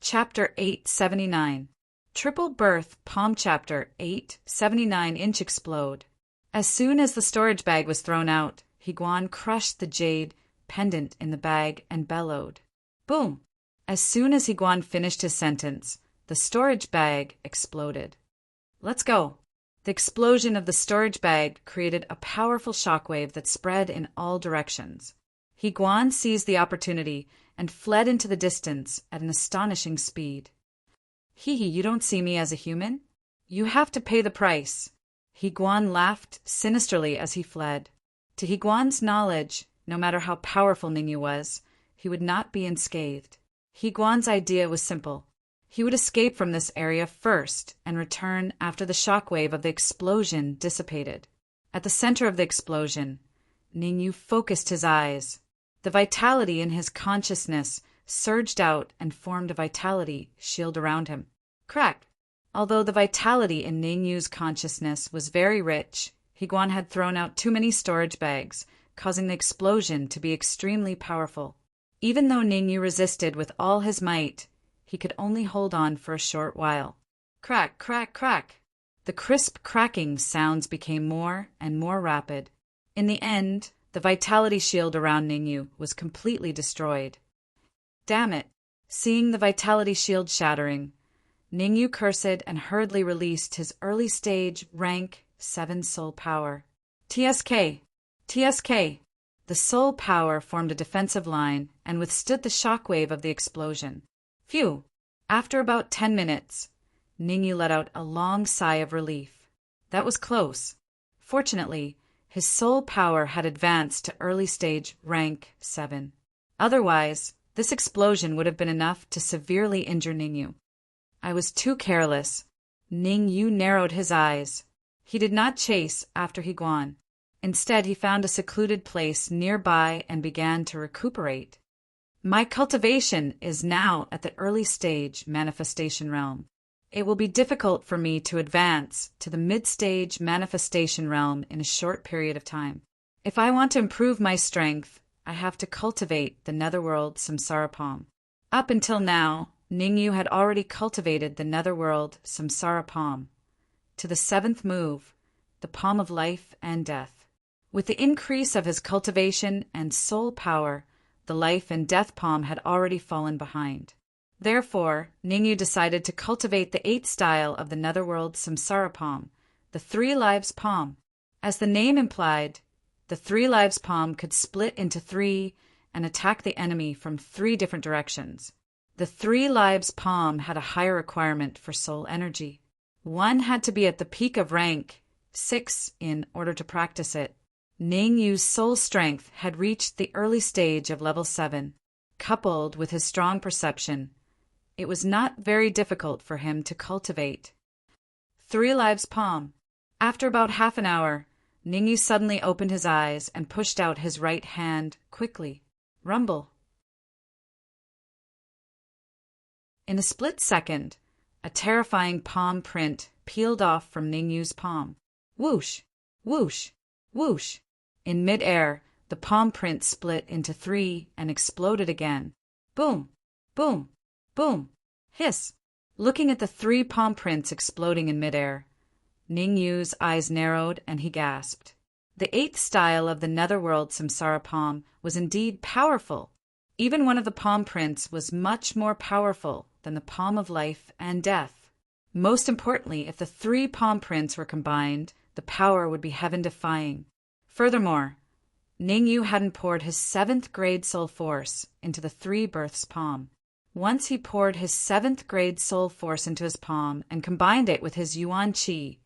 Chapter 879. Triple Birth Palm Chapter 879 Explode. As soon as the storage bag was thrown out, Higuan crushed the jade pendant in the bag and bellowed. Boom! As soon as Higuan finished his sentence, the storage bag exploded. Let's go! The explosion of the storage bag created a powerful shockwave that spread in all directions. Higuan seized the opportunity and fled into the distance at an astonishing speed. Hee hee, you don't see me as a human? You have to pay the price. Higuan laughed sinisterly as he fled. To Higuan's knowledge, no matter how powerful Ningyu was, he would not be unscathed. Higuan's idea was simple. He would escape from this area first and return after the shockwave of the explosion dissipated. At the center of the explosion, Ningyu focused his eyes. The vitality in his consciousness surged out and formed a vitality shield around him. Crack! Although the vitality in Ningyu's consciousness was very rich, Higuan had thrown out too many storage bags, causing the explosion to be extremely powerful. Even though Ningyu resisted with all his might, he could only hold on for a short while. Crack, crack, crack! The crisp cracking sounds became more and more rapid. In the end, the vitality shield around Ningyu was completely destroyed. Damn it! Seeing the vitality shield shattering, Ningyu cursed and hurriedly released his early stage rank 7 soul power. TSK! TSK! The soul power formed a defensive line and withstood the shockwave of the explosion. Phew! After about 10 minutes, Ningyu let out a long sigh of relief. That was close. Fortunately, his soul power had advanced to early stage rank 7. Otherwise, this explosion would have been enough to severely injure Ningyu. I was too careless. Ningyu narrowed his eyes. He did not chase after Higuan. Instead, he found a secluded place nearby and began to recuperate. My cultivation is now at the early stage manifestation realm. It will be difficult for me to advance to the mid-stage manifestation realm in a short period of time. If I want to improve my strength, I have to cultivate the netherworld samsara palm. Up until now, Ningyu had already cultivated the netherworld samsara palm. To the 7th move, the palm of life and death. With the increase of his cultivation and soul power, the life and death palm had already fallen behind. Therefore, Ningyu decided to cultivate the 8th style of the netherworld samsara palm, the 3 lives palm. As the name implied, the 3 lives palm could split into 3 and attack the enemy from 3 different directions. The 3 lives palm had a higher requirement for soul energy. One had to be at the peak of rank 6 in order to practice it. Ningyu's soul strength had reached the early stage of level 7. Coupled with his strong perception, it was not very difficult for him to cultivate. 3 lives palm. After about half an hour, Ningyu suddenly opened his eyes and pushed out his right hand quickly. Rumble. In a split second, a terrifying palm print peeled off from Ningyu's palm. Whoosh! Whoosh! Whoosh! In mid-air, the palm print split into 3 and exploded again. Boom! Boom! Boom! Hiss! Looking at the 3 palm prints exploding in mid-air, Ningyu's eyes narrowed and he gasped. The 8th style of the netherworld samsara palm was indeed powerful. Even one of the palm prints was much more powerful than the palm of life and death. Most importantly, if the 3 palm prints were combined, the power would be heaven-defying. Furthermore, Ningyu hadn't poured his 7th grade soul force into the 3 births palm. Once he poured his 7th grade soul force into his palm and combined it with his yuan qi,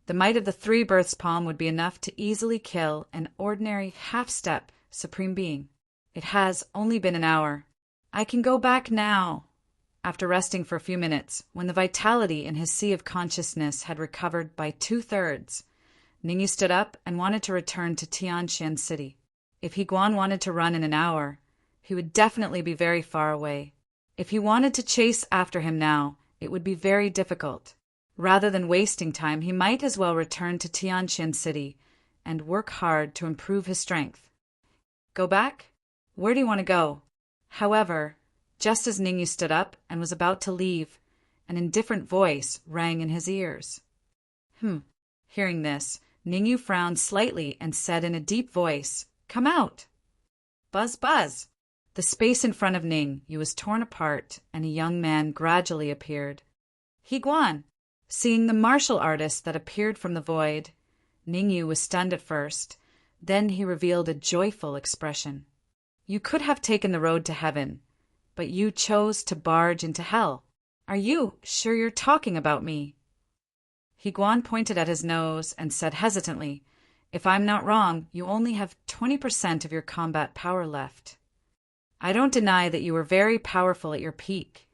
the might of the 3 births palm would be enough to easily kill an ordinary half-step supreme being. It has only been an hour. I can go back now. After resting for a few minutes, when the vitality in his sea of consciousness had recovered by 2/3, Ningyu stood up and wanted to return to Tianqian City. If Higuan wanted to run in an hour, he would definitely be very far away. If he wanted to chase after him now, it would be very difficult. Rather than wasting time, he might as well return to Tianqian City and work hard to improve his strength. Go back? Where do you want to go? However, just as Ningyu stood up and was about to leave, an indifferent voice rang in his ears. Hearing this, Ningyu frowned slightly and said in a deep voice, "Come out!" Buzz, buzz! The space in front of Ningyu was torn apart, and a young man gradually appeared. Higuan! Seeing the martial artist that appeared from the void, Ningyu was stunned at first. Then he revealed a joyful expression. "You could have taken the road to heaven, but you chose to barge into hell. Are you sure you're talking about me?" Higuan pointed at his nose and said hesitantly, "If I'm not wrong, you only have 20% of your combat power left. I don't deny that you were very powerful at your peak,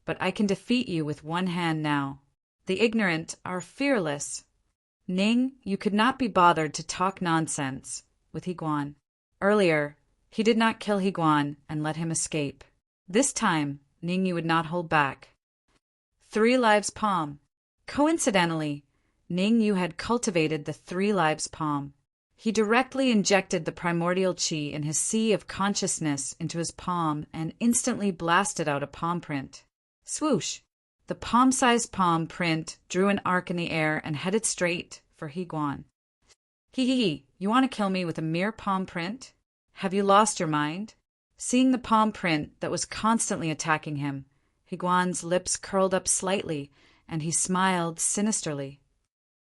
but I can defeat you with one hand now. The ignorant are fearless." Ning, you could not be bothered to talk nonsense with Higuan. Earlier, he did not kill Higuan and let him escape. This time, Ningyu would not hold back. 3 lives palm. Coincidentally, Ningyu had cultivated the 3 lives palm. He directly injected the primordial qi in his sea of consciousness into his palm and instantly blasted out a palm print. Swoosh! The palm-sized palm print drew an arc in the air and headed straight for Higuan. Hee, you want to kill me with a mere palm print? Have you lost your mind? Seeing the palm print that was constantly attacking him, Higuan's lips curled up slightly, and he smiled sinisterly.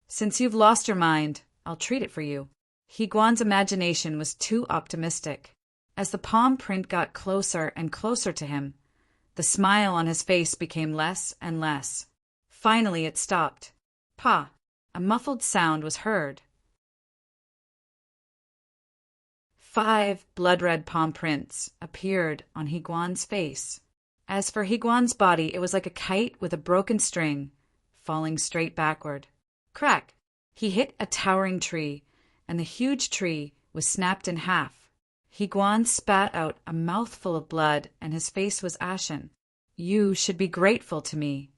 "Since you've lost your mind, I'll treat it for you." Higuan's imagination was too optimistic. As the palm print got closer and closer to him, the smile on his face became less and less. Finally it stopped. Pa! A muffled sound was heard. 5 blood-red palm prints appeared on Higuan's face. As for Higuan's body, it was like a kite with a broken string, falling straight backward. Crack! He hit a towering tree, and the huge tree was snapped in half. Higuan spat out a mouthful of blood, and his face was ashen. "You should be grateful to me."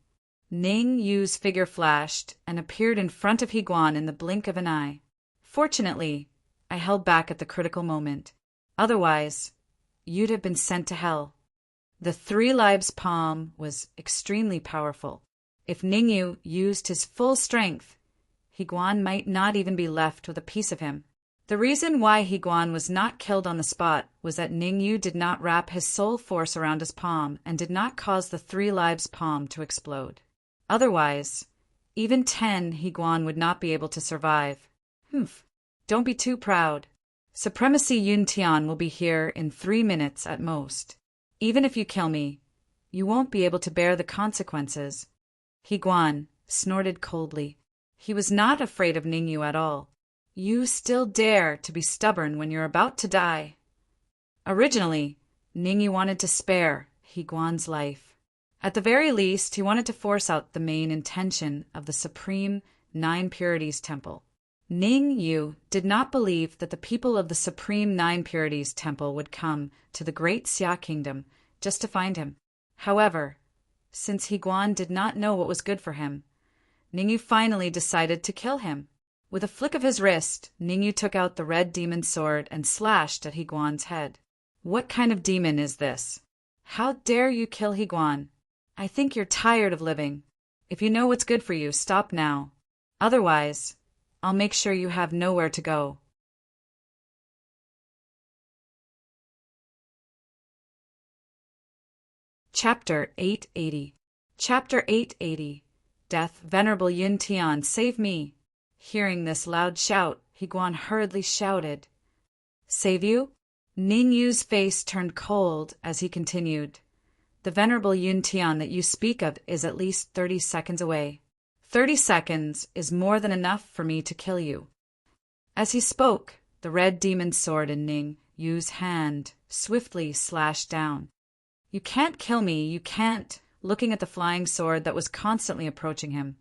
Ning Yu's figure flashed and appeared in front of Higuan in the blink of an eye. Fortunately, I held back at the critical moment. Otherwise, you'd have been sent to hell. The 3 lives palm was extremely powerful. If Ningyu used his full strength, Higuan might not even be left with a piece of him. The reason why Higuan was not killed on the spot was that Ningyu did not wrap his soul force around his palm and did not cause the 3 lives palm to explode. Otherwise, even 10 Higuan would not be able to survive. Don't be too proud. Supremacy Yuntian will be here in 3 minutes at most. Even if you kill me, you won't be able to bear the consequences. Higuan snorted coldly. He was not afraid of Ningyu at all. You still dare to be stubborn when you're about to die. Originally, Ningyu wanted to spare Higuan's life. At the very least, he wanted to force out the main intention of the Supreme 9 Purities Temple. Ningyu did not believe that the people of the Supreme 9 Purities Temple would come to the Great Xia Kingdom just to find him. However, since Higuan did not know what was good for him, Ningyu finally decided to kill him. With a flick of his wrist, Ningyu took out the red demon sword and slashed at Higuan's head. What kind of demon is this? How dare you kill Higuan? I think you're tired of living. If you know what's good for you, stop now. Otherwise, I'll make sure you have nowhere to go. Chapter 880. Chapter 880. Death, Venerable Yun Tian, save me. Hearing this loud shout, Higuan hurriedly shouted, "Save you?" Ningyu's face turned cold as he continued, "The Venerable Yun Tian that you speak of is at least 30 seconds away. 30 seconds is more than enough for me to kill you." As he spoke, the red demon sword in Ningyu's hand swiftly slashed down. "You can't kill me, you can't," looking at the flying sword that was constantly approaching him.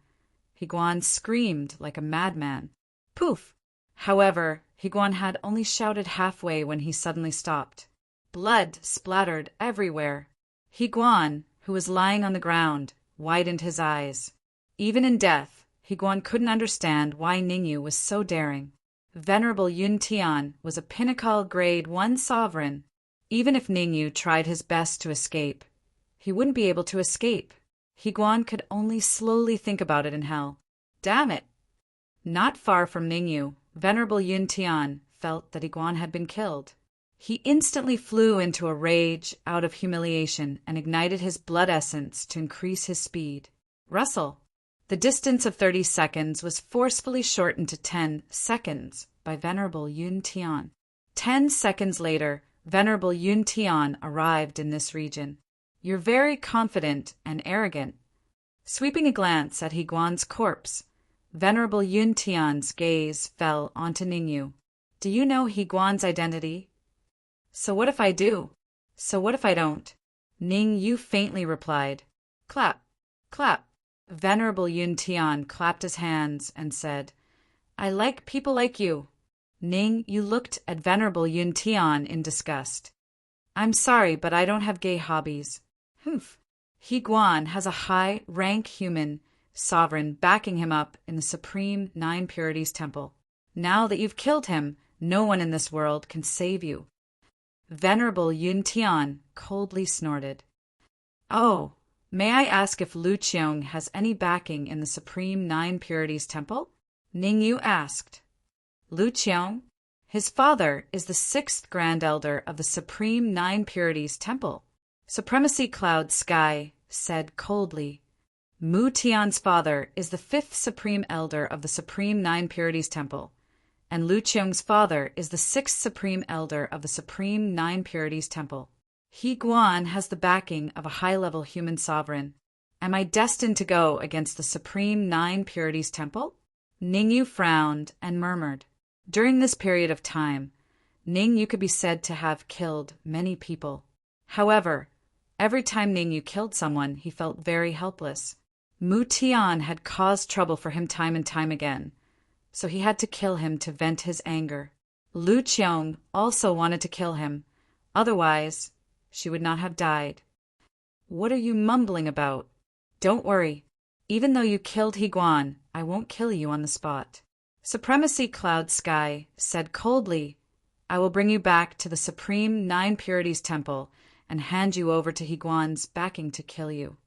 Higuan screamed like a madman. Poof! However, Higuan had only shouted halfway when he suddenly stopped. Blood splattered everywhere. Higuan, who was lying on the ground, widened his eyes. Even in death, Higuan couldn't understand why Ningyu was so daring. Venerable Yun Tian was a pinnacle grade 1 sovereign. Even if Ningyu tried his best to escape, He wouldn't be able to escape. Higuan could only slowly think about it in hell. Damn it! Not far from Ningyu, Venerable Yun Tian felt that Higuan had been killed. He instantly flew into a rage out of humiliation and ignited his blood essence to increase his speed. Rustle! The distance of 30 seconds was forcefully shortened to 10 seconds by Venerable Yun Tian. 10 seconds later, Venerable Yun Tian arrived in this region. You're very confident and arrogant. Sweeping a glance at Higuan's corpse, Venerable Yun Tian's gaze fell onto Ningyu. Do you know Higuan's identity? So what if I do? So what if I don't? Ningyu faintly replied. Clap, clap. Venerable Yun Tian clapped his hands and said, I like people like you. Ningyu looked at Venerable Yun Tian in disgust. I'm sorry, but I don't have gay hobbies. Humph. Higuan has a high-rank human sovereign backing him up in the Supreme Nine Purities Temple. Now that you've killed him, no one in this world can save you. Venerable Yun Tian coldly snorted. Oh, may I ask if Lu Qiong has any backing in the Supreme Nine Purities Temple? Ningyu asked. Lu Qiong? His father is the 6th Grand Elder of the Supreme Nine Purities Temple. Supremacy Cloud Sky said coldly. Mu Tian's father is the 5th Supreme Elder of the Supreme Nine Purities Temple, and Lu Qiong's father is the 6th Supreme Elder of the Supreme Nine Purities Temple. Higuan has the backing of a high-level human sovereign. Am I destined to go against the Supreme Nine Purities Temple? Ningyu frowned and murmured. During this period of time, Ningyu could be said to have killed many people. However, every time Ningyu killed someone, he felt very helpless. Mu Tian had caused trouble for him time and time again, so he had to kill him to vent his anger. Lu Qiong also wanted to kill him, otherwise she would not have died. What are you mumbling about? Don't worry. Even though you killed Higuan, I won't kill you on the spot. Supremacy Cloud Sky said coldly, I will bring you back to the Supreme Nine Purities Temple and hand you over to Higuan's backing to kill you.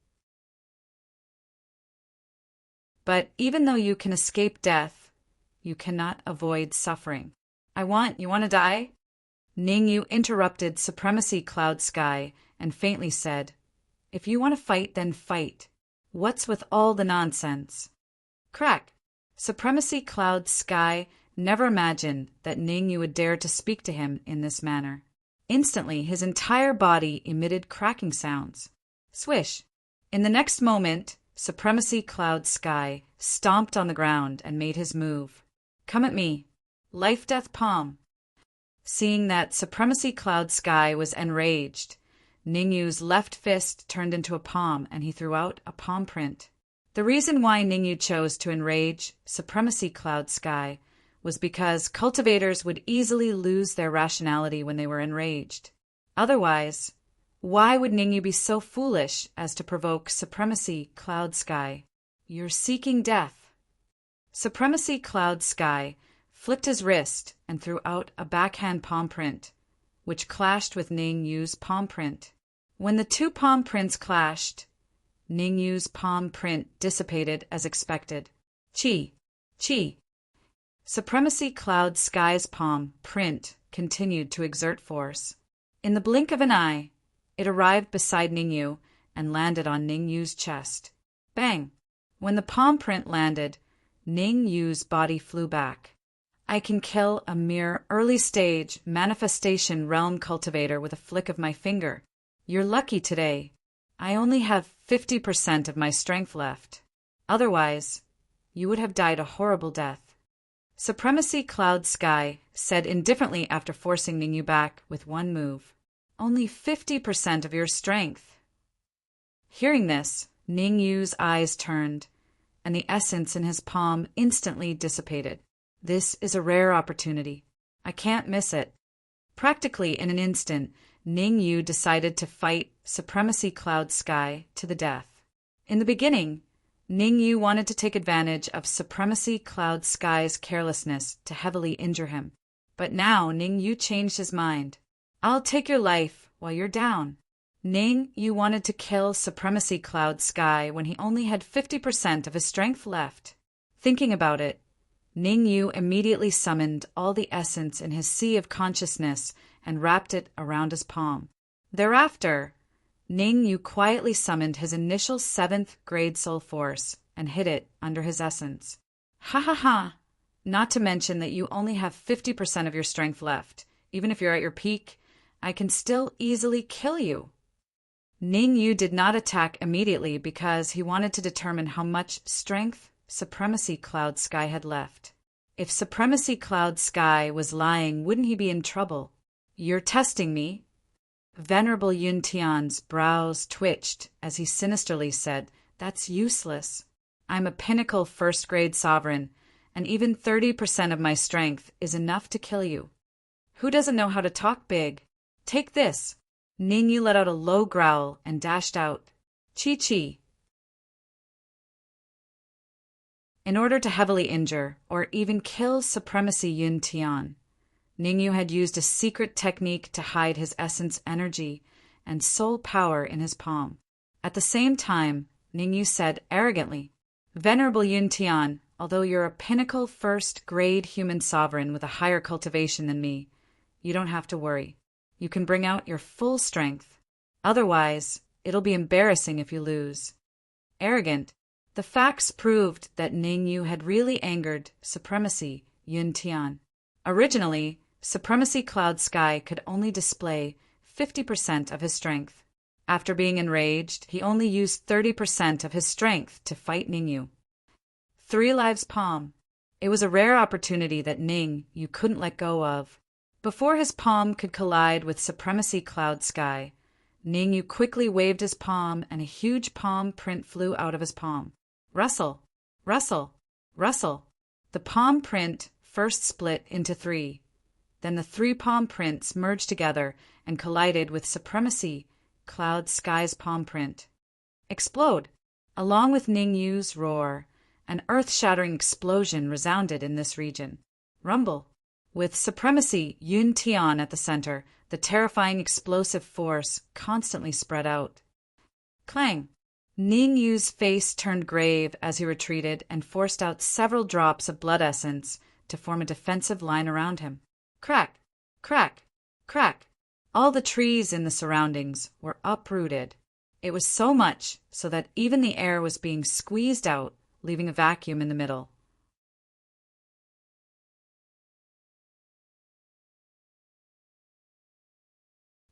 But even though you can escape death, you cannot avoid suffering. You want to die? Ningyu interrupted Supremacy Cloud Sky and faintly said, If you want to fight, then fight. What's with all the nonsense? Crack! Supremacy Cloud Sky never imagined that Ningyu would dare to speak to him in this manner. Instantly, his entire body emitted cracking sounds. Swish! In the next moment, Supremacy Cloud Sky stomped on the ground and made his move. Come at me. Life-Death Palm. Seeing that Supremacy Cloud Sky was enraged, Ningyu's left fist turned into a palm and he threw out a palm print. The reason why Ningyu chose to enrage Supremacy Cloud Sky was because cultivators would easily lose their rationality when they were enraged. Otherwise, why would Ningyu be so foolish as to provoke Supremacy Cloud Sky? You're seeking death. Supremacy Cloud Sky flicked his wrist and threw out a backhand palm print, which clashed with Ningyu's palm print. When the two palm prints clashed, Ningyu's palm print dissipated as expected. Chi! Chi! Supremacy Cloud Sky's palm print continued to exert force. In the blink of an eye, it arrived beside Ningyu and landed on Ningyu's chest. Bang! When the palm print landed, Ningyu's body flew back. I can kill a mere early-stage manifestation realm cultivator with a flick of my finger. You're lucky today. I only have 50% of my strength left. Otherwise, you would have died a horrible death. Supremacy Cloud Sky said indifferently after forcing Ningyu back with one move. Only 50% of your strength. Hearing this, Ningyu's eyes turned, and the essence in his palm instantly dissipated. This is a rare opportunity. I can't miss it. Practically in an instant, Ningyu decided to fight Supremacy Cloud Sky to the death. In the beginning, Ningyu wanted to take advantage of Supremacy Cloud Sky's carelessness to heavily injure him. But now Ningyu changed his mind. I'll take your life while you're down. Ning Yu wanted to kill Supremacy Cloud Sky when he only had 50% of his strength left. Thinking about it, Ning Yu immediately summoned all the essence in his sea of consciousness and wrapped it around his palm. Thereafter, Ning Yu quietly summoned his initial 7th grade soul force and hid it under his essence. Ha ha ha! Not to mention that you only have 50% of your strength left. Even if you're at your peak, I can still easily kill you. Ning Yu did not attack immediately because he wanted to determine how much strength Supremacy Cloud Sky had left. If Supremacy Cloud Sky was lying, wouldn't he be in trouble? You're testing me? Venerable Yun Tian's brows twitched as he sinisterly said, That's useless. I'm a pinnacle first-grade sovereign, and even 30% of my strength is enough to kill you. Who doesn't know how to talk big? Take this. Ning Yu let out a low growl and dashed out. Chi-chi. In order to heavily injure or even kill Supremacy Yun Tian, Ning Yu had used a secret technique to hide his essence energy and soul power in his palm. At the same time, Ning Yu said arrogantly, Venerable Yun Tian, although you're a pinnacle first-grade human sovereign with a higher cultivation than me, you don't have to worry. You can bring out your full strength. Otherwise, it'll be embarrassing if you lose. Arrogant, the facts proved that Ning Yu had really angered Supremacy Yun Tian. Originally, Supremacy Cloud Sky could only display 50% of his strength. After being enraged, he only used 30% of his strength to fight Ning Yu. 3 lives palm. It was a rare opportunity that Ning Yu couldn't let go of. Before his palm could collide with Supremacy Cloud Sky, Ning Yu quickly waved his palm and a huge palm print flew out of his palm. Rustle, rustle, rustle. The palm print first split into 3. Then the 3 palm prints merged together and collided with Supremacy Cloud Sky's palm print. Explode! Along with Ning Yu's roar, an earth-shattering explosion resounded in this region. Rumble! With Supremacy Yun Tian at the center, the terrifying explosive force constantly spread out. Clang! Ning Yu's face turned grave as he retreated and forced out several drops of blood essence to form a defensive line around him. Crack! Crack! Crack! All the trees in the surroundings were uprooted. It was so much so that even the air was being squeezed out, leaving a vacuum in the middle.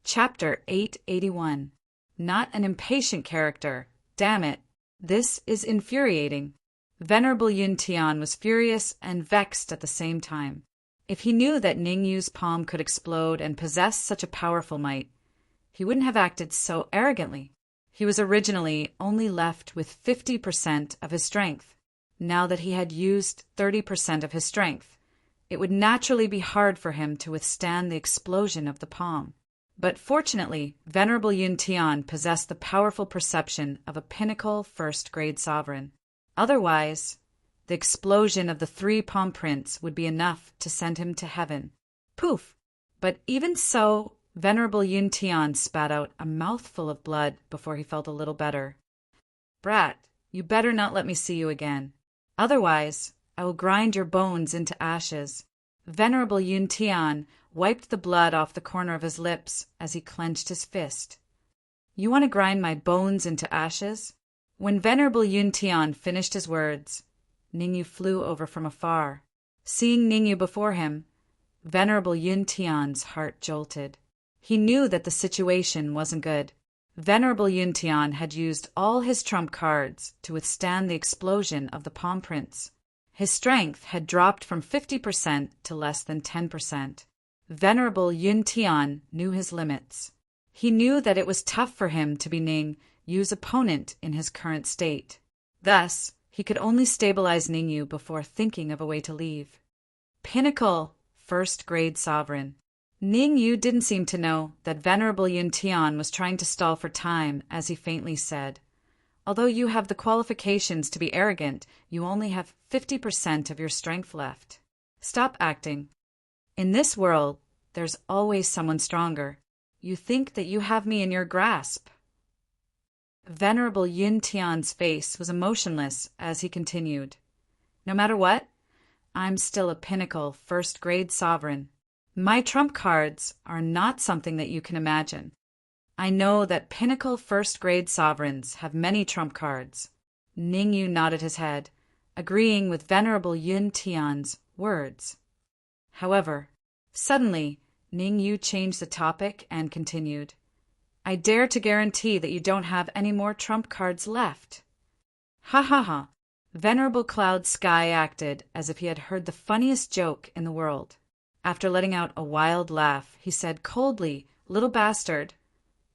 Chapter 881. Not an impatient character. Damn it. This is infuriating. Venerable Yun Tian was furious and vexed at the same time. If he knew that Ning Yu's palm could explode and possess such a powerful might, he wouldn't have acted so arrogantly. He was originally only left with 50% of his strength. Now that he had used 30% of his strength, it would naturally be hard for him to withstand the explosion of the palm. But fortunately, Venerable Yun Tian possessed the powerful perception of a pinnacle first-grade sovereign. Otherwise, the explosion of the 3 palm prints would be enough to send him to heaven. Poof! But even so, Venerable Yun Tian spat out a mouthful of blood before he felt a little better. Brat, you better not let me see you again. Otherwise, I will grind your bones into ashes. Venerable Yun Tian wiped the blood off the corner of his lips as he clenched his fist. You want to grind my bones into ashes? When Venerable Yun Tian finished his words, Ning Yu flew over from afar. Seeing Ning Yu before him, Venerable Yun Tian's heart jolted. He knew that the situation wasn't good. Venerable Yun Tian had used all his trump cards to withstand the explosion of the palm prints. His strength had dropped from 50% to less than 10%. Venerable Yun Tian knew his limits. He knew that it was tough for him to be Ning Yu's opponent in his current state. Thus, he could only stabilize Ning Yu before thinking of a way to leave. Pinnacle, first-grade sovereign. Ning Yu didn't seem to know that Venerable Yun Tian was trying to stall for time, as he faintly said, Although you have the qualifications to be arrogant, you only have 50% of your strength left. Stop acting. In this world, there's always someone stronger. You think that you have me in your grasp." Venerable Yun Tian's face was emotionless as he continued. "No matter what, I'm still a pinnacle first-grade sovereign. My trump cards are not something that you can imagine. I know that pinnacle first-grade sovereigns have many trump cards." Ningyu nodded his head, agreeing with Venerable Yun Tian's words. However, suddenly, Ningyu changed the topic and continued, "I dare to guarantee that you don't have any more trump cards left." Ha ha ha! Venerable Cloud Sky acted as if he had heard the funniest joke in the world. After letting out a wild laugh, he said coldly, "Little bastard,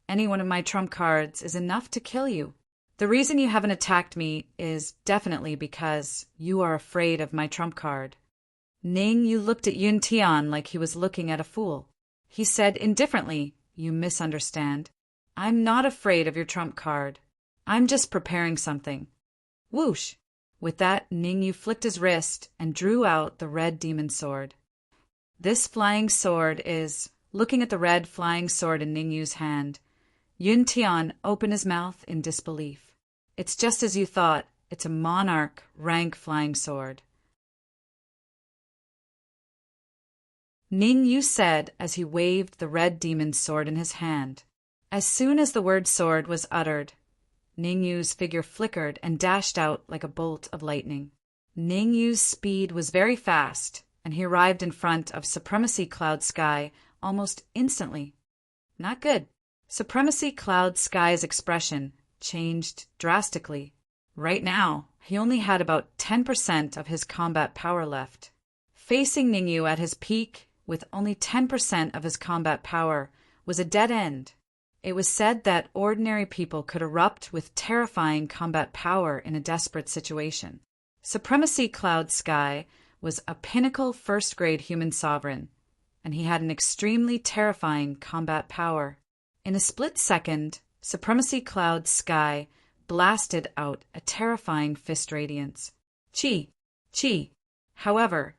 any one of my trump cards is enough to kill you. The reason you haven't attacked me is definitely because you are afraid of my trump card." Ningyu looked at Yun Tian like he was looking at a fool. He said indifferently, "You misunderstand. I'm not afraid of your trump card. I'm just preparing something." Whoosh! With that, Ningyu flicked his wrist and drew out the red demon sword. This flying sword is... Looking at the red flying sword in Ningyu's hand, Yun Tian opened his mouth in disbelief. "It's just as you thought. It's a monarch rank flying sword." Ningyu said as he waved the red demon's sword in his hand. As soon as the word sword was uttered, Ningyu's figure flickered and dashed out like a bolt of lightning. Ningyu's speed was very fast, and he arrived in front of Supremacy Cloud Sky almost instantly. Not good. Supremacy Cloud Sky's expression changed drastically. Right now, he only had about 10% of his combat power left. Facing Ningyu at his peak, with only 10% of his combat power, was a dead end. It was said that ordinary people could erupt with terrifying combat power in a desperate situation. Supremacy Cloud Sky was a pinnacle first-grade human sovereign, and he had an extremely terrifying combat power. In a split second, Supremacy Cloud Sky blasted out a terrifying fist radiance. Chi! Chi! However,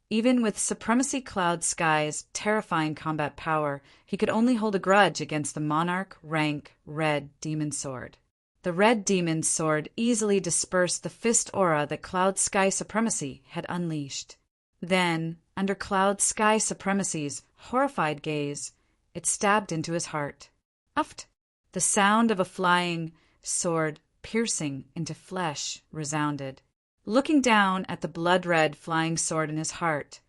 even with Supremacy Cloud Sky's terrifying combat power, he could only hold a grudge against the Monarch rank Red Demon Sword. The Red Demon Sword easily dispersed the fist aura that Cloud Sky Supremacy had unleashed. Then, under Cloud Sky Supremacy's horrified gaze, it stabbed into his heart. Uft! The sound of a flying sword piercing into flesh resounded. Looking down at the blood-red flying sword in his heart,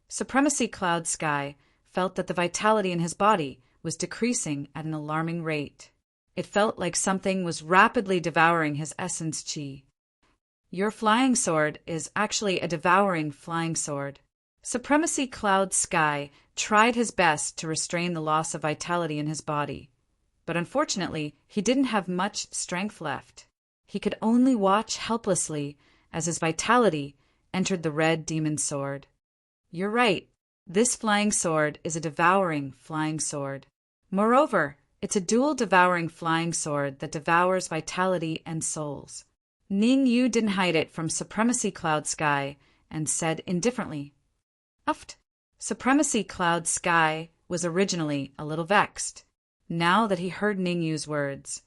Supremacy Cloud Sky felt that the vitality in his body was decreasing at an alarming rate. It felt like something was rapidly devouring his essence chi. Your flying sword is actually a devouring flying sword. Supremacy Cloud Sky tried his best to restrain the loss of vitality in his body, but unfortunately he didn't have much strength left. He could only watch helplessly as his vitality entered the red demon sword. You're right, this flying sword is a devouring flying sword. Moreover, it's a dual devouring flying sword that devours vitality and souls. Ningyu didn't hide it from Supremacy Cloud Sky and said indifferently, Uft! Supremacy Cloud Sky was originally a little vexed, now that he heard Ningyu's words.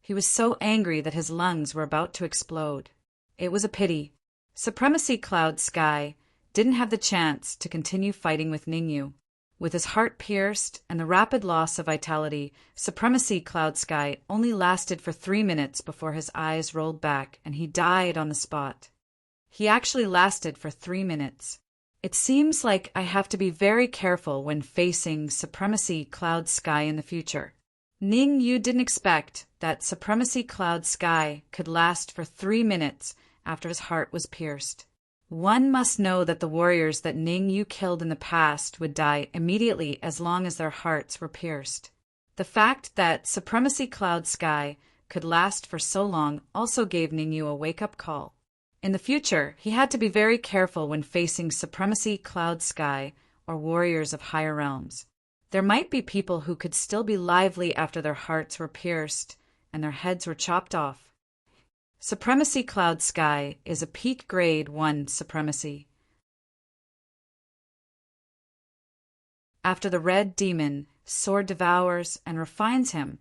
He was so angry that his lungs were about to explode. It was a pity. Supremacy Cloud Sky didn't have the chance to continue fighting with Ningyu. With his heart pierced and the rapid loss of vitality, Supremacy Cloud Sky only lasted for 3 minutes before his eyes rolled back and he died on the spot. He actually lasted for 3 minutes. It seems like I have to be very careful when facing Supremacy Cloud Sky in the future. Ningyu didn't expect that Supremacy Cloud Sky could last for 3 minutes after his heart was pierced. One must know that the warriors that Ningyu killed in the past would die immediately as long as their hearts were pierced. The fact that Supremacy Cloud Sky could last for so long also gave Ningyu a wake-up call. In the future, he had to be very careful when facing Supremacy Cloud Sky or warriors of higher realms. There might be people who could still be lively after their hearts were pierced and their heads were chopped off. Supremacy Cloud Sky is a peak grade 1 supremacy. After the red demon sword devours and refines him.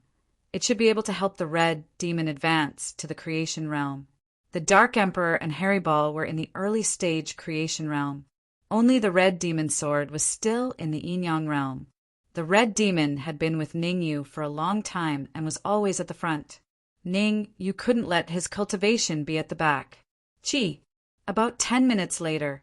It should be able to help the red demon advance to the creation realm. The Dark Emperor and Harry Ball were in the early stage creation realm. Only the red demon sword was still in the Yin-Yang realm. The red demon had been with Ning Yu for a long time and was always at the front. Ning Yu couldn't let his cultivation be at the back. About 10 minutes later,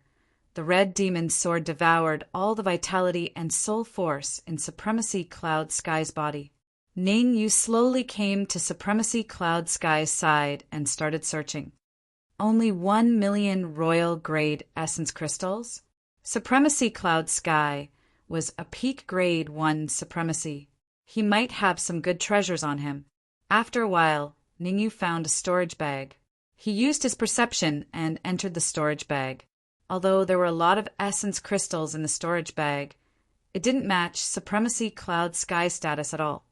the red demon's sword devoured all the vitality and soul force in Supremacy Cloud Sky's body. Ning Yu slowly came to Supremacy Cloud Sky's side and started searching. Only 1 million royal-grade essence crystals? Supremacy Cloud Sky was a peak grade 1 supremacy. He might have some good treasures on him. After a while, Ning Yu found a storage bag. He used his perception and entered the storage bag. Although there were a lot of essence crystals in the storage bag, it didn't match Supremacy Cloud Sky status at all.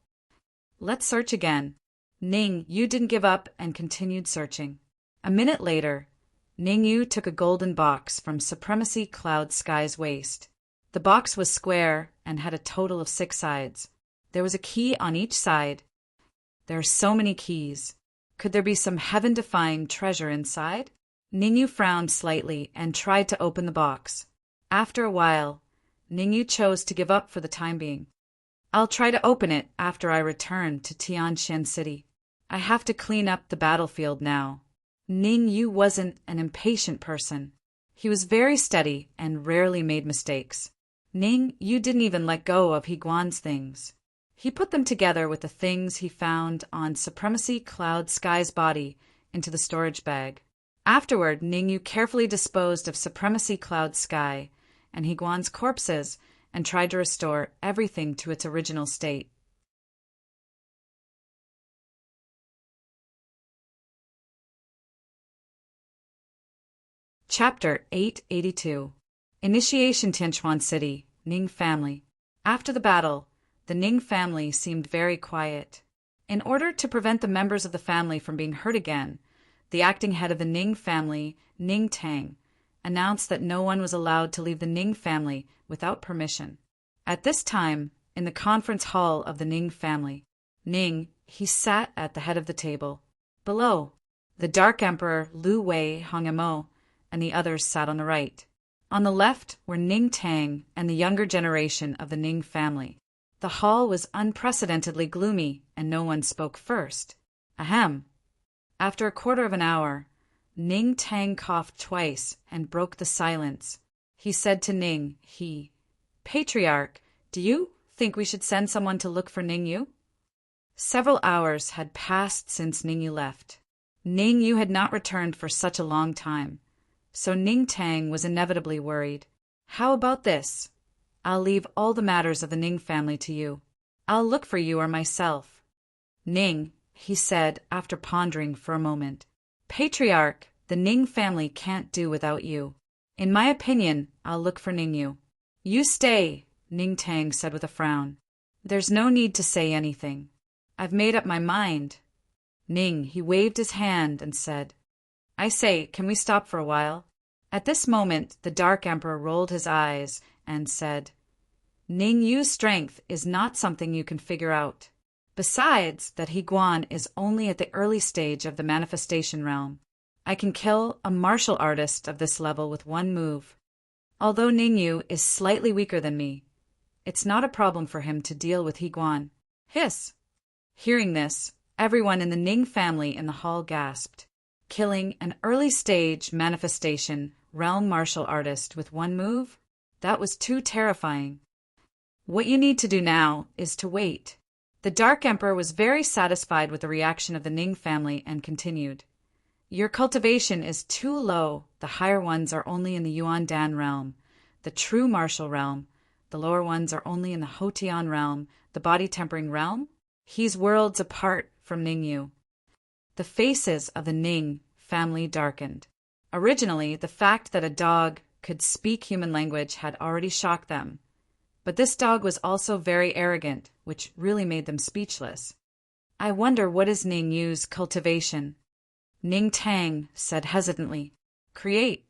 Let's search again. Ning Yu didn't give up and continued searching. A minute later, Ning Yu took a golden box from Supremacy Cloud Sky's waist. The box was square and had a total of 6 sides. There was a key on each side. There are so many keys. Could there be some heaven-defying treasure inside? Ning Yu frowned slightly and tried to open the box. After a while, Ning Yu chose to give up for the time being. I'll try to open it after I return to Tianshan City. I have to clean up the battlefield now. Ning Yu wasn't an impatient person. He was very steady and rarely made mistakes. Ning Yu didn't even let go of Higuan's things. He put them together with the things he found on Supremacy Cloud Sky's body into the storage bag. Afterward, Ning Yu carefully disposed of Supremacy Cloud Sky and Higuan's corpses and tried to restore everything to its original state. Chapter 882. Initiation Tianchuan City, Ning Family. After the battle, the Ning family seemed very quiet. In order to prevent the members of the family from being hurt again, the acting head of the Ning family, Ning Tang, announced that no one was allowed to leave the Ning family without permission. At this time, in the conference hall of the Ning family, Ning, he sat at the head of the table. Below, the Dark Emperor Lu Wei Hongemo and the others sat on the right. On the left were Ning Tang and the younger generation of the Ning family. The hall was unprecedentedly gloomy, and no one spoke first. Ahem. After a quarter of an hour, Ning Tang coughed twice and broke the silence. He said to Ning, Patriarch, do you think we should send someone to look for Ning Yu? Several hours had passed since Ning Yu left. Ning Yu had not returned for such a long time, so Ning Tang was inevitably worried. How about this? I'll leave all the matters of the Ning family to you. I'll look for you or myself. Ning, he said after pondering for a moment. Patriarch, the Ning family can't do without you. In my opinion, I'll look for Ning Yu. You stay, Ning Tang said with a frown. There's no need to say anything. I've made up my mind. Ning, he waved his hand and said, I say, can we stop for a while? At this moment, the Dark Emperor rolled his eyes and said, Ning Yu's strength is not something you can figure out. Besides, that Higuan is only at the early stage of the manifestation realm. I can kill a martial artist of this level with one move. Although Ning Yu is slightly weaker than me, it's not a problem for him to deal with Higuan. Hiss! Hearing this, everyone in the Ning family in the hall gasped. Killing an early stage manifestation realm martial artist with one move? That was too terrifying. What you need to do now is to wait. The Dark Emperor was very satisfied with the reaction of the Ning family and continued. Your cultivation is too low. The higher ones are only in the Yuan Dan realm, the true martial realm. The lower ones are only in the Hotian realm, the body tempering realm. He's worlds apart from Ning Yu. The faces of the Ning family darkened. Originally, the fact that a dog could speak human language had already shocked them. But this dog was also very arrogant, which really made them speechless. I wonder what is Ning Yu's cultivation? Ning Tang said hesitantly, Create.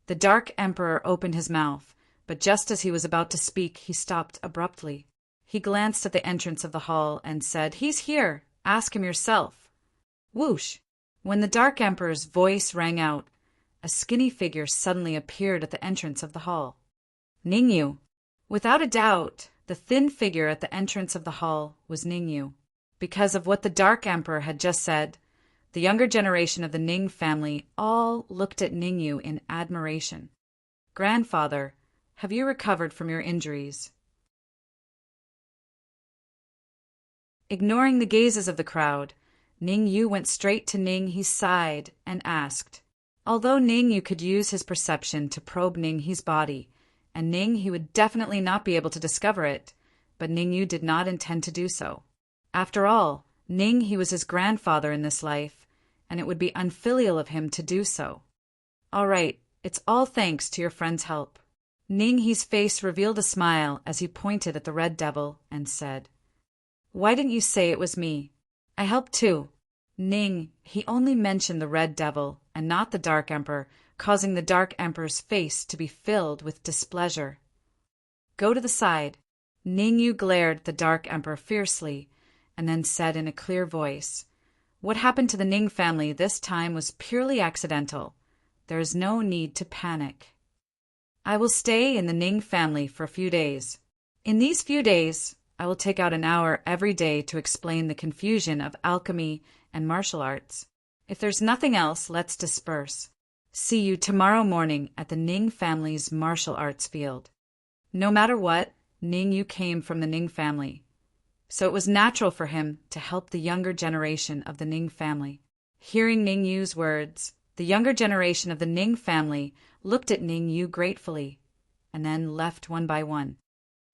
The Dark Emperor opened his mouth, but just as he was about to speak, he stopped abruptly. He glanced at the entrance of the hall and said, "He's here. Ask him yourself." Whoosh! When the Dark Emperor's voice rang out, a skinny figure suddenly appeared at the entrance of the hall. Ningyu. Without a doubt, the thin figure at the entrance of the hall was Ningyu. Because of what the Dark Emperor had just said, the younger generation of the Ning family all looked at Ningyu in admiration. "Grandfather, have you recovered from your injuries?" Ignoring the gazes of the crowd, Ningyu went straight to Ninghe's side and asked. Although Ningyu could use his perception to probe Ninghe's body, and Ninghe would definitely not be able to discover it, but Ningyu did not intend to do so. After all, Ninghe was his grandfather in this life, and it would be unfilial of him to do so. "All right, it's all thanks to your friend's help." Ninghe's face revealed a smile as he pointed at the Red Devil and said, "Why didn't you say it was me? I helped too." He only mentioned the Red Devil and not the Dark Emperor, causing the Dark Emperor's face to be filled with displeasure. "Go to the side." Ningyu glared at the Dark Emperor fiercely, and then said in a clear voice, "What happened to the Ning family this time was purely accidental. There is no need to panic. I will stay in the Ning family for a few days. In these few days, I will take out an hour every day to explain the confusion of alchemy and martial arts. If there's nothing else, let's disperse. See you tomorrow morning at the Ning family's martial arts field." No matter what, Ningyu came from the Ning family, so it was natural for him to help the younger generation of the Ning family. Hearing Ningyu's words, the younger generation of the Ning family looked at Ningyu gratefully, and then left one by one.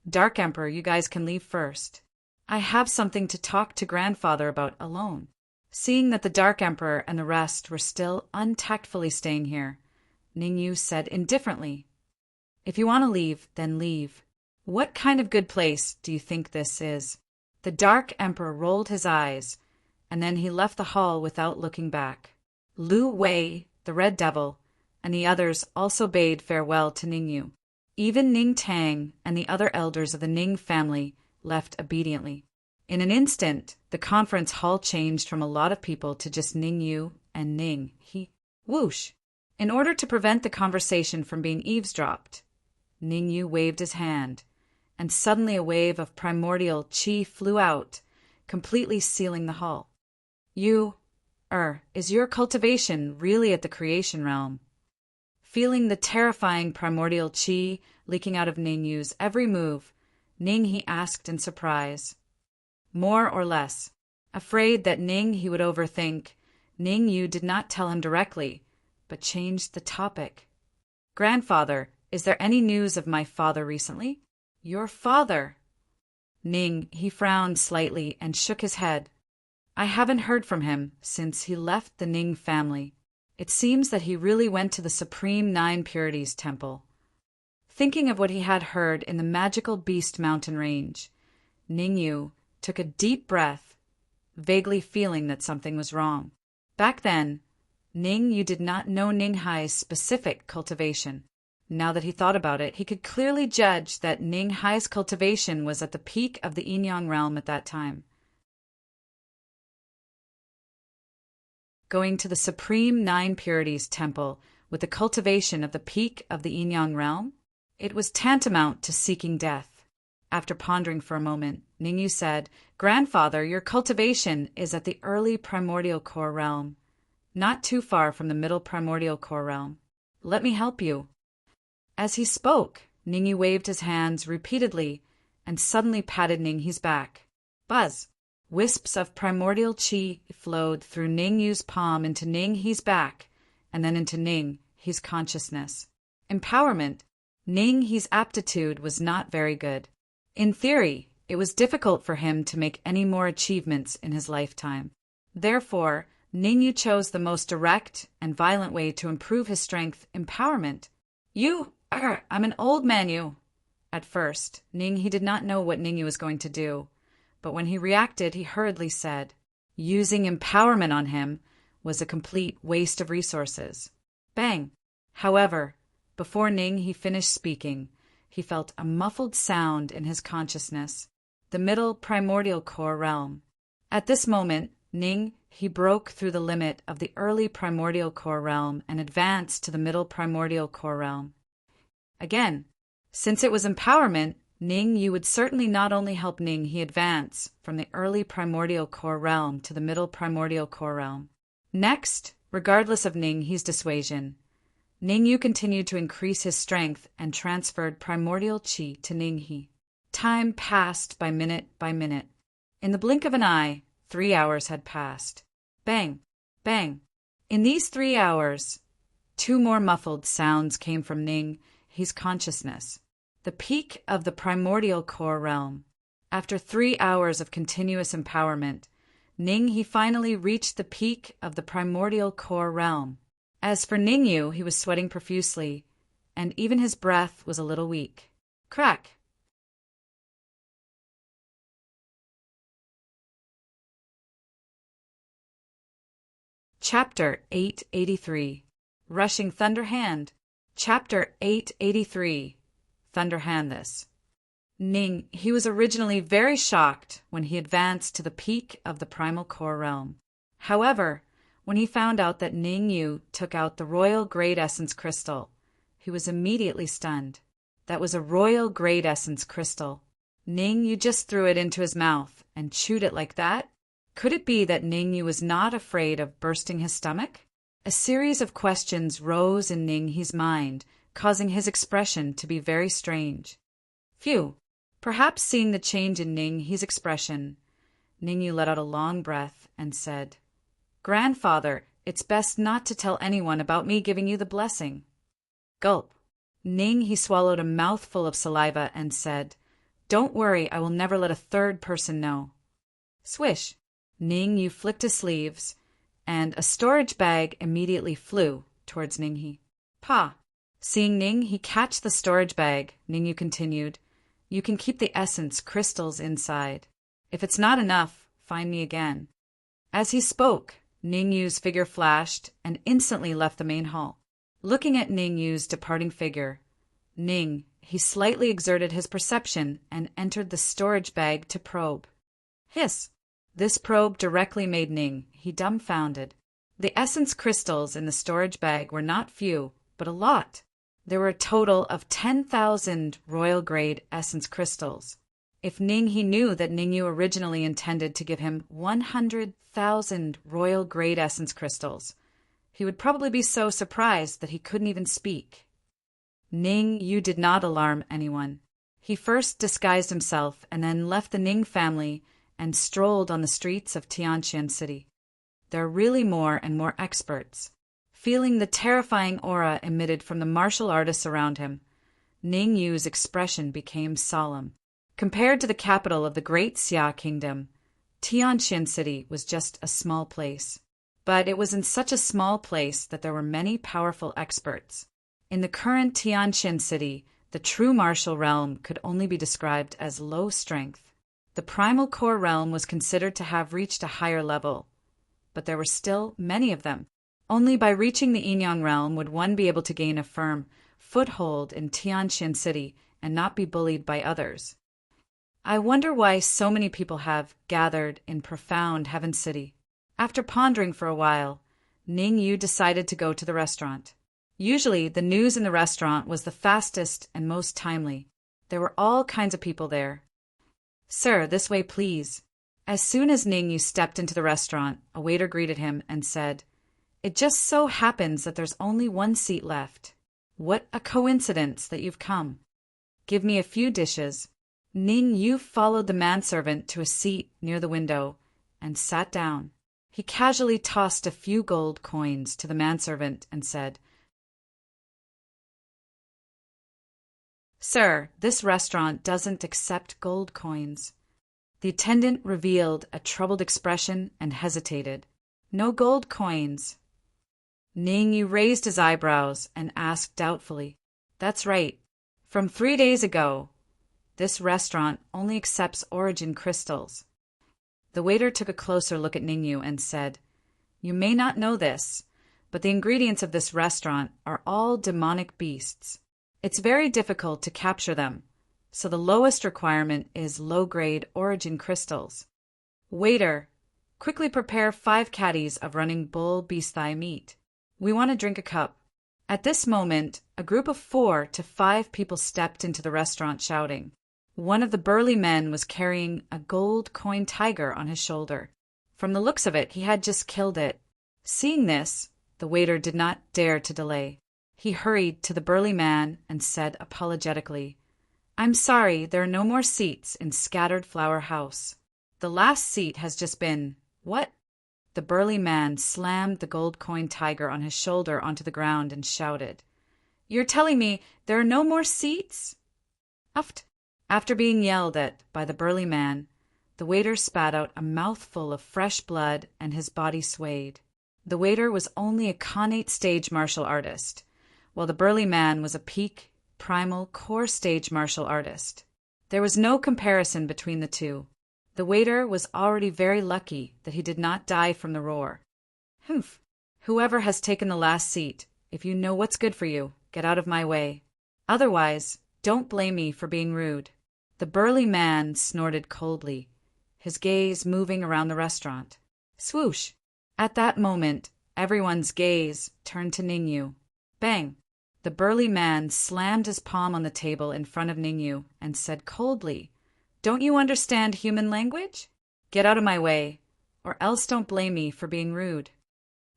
"Dark Emperor, you guys can leave first. I have something to talk to Grandfather about alone." Seeing that the Dark Emperor and the rest were still untactfully staying here, Ningyu said indifferently, "If you want to leave, then leave. What kind of good place do you think this is?" The Dark Emperor rolled his eyes, and then he left the hall without looking back. Lu Wei, the Red Devil, and the others also bade farewell to Ningyu. Even Ning Tang and the other elders of the Ning family left obediently. In an instant, the conference hall changed from a lot of people to just Ningyu and Ning. Whoosh! In order to prevent the conversation from being eavesdropped, Ningyu waved his hand, and suddenly a wave of primordial qi flew out, completely sealing the hall. Is your cultivation really at the creation realm?" Feeling the terrifying primordial qi leaking out of Ningyu's every move, Ninghe asked in surprise. More or less. Afraid that Ninghe would overthink, Ningyu did not tell him directly, but changed the topic. "Grandfather, is there any news of my father recently?" "Your father?" He frowned slightly and shook his head. "I haven't heard from him since he left the Ning family. It seems that he really went to the Supreme Nine Purities Temple." Thinking of what he had heard in the magical Beast Mountain Range, Ningyu took a deep breath, vaguely feeling that something was wrong. Back then, Ningyu did not know Ninghai's specific cultivation. Now that he thought about it, he could clearly judge that Ninghai's cultivation was at the peak of the Yin-Yang realm at that time. Going to the Supreme Nine Purities Temple with the cultivation of the peak of the Yin-Yang realm? It was tantamount to seeking death. After pondering for a moment, Ningyu said, "Grandfather, your cultivation is at the early primordial core realm, not too far from the middle primordial core realm. Let me help you." As he spoke, Ningyu waved his hands repeatedly and suddenly patted Ninghe's back. Buzz! Wisps of primordial qi flowed through Ningyu's palm into Ninghe's back and then into Ninghe's consciousness. Empowerment. Ninghe's aptitude was not very good. In theory, it was difficult for him to make any more achievements in his lifetime. Therefore, Ningyu chose the most direct and violent way to improve his strength, empowerment. I'm an old man, At first, Ninghe did not know what Ningyu was going to do, but when he reacted, he hurriedly said, using empowerment on him was a complete waste of resources. Bang! However, before Ninghe finished speaking, he felt a muffled sound in his consciousness. the middle primordial core realm. At this moment, Ning, he broke through the limit of the early primordial core realm and advanced to the middle primordial core realm. Again, since it was empowerment, Ning Yu would certainly not only help Ning he advance from the early primordial core realm to the middle primordial core realm. Next, regardless of Ning He's dissuasion, Ning Yu continued to increase his strength and transferred primordial qi to Ning He. Time passed by minute by minute. In the blink of an eye, 3 hours had passed. Bang! Bang! In these 3 hours, 2 more muffled sounds came from Ning He's consciousness. The peak of the primordial core realm. After 3 hours of continuous empowerment, Ning He finally reached the peak of the primordial core realm. As for Ning Yu, he was sweating profusely, and even his breath was a little weak. Crack! Chapter 883. Rushing Thunder Hand. Chapter 883. Thunder Hand This. Ning, he was originally very shocked when he advanced to the peak of the primal core realm. However, when he found out that Ning Yu took out the royal grade essence crystal, he was immediately stunned. That was a royal grade essence crystal. Ning Yu just threw it into his mouth and chewed it like that? Could it be that Ning Yu was not afraid of bursting his stomach? A series of questions rose in Ning He's mind, causing his expression to be very strange. Phew! Perhaps seeing the change in Ning He's expression, Ning Yu let out a long breath and said, "Grandfather, it's best not to tell anyone about me giving you the blessing." Gulp. Ning He swallowed a mouthful of saliva and said, "Don't worry, I will never let a third person know." Swish. Ning Yu flicked his sleeves, and a storage bag immediately flew towards Ning He. Pa. Seeing Ning He catch the storage bag, Ning Yu continued, "You can keep the essence crystals inside. If it's not enough, find me again." As he spoke, Ning Yu's figure flashed and instantly left the main hall. Looking at Ning Yu's departing figure, Ning, he slightly exerted his perception and entered the storage bag to probe. Hiss! This probe directly made Ning he dumbfounded. The essence crystals in the storage bag were not few, but a lot. There were a total of 10,000 royal grade essence crystals. If Ning he knew that Ning Yu originally intended to give him 100,000 royal grade essence crystals, he would probably be so surprised that he couldn't even speak. Ning Yu did not alarm anyone. He first disguised himself and then left the Ning family and strolled on the streets of Tianqian City. There are really more and more experts. Feeling the terrifying aura emitted from the martial artists around him, Ning Yu's expression became solemn. Compared to the capital of the great Xia kingdom, Tianqian City was just a small place. But it was in such a small place that there were many powerful experts. In the current Tianqian City, the true martial realm could only be described as low strength. The primal core realm was considered to have reached a higher level, but there were still many of them. Only by reaching the Yin-Yang realm would one be able to gain a firm foothold in Tianqian City and not be bullied by others. I wonder why so many people have gathered in profound Heaven City. After pondering for a while, Ning Yu decided to go to the restaurant. Usually, the news in the restaurant was the fastest and most timely. There were all kinds of people there. "Sir, this way, please." As soon as Ning Yu stepped into the restaurant, a waiter greeted him and said, "It just so happens that there's only one seat left. What a coincidence that you've come. Give me a few dishes." Ning Yu followed the manservant to a seat near the window and sat down. He casually tossed a few gold coins to the manservant and said, "Sir, this restaurant doesn't accept gold coins." The attendant revealed a troubled expression and hesitated. "No gold coins." Ning Yu raised his eyebrows and asked doubtfully, "That's right. From 3 days ago, this restaurant only accepts origin crystals." The waiter took a closer look at Ning Yu and said, "You may not know this, but the ingredients of this restaurant are all demonic beasts. It's very difficult to capture them, so the lowest requirement is low-grade origin crystals. Waiter, quickly prepare 5 caddies of running bull beast thigh meat. We want to drink a cup. At this moment, a group of 4 to 5 people stepped into the restaurant shouting. One of the burly men was carrying a gold coin tiger on his shoulder. From the looks of it, he had just killed it. Seeing this, the waiter did not dare to delay. He hurried to the burly man and said apologetically, "I'm sorry, there are no more seats in Scattered Flower House. The last seat has just been—" "What?" The burly man slammed the gold coin tiger on his shoulder onto the ground and shouted, "You're telling me there are no more seats?" Uft. After being yelled at by the burly man, the waiter spat out a mouthful of fresh blood and his body swayed. The waiter was only a connate stage martial artist, while the burly man was a peak, primal, core stage martial artist. There was no comparison between the two. The waiter was already very lucky that he did not die from the roar. Humph! Whoever has taken the last seat, if you know what's good for you, get out of my way. Otherwise, don't blame me for being rude. The burly man snorted coldly, his gaze moving around the restaurant. Swoosh! At that moment, everyone's gaze turned to Ningyu. Bang! The burly man slammed his palm on the table in front of Ningyu and said coldly, "Don't you understand human language? Get out of my way, or else don't blame me for being rude.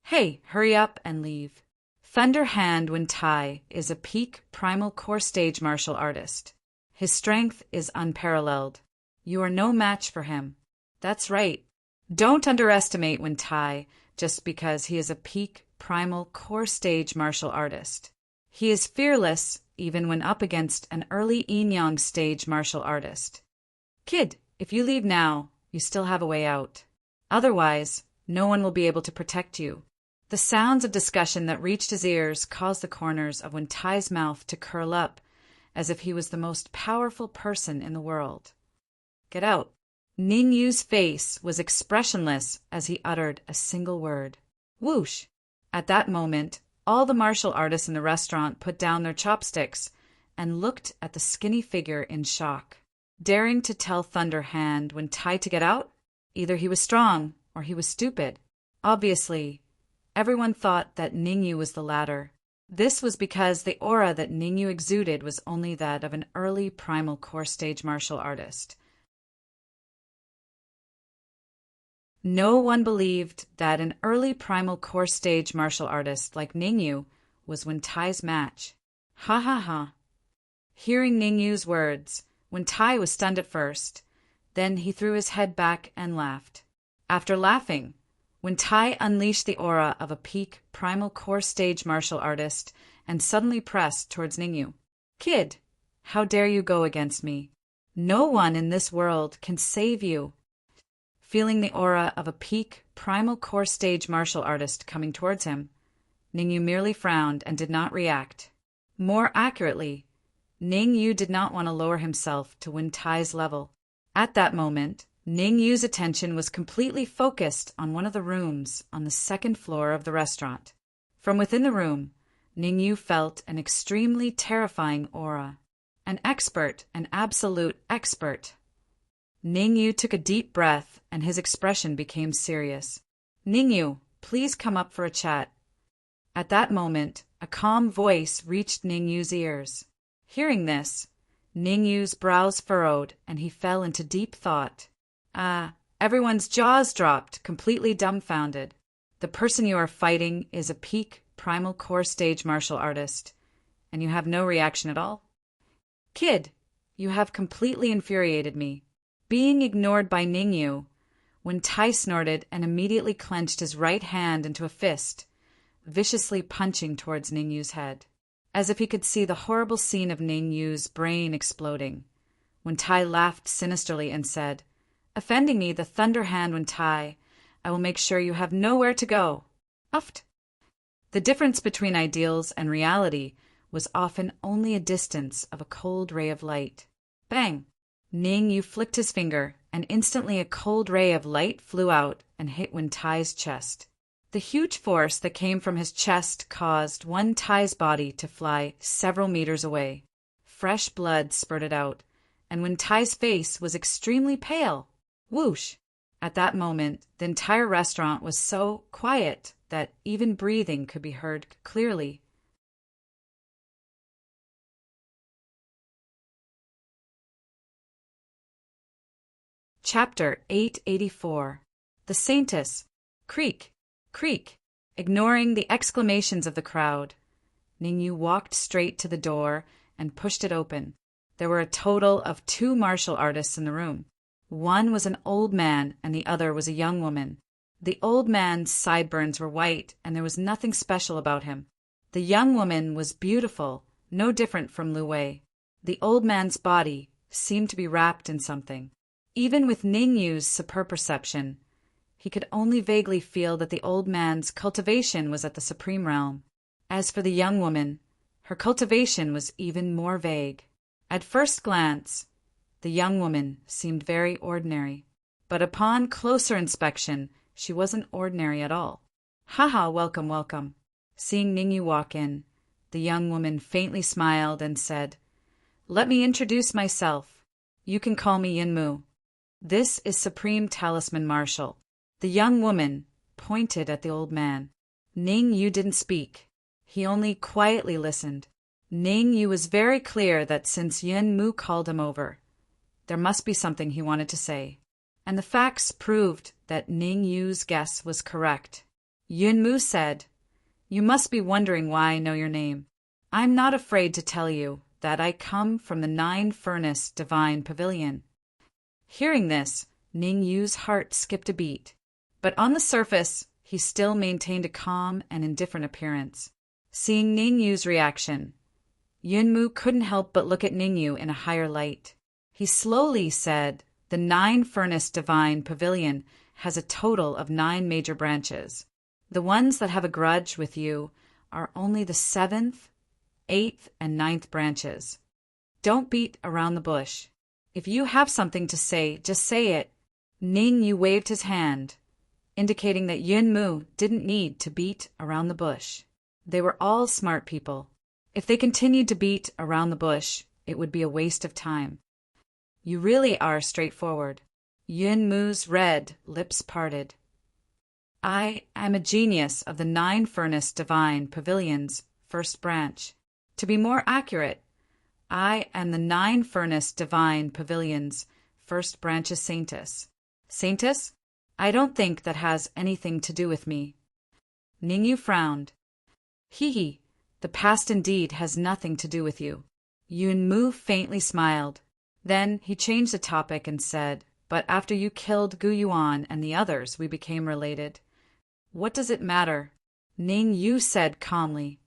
Hey, hurry up and leave." Thunder Hand Wintai is a peak primal core stage martial artist. His strength is unparalleled. You are no match for him. That's right. Don't underestimate Wintai just because he is a peak primal core stage martial artist. He is fearless even when up against an early yin-yang stage martial artist. Kid, if you leave now, you still have a way out. Otherwise, no one will be able to protect you. The sounds of discussion that reached his ears caused the corners of Wintai's mouth to curl up, as if he was the most powerful person in the world. Get out. Ningyu's face was expressionless as he uttered a single word. Whoosh! At that moment, all the martial artists in the restaurant put down their chopsticks and looked at the skinny figure in shock. Daring to tell Thunder Hand Wintai to get out? Either he was strong or he was stupid. Obviously, everyone thought that Ningyu was the latter. This was because the aura that Ningyu exuded was only that of an early primal core stage martial artist. No one believed that an early primal core stage martial artist like Ningyu was Wintai's match. Ha ha ha. Hearing Ningyu's words, Wintai was stunned at first. Then he threw his head back and laughed. After laughing, Wintai unleashed the aura of a peak primal core stage martial artist and suddenly pressed towards Ningyu. Kid, how dare you go against me? No one in this world can save you. Feeling the aura of a peak primal core stage martial artist coming towards him, Ningyu merely frowned and did not react. More accurately, Ningyu did not want to lower himself to Wintai's level. At that moment, Ningyu's attention was completely focused on one of the rooms on the second floor of the restaurant. From within the room, Ningyu felt an extremely terrifying aura. An expert, an absolute expert. Ningyu took a deep breath and his expression became serious. Ningyu, please come up for a chat. At that moment, a calm voice reached Ningyu's ears. Hearing this, Ningyu's brows furrowed and he fell into deep thought. Everyone's jaws dropped, completely dumbfounded. The person you are fighting is a peak primal core stage martial artist, and you have no reaction at all? Kid, you have completely infuriated me. Being ignored by Ningyu, Wintai snorted and immediately clenched his right hand into a fist, viciously punching towards Ningyu's head. As if he could see the horrible scene of Ningyu's brain exploding, Wintai laughed sinisterly and said, "Offending me, the Thunder Hand Wintai, I will make sure you have nowhere to go." Uft. The difference between ideals and reality was often only a distance of a cold ray of light. Bang! Ningyu flicked his finger, and instantly a cold ray of light flew out and hit Wintai's chest. The huge force that came from his chest caused Wintai's body to fly several meters away. Fresh blood spurted out, and when Tai's face was extremely pale. Whoosh! At that moment, the entire restaurant was so quiet that even breathing could be heard clearly. Chapter 884. The Saintess. Creak! Creak! Ignoring the exclamations of the crowd, Ningyu walked straight to the door and pushed it open. There were a total of 2 martial artists in the room. One was an old man and the other was a young woman. The old man's sideburns were white and there was nothing special about him. The young woman was beautiful, no different from Lu Wei. The old man's body seemed to be wrapped in something. Even with Ningyu's superb perception, he could only vaguely feel that the old man's cultivation was at the supreme realm. As for the young woman, her cultivation was even more vague. At first glance, the young woman seemed very ordinary, but upon closer inspection, she wasn't ordinary at all. "Haha, welcome, welcome." Seeing Ningyu walk in, the young woman faintly smiled and said, "Let me introduce myself. You can call me Yunmu. This is Supreme Talisman Marshal." The young woman pointed at the old man. Ningyu didn't speak. He only quietly listened. Ningyu was very clear that since Yunmu called him over, there must be something he wanted to say. And the facts proved that Ningyu's guess was correct. Yunmu said, "You must be wondering why I know your name. I'm not afraid to tell you that I come from the 9-Furnace Divine Pavilion." Hearing this, Ningyu's heart skipped a beat. But on the surface, he still maintained a calm and indifferent appearance. Seeing Ningyu's reaction, Yunmu couldn't help but look at Ningyu in a higher light. He slowly said, "The 9-Furnace Divine Pavilion has a total of 9 major branches. The ones that have a grudge with you are only the 7th, 8th, and 9th branches. Don't beat around the bush. If you have something to say, just say it." Ningyu waved his hand, indicating that Yunmu didn't need to beat around the bush. They were all smart people. If they continued to beat around the bush, it would be a waste of time. "You really are straightforward." Yunmu's red lips parted. "I am a genius of the 9-Furnace Divine Pavilion's first branch. To be more accurate, I am the 9-Furnace Divine Pavilion's first branch's Saintess." "Saintess? I don't think that has anything to do with me." Ningyu frowned. "Hee, the past indeed has nothing to do with you." Yunmu faintly smiled. Then he changed the topic and said, "But after you killed Gu Yuan and the others, we became related. What does it matter?" Ningyu said calmly,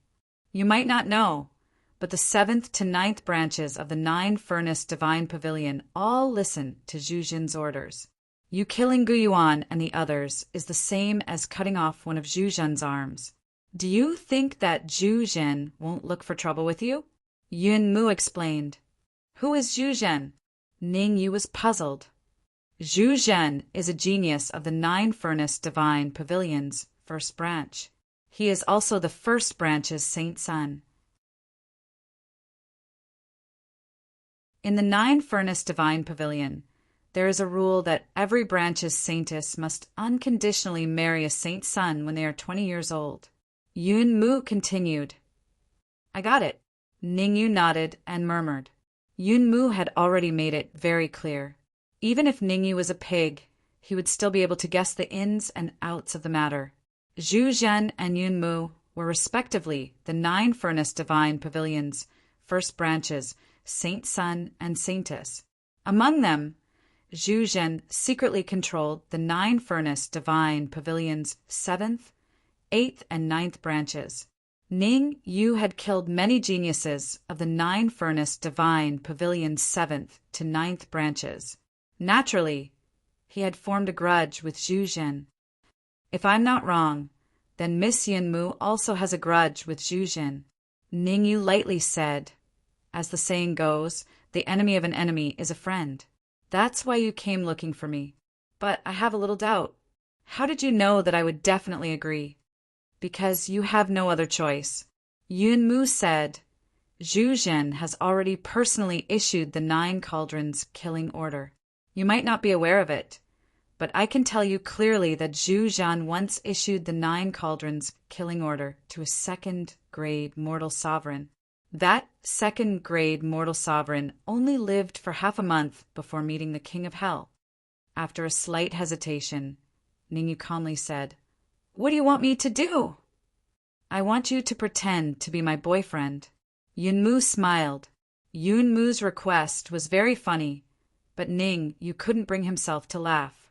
"You might not know, but the 7th to 9th branches of the 9-Furnace Divine Pavilion all listen to Zhu Jin's orders. You killing Gu Yuan and the others is the same as cutting off one of Zhu Zhen's arms. Do you think that Zhu Zhen won't look for trouble with you?" Yunmu explained. "Who is Zhu Zhen?" Ningyu was puzzled. "Zhu Zhen is a genius of the 9-Furnace Divine Pavilion's first branch. He is also the first branch's saint son." In the 9-Furnace Divine Pavilion, there is a rule that every branch's saintess must unconditionally marry a saint's son when they are 20 years old. Yunmu continued. "I got it." Ningyu nodded and murmured. Yunmu had already made it very clear. Even if Ningyu was a pig, he would still be able to guess the ins and outs of the matter. Zhu Zhen and Yunmu were respectively the 9-Furnace Divine Pavilion's first branches, saint son and saintess. Among them, Zhu Zhen secretly controlled the 9-Furnace Divine Pavilion's 7th, 8th, and 9th branches. Ningyu had killed many geniuses of the 9-Furnace Divine Pavilion's 7th to 9th branches. Naturally, he had formed a grudge with Zhu Zhen. If I'm not wrong, then Miss Yunmu also has a grudge with Zhu Zhen. Ningyu lightly said, "As the saying goes, the enemy of an enemy is a friend. That's why you came looking for me. But I have a little doubt. How did you know that I would definitely agree?" "Because you have no other choice." Yunmu said, Zhu Zhen has already personally issued the 9 cauldrons killing order. You might not be aware of it, but I can tell you clearly that Zhu Zhen once issued the 9 cauldrons killing order to a second-grade mortal sovereign. That second-grade mortal sovereign only lived for half a month before meeting the king of hell. After a slight hesitation, Ningyu calmly said, "What do you want me to do?" "I want you to pretend to be my boyfriend." Yunmu smiled. Yunmu's request was very funny, but Ningyu couldn't bring himself to laugh.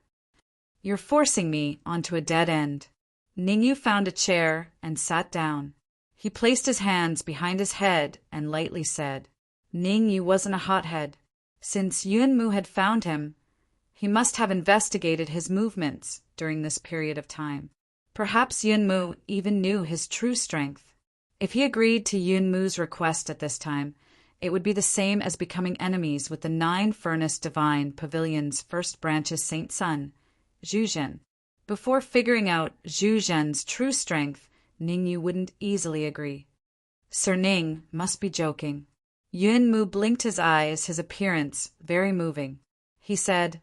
"You're forcing me onto a dead end." Ningyu found a chair and sat down. He placed his hands behind his head and lightly said, Ningyu wasn't a hothead. Since Yunmu had found him, he must have investigated his movements during this period of time. Perhaps Yunmu even knew his true strength. If he agreed to Yunmu's request at this time, it would be the same as becoming enemies with the 9-furnace divine pavilion's first branch's saint son, Zhu Zhen. Before figuring out Zhu Zhen's true strength, Ningyu wouldn't easily agree. Sir Ning must be joking. Yunmu blinked his eyes, his appearance very moving. He said,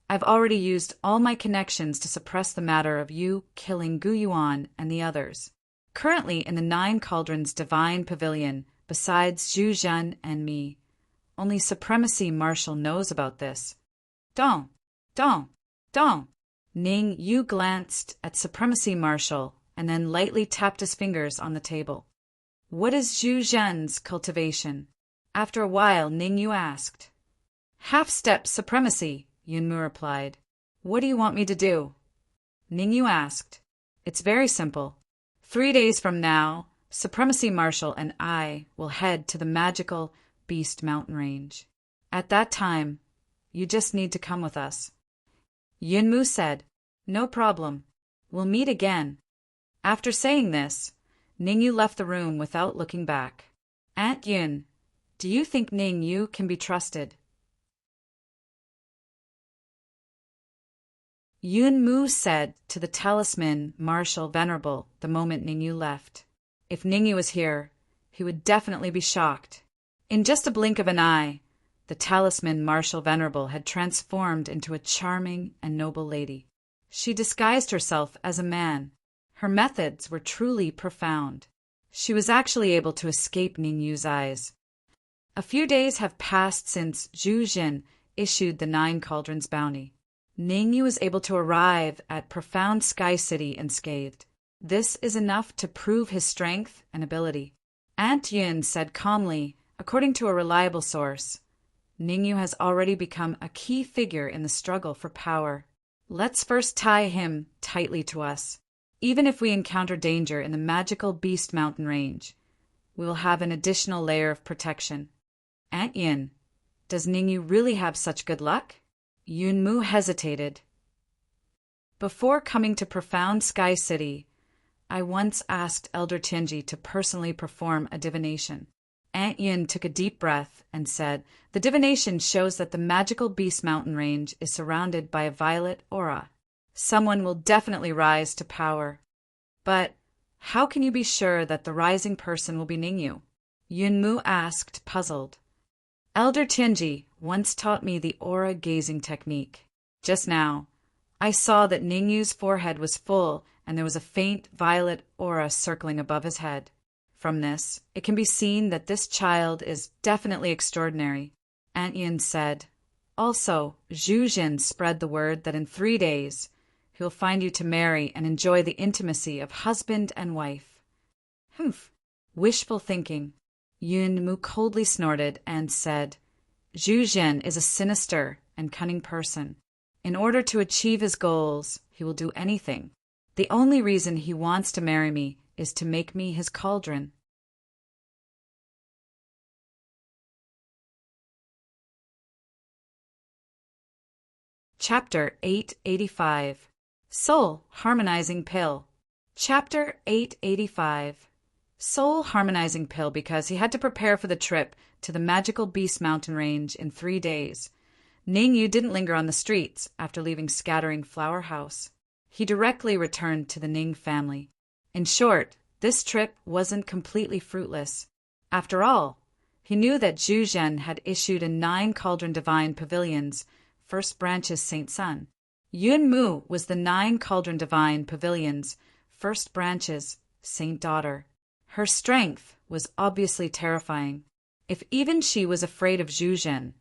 "I've already used all my connections to suppress the matter of you killing Gu Yuan and the others. Currently in the 9 cauldrons divine pavilion, besides Zhu Zhen and me, only Supremacy Marshal knows about this." Dong, dong, dong. Ningyu glanced at Supremacy Marshal and then lightly tapped his fingers on the table. "What is Zhu Zhen's cultivation?" After a while, Ningyu asked. "Half-step supremacy," Yunmu replied. "What do you want me to do?" Ningyu asked. "It's very simple. 3 days from now, Supremacy Marshal and I will head to the magical Beast Mountain Range. At that time, you just need to come with us." Yunmu said, "No problem. We'll meet again." After saying this, Ningyu left the room without looking back. "Aunt Yun, do you think Ningyu can be trusted?" Yunmu said to the Talisman Marshal Venerable the moment Ningyu left. If Ningyu was here, he would definitely be shocked. In just a blink of an eye, the Talisman Marshal Venerable had transformed into a charming and noble lady. She disguised herself as a man. Her methods were truly profound. She was actually able to escape Ningyu's eyes. A few days have passed since Zhu Zhen issued the 9 cauldrons bounty. Ningyu was able to arrive at Profound Sky City unscathed. This is enough to prove his strength and ability. Aunt Yun said calmly, according to a reliable source, Ningyu has already become a key figure in the struggle for power. Let's first tie him tightly to us. Even if we encounter danger in the magical Beast Mountain Range, we will have an additional layer of protection. Aunt Yin, does Ningyu really have such good luck? Yunmu hesitated. Before coming to Profound Sky City, I once asked Elder Tianji to personally perform a divination. Aunt Yin took a deep breath and said, "The divination shows that the magical Beast Mountain Range is surrounded by a violet aura. Someone will definitely rise to power. But how can you be sure that the rising person will be Ningyu?" Yunmu asked, puzzled. Elder Tianji once taught me the aura gazing technique. Just now, I saw that Ningyu's forehead was full and there was a faint violet aura circling above his head. From this, it can be seen that this child is definitely extraordinary. Aunt Yin said, "Also, Zhu Jin spread the word that in 3 days, he will find you to marry and enjoy the intimacy of husband and wife." Humph, wishful thinking. Yunmu coldly snorted and said, "Zhu Jin is a sinister and cunning person. In order to achieve his goals, he will do anything. The only reason he wants to marry me is to make me his cauldron." Chapter 885 Soul Harmonizing Pill. Chapter 885 Soul Harmonizing Pill. Because he had to prepare for the trip to the magical Beast Mountain Range in 3 days, Ningyu didn't linger on the streets after leaving Scattering Flower House. He directly returned to the Ning family. In short, this trip wasn't completely fruitless. After all, he knew that Zhu Zhen had issued a 9 cauldron divine pavilions, first branches Saint Sun. Yun Mu was the 9 cauldron divine pavilions, first branches Saint Daughter. Her strength was obviously terrifying. If even she was afraid of Zhu Zhen,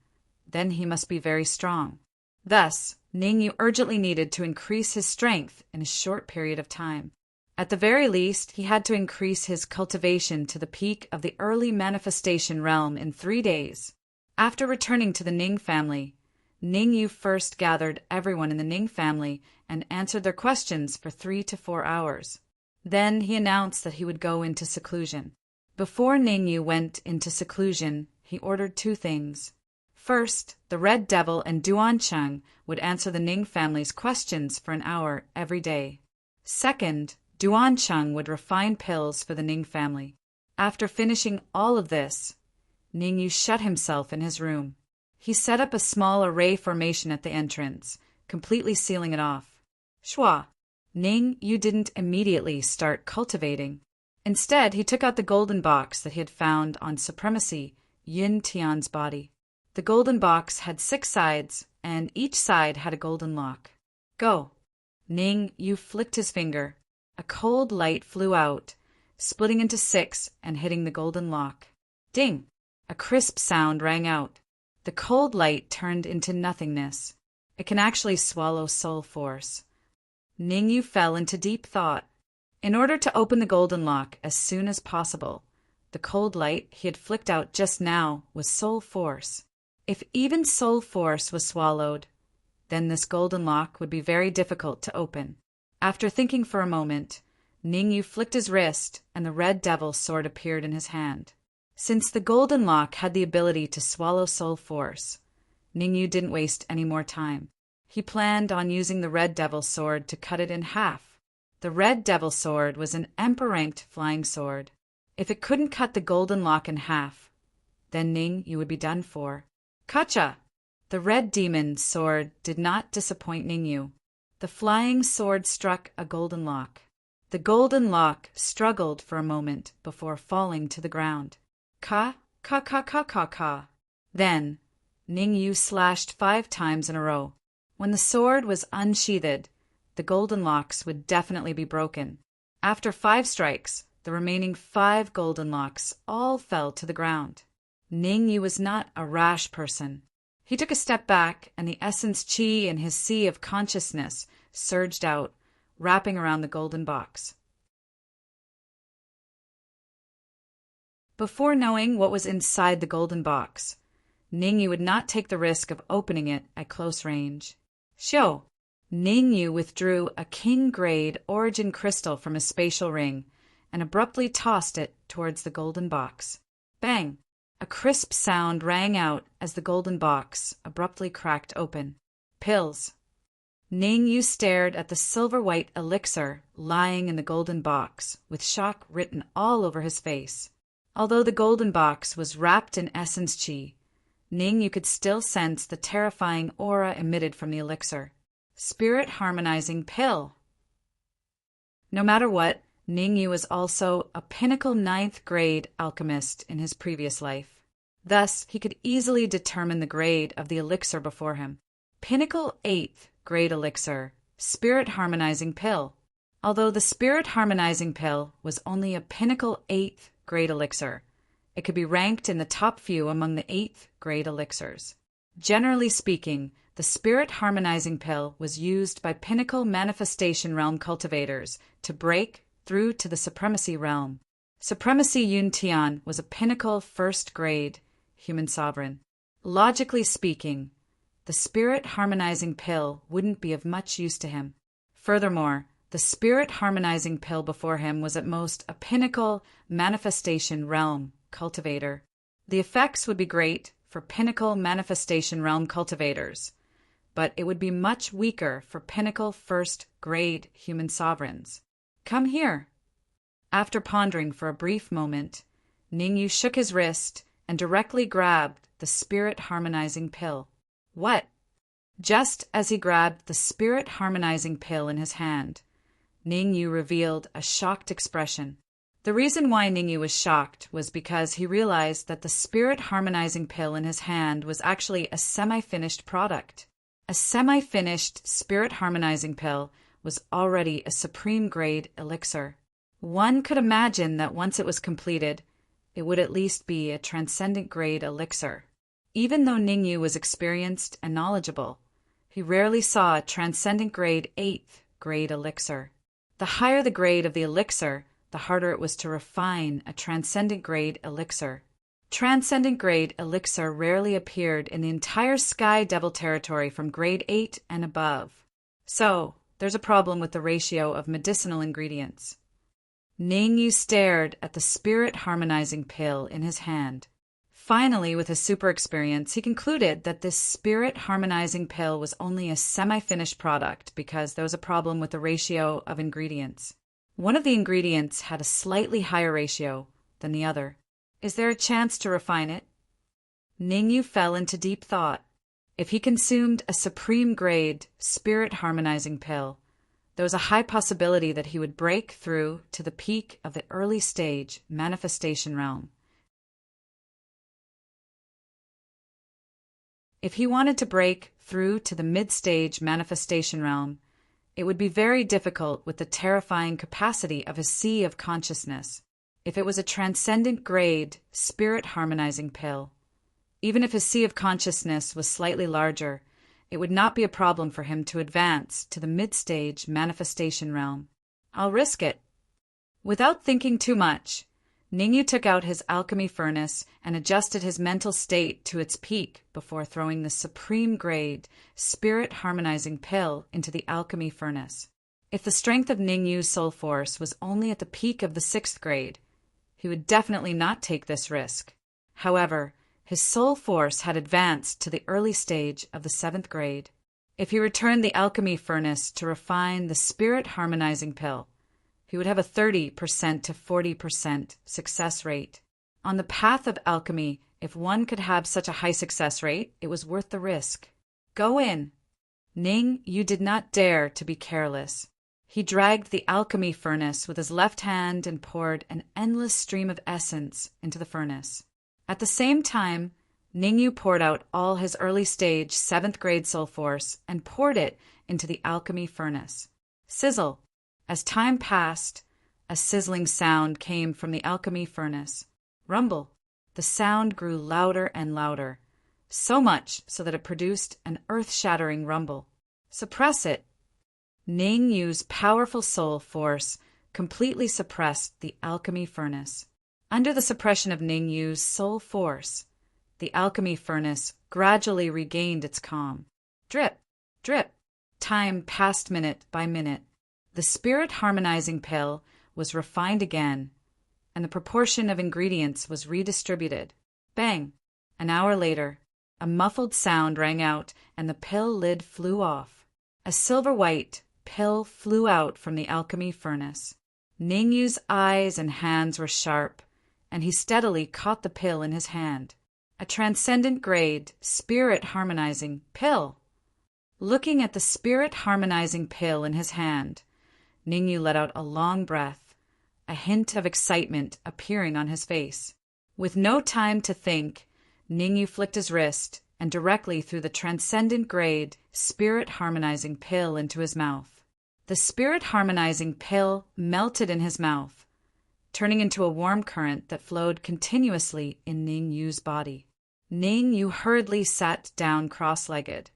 then he must be very strong. Thus, Ningyu urgently needed to increase his strength in a short period of time. At the very least, he had to increase his cultivation to the peak of the early manifestation realm in 3 days. After returning to the Ning family, Ningyu first gathered everyone in the Ning family and answered their questions for 3 to 4 hours. Then he announced that he would go into seclusion. Before Ningyu went into seclusion, he ordered 2 things. First, the Red Devil and Duan Cheng would answer the Ning family's questions for an hour every day. Second, Duan Cheng would refine pills for the Ning family. After finishing all of this, Ningyu shut himself in his room. He set up a small array formation at the entrance, completely sealing it off. Shua, Ningyu didn't immediately start cultivating. Instead, he took out the golden box that he had found on Supremacy, Yin Tian's body. The golden box had 6 sides, and each side had a golden lock. Go. Ningyu flicked his finger. A cold light flew out, splitting into 6 and hitting the golden lock. Ding! A crisp sound rang out. The cold light turned into nothingness. It can actually swallow soul force. Ningyu fell into deep thought. In order to open the golden lock as soon as possible, the cold light he had flicked out just now was soul force. If even soul force was swallowed, then this golden lock would be very difficult to open. After thinking for a moment, Ningyu flicked his wrist and the Red Devil sword appeared in his hand. Since the golden lock had the ability to swallow soul force, Ningyu didn't waste any more time. He planned on using the Red Devil sword to cut it in half. The Red Devil sword was an Emperor-ranked flying sword. If it couldn't cut the golden lock in half, then Ningyu would be done for. Kacha! The Red Demon's sword did not disappoint Ningyu. The flying sword struck a golden lock. The golden lock struggled for a moment before falling to the ground. Ka, ka, ka, ka, ka, ka. Then, Ningyu slashed 5 times in a row. When the sword was unsheathed, the golden locks would definitely be broken. After 5 strikes, the remaining 5 golden locks all fell to the ground. Ningyu was not a rash person. He took a step back, and the essence qi in his sea of consciousness surged out, wrapping around the golden box. Before knowing what was inside the golden box, Ningyu would not take the risk of opening it at close range. Xiu! Ningyu withdrew a king-grade origin crystal from his spatial ring and abruptly tossed it towards the golden box. Bang! A crisp sound rang out as the golden box abruptly cracked open. Pills. Ningyu stared at the silver-white elixir lying in the golden box, with shock written all over his face. Although the golden box was wrapped in essence qi, Ningyu could still sense the terrifying aura emitted from the elixir. Spirit-harmonizing pill. No matter what, Ningyu was also a pinnacle 9th grade alchemist in his previous life. Thus, he could easily determine the grade of the elixir before him. Pinnacle 8th grade elixir, spirit-harmonizing pill. Although the spirit-harmonizing pill was only a pinnacle 8th grade elixir, it could be ranked in the top few among the 8th grade elixirs. Generally speaking, the spirit-harmonizing pill was used by pinnacle manifestation realm cultivators to break through to the supremacy realm. Supremacy Yun Tian was a pinnacle 1st grade human sovereign. Logically speaking, the spirit-harmonizing pill wouldn't be of much use to him. Furthermore, the spirit-harmonizing pill before him was at most a pinnacle manifestation realm cultivator. The effects would be great for pinnacle manifestation realm cultivators, but it would be much weaker for pinnacle 1st grade human sovereigns. Come here. After pondering for a brief moment, Ningyu shook his wrist and directly grabbed the spirit-harmonizing pill. What? Just as he grabbed the spirit-harmonizing pill in his hand, Ningyu revealed a shocked expression. The reason why Ningyu was shocked was because he realized that the spirit harmonizing pill in his hand was actually a semi-finished product. A semi-finished spirit harmonizing pill was already a supreme-grade elixir. One could imagine that once it was completed, it would at least be a transcendent-grade elixir. Even though Ningyu was experienced and knowledgeable, he rarely saw a transcendent-grade 8th grade elixir. The higher the grade of the elixir, the harder it was to refine a transcendent-grade elixir. Transcendent-grade elixir rarely appeared in the entire Sky Devil territory from grade 8 and above. So, there's a problem with the ratio of medicinal ingredients. Ningyu stared at the spirit harmonizing pill in his hand. Finally, with his super experience, he concluded that this spirit harmonizing pill was only a semi-finished product because there was a problem with the ratio of ingredients. One of the ingredients had a slightly higher ratio than the other. Is there a chance to refine it? Ningyu fell into deep thought. If he consumed a supreme-grade spirit harmonizing pill, there was a high possibility that he would break through to the peak of the early stage manifestation realm. If he wanted to break through to the mid-stage manifestation realm, it would be very difficult with the terrifying capacity of his sea of consciousness. If it was a transcendent-grade spirit harmonizing pill, even if his sea of consciousness was slightly larger, it would not be a problem for him to advance to the mid-stage manifestation realm. I'll risk it. Without thinking too much, Ningyu took out his alchemy furnace and adjusted his mental state to its peak before throwing the supreme-grade, spirit-harmonizing pill into the alchemy furnace. If the strength of Ningyu's soul force was only at the peak of the 6th grade, he would definitely not take this risk. However, his soul force had advanced to the early stage of the 7th grade. If he returned the alchemy furnace to refine the spirit-harmonizing pill, he would have a 30% to 40% success rate. On the path of alchemy, if one could have such a high success rate, it was worth the risk. Go in. Ningyu did not dare to be careless. He dragged the alchemy furnace with his left hand and poured an endless stream of essence into the furnace. At the same time, Ningyu poured out all his early stage 7th grade soul force and poured it into the alchemy furnace. Sizzle. As time passed, a sizzling sound came from the alchemy furnace. Rumble. The sound grew louder and louder, so much so that it produced an earth-shattering rumble. Suppress it. Ningyu's powerful soul force completely suppressed the alchemy furnace. Under the suppression of Ningyu's soul force, the alchemy furnace gradually regained its calm. Drip, drip. Time passed minute by minute. The spirit harmonizing pill was refined again, and the proportion of ingredients was redistributed. Bang! An hour later, a muffled sound rang out, and the pill lid flew off. A silver-white pill flew out from the alchemy furnace. Ningyu's eyes and hands were sharp, and he steadily caught the pill in his hand. A transcendent-grade, spirit-harmonizing pill. Looking at the spirit-harmonizing pill in his hand, Ningyu let out a long breath, a hint of excitement appearing on his face. With no time to think, Ningyu flicked his wrist and directly threw the transcendent-grade, spirit-harmonizing pill into his mouth. The spirit-harmonizing pill melted in his mouth, turning into a warm current that flowed continuously in Ningyu's body. Ningyu hurriedly sat down cross-legged,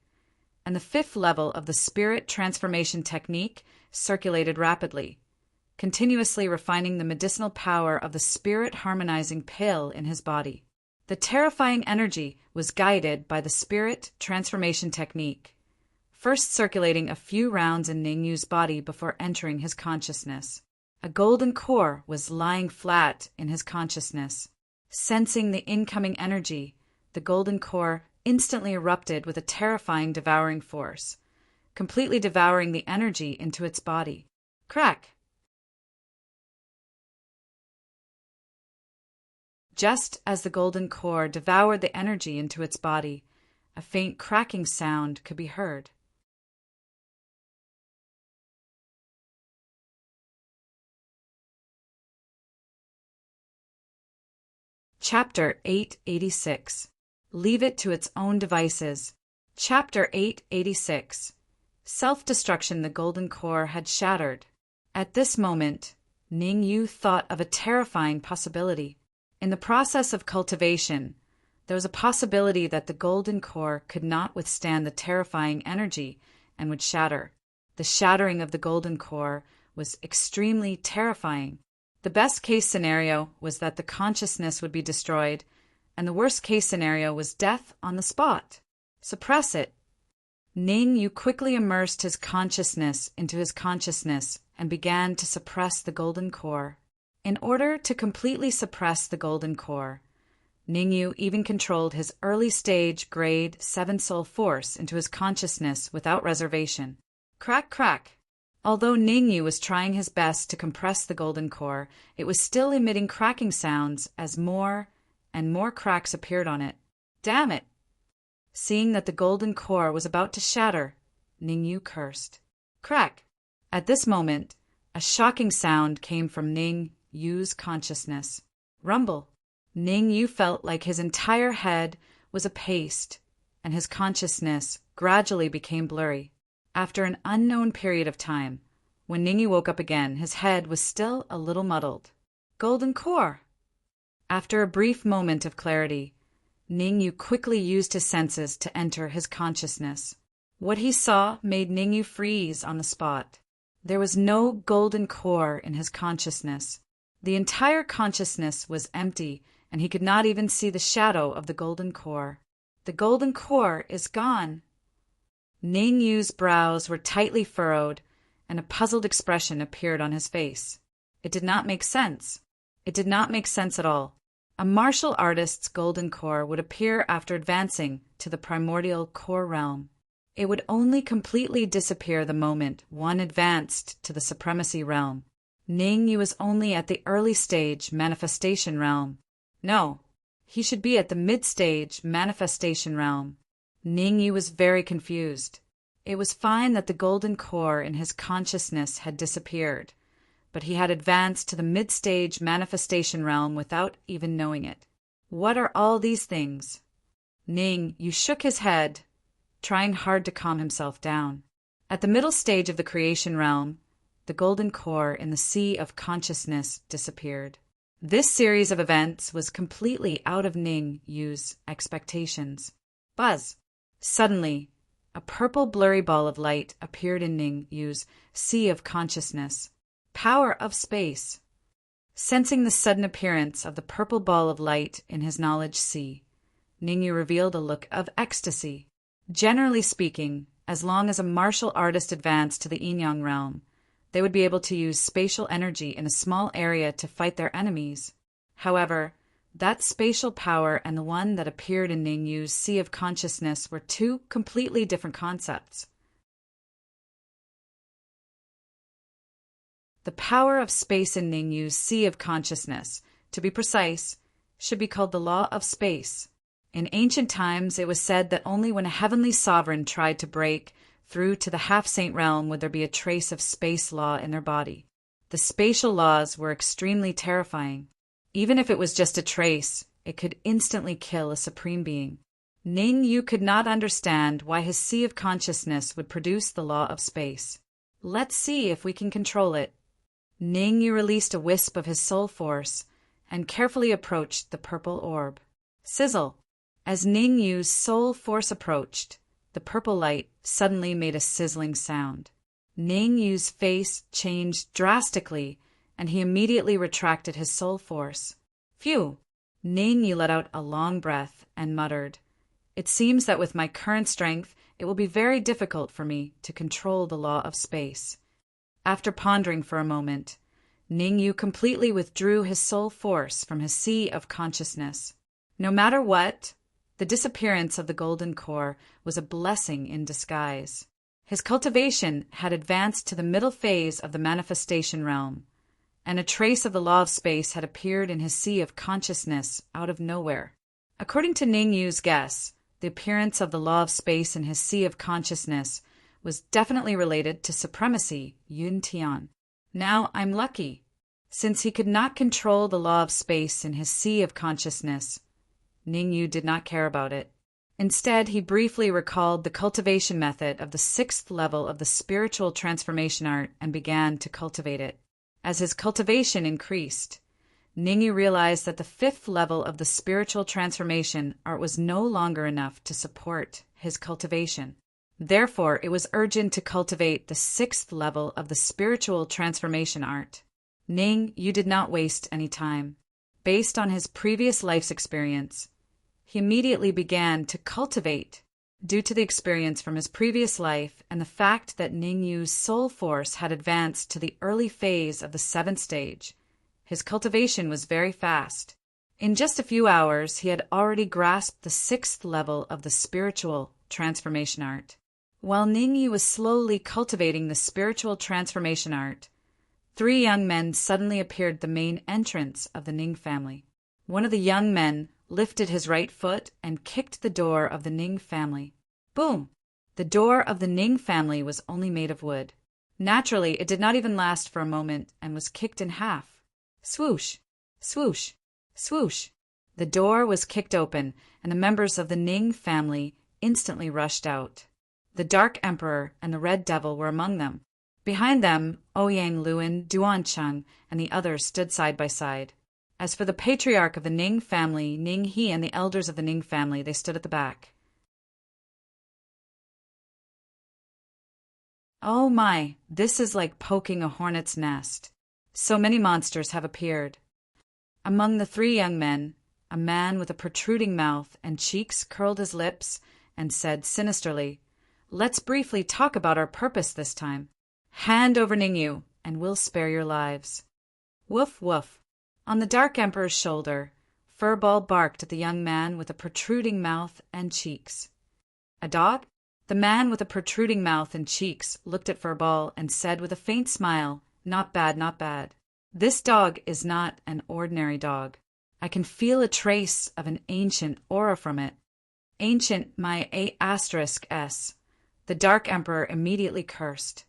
and the 5th level of the spirit transformation technique circulated rapidly, continuously refining the medicinal power of the spirit-harmonizing pill in his body. The terrifying energy was guided by the spirit transformation technique, first circulating a few rounds in Ningyu's body before entering his consciousness. A golden core was lying flat in his consciousness. Sensing the incoming energy, the golden core instantly erupted with a terrifying devouring force, completely devouring the energy into its body. Crack! Just as the golden core devoured the energy into its body, a faint cracking sound could be heard. Chapter 886. Leave it to its own devices. Chapter 886. Self-destruction. The golden core had shattered. At this moment, Ning Yu thought of a terrifying possibility. In the process of cultivation, there was a possibility that the golden core could not withstand the terrifying energy and would shatter. The shattering of the golden core was extremely terrifying. The best-case scenario was that the consciousness would be destroyed, and the worst-case scenario was death on the spot. Suppress it. Ning Yu quickly immersed his consciousness into his consciousness and began to suppress the golden core. In order to completely suppress the golden core, Ning Yu even controlled his early-stage grade 7 soul force into his consciousness without reservation. Crack, crack. Although Ning Yu was trying his best to compress the golden core, it was still emitting cracking sounds as more and more cracks appeared on it. Damn it! Seeing that the golden core was about to shatter, Ning Yu cursed. Crack! At this moment, a shocking sound came from Ning Yu's consciousness. Rumble! Ning Yu felt like his entire head was a paste, and his consciousness gradually became blurry. After an unknown period of time, when Ning Yu woke up again, his head was still a little muddled. Golden core! After a brief moment of clarity, Ning Yu quickly used his senses to enter his consciousness. What he saw made Ning Yu freeze on the spot. There was no golden core in his consciousness. The entire consciousness was empty, and he could not even see the shadow of the golden core. The golden core is gone. Ning Yu's brows were tightly furrowed, and a puzzled expression appeared on his face. It did not make sense. It did not make sense at all. A martial artist's golden core would appear after advancing to the primordial core realm. It would only completely disappear the moment one advanced to the supremacy realm. Ning Yu was only at the early stage manifestation realm. No, he should be at the mid-stage manifestation realm. Ning Yu was very confused. It was fine that the golden core in his consciousness had disappeared, but he had advanced to the mid-stage manifestation realm without even knowing it. What are all these things? Ning Yu shook his head, trying hard to calm himself down. At the middle stage of the creation realm, the golden core in the sea of consciousness disappeared. This series of events was completely out of Ning Yu's expectations. Buzz! Suddenly, a purple blurry ball of light appeared in Ning Yu's sea of consciousness. Power of space. Sensing the sudden appearance of the purple ball of light in his knowledge sea, Ning Yu revealed a look of ecstasy. Generally speaking, as long as a martial artist advanced to the yin-yang realm, they would be able to use spatial energy in a small area to fight their enemies. However, that spatial power and the one that appeared in Ning Yu's sea of consciousness were two completely different concepts. The power of space in Ning Yu's sea of consciousness, to be precise, should be called the law of space. In ancient times, it was said that only when a heavenly sovereign tried to break through to the half-saint realm would there be a trace of space law in their body. The spatial laws were extremely terrifying. Even if it was just a trace, it could instantly kill a supreme being. Ning Yu could not understand why his sea of consciousness would produce the law of space. Let's see if we can control it. Ning Yu released a wisp of his soul force and carefully approached the purple orb. Sizzle! As Ning Yu's soul force approached, the purple light suddenly made a sizzling sound. Ning Yu's face changed drastically, and he immediately retracted his soul force. Phew! Ning Yu let out a long breath and muttered, "It seems that with my current strength, it will be very difficult for me to control the law of space." After pondering for a moment, Ning Yu completely withdrew his soul force from his sea of consciousness. No matter what, the disappearance of the golden core was a blessing in disguise. His cultivation had advanced to the middle phase of the manifestation realm, and a trace of the law of space had appeared in his sea of consciousness out of nowhere. According to Ning Yu's guess, the appearance of the law of space in his sea of consciousness was definitely related to supremacy, Yun Tian. Now I'm lucky. Since he could not control the law of space in his sea of consciousness, Ningyu did not care about it. Instead, he briefly recalled the cultivation method of the 6th level of the spiritual transformation art and began to cultivate it. As his cultivation increased, Ningyu realized that the 5th level of the spiritual transformation art was no longer enough to support his cultivation. Therefore, it was urgent to cultivate the 6th level of the spiritual transformation art. Ningyu did not waste any time. Based on his previous life's experience, he immediately began to cultivate. Due to the experience from his previous life and the fact that Ningyu's soul force had advanced to the early phase of the 7th stage, his cultivation was very fast. In just a few hours, he had already grasped the 6th level of the spiritual transformation art. While Ningyu was slowly cultivating the spiritual transformation art, 3 young men suddenly appeared at the main entrance of the Ning family. One of the young men lifted his right foot and kicked the door of the Ning family. Boom! The door of the Ning family was only made of wood. Naturally, it did not even last for a moment and was kicked in half. Swoosh! Swoosh! Swoosh! The door was kicked open, and the members of the Ning family instantly rushed out. The Dark Emperor and the Red Devil were among them. Behind them, Ouyang Luan, Duanchan, and the others stood side by side. As for the patriarch of the Ning family, Ning He, and the elders of the Ning family, they stood at the back. Oh my, this is like poking a hornet's nest. So many monsters have appeared. Among the 3 young men, a man with a protruding mouth and cheeks curled his lips and said sinisterly, "Let's briefly talk about our purpose this time. Hand over Ningyu, and we'll spare your lives." Woof woof. On the Dark Emperor's shoulder, Furball barked at the young man with a protruding mouth and cheeks. A dog? The man with a protruding mouth and cheeks looked at Furball and said with a faint smile, "Not bad, not bad. This dog is not an ordinary dog. I can feel a trace of an ancient aura from it. Ancient my A**s. The Dark Emperor immediately cursed.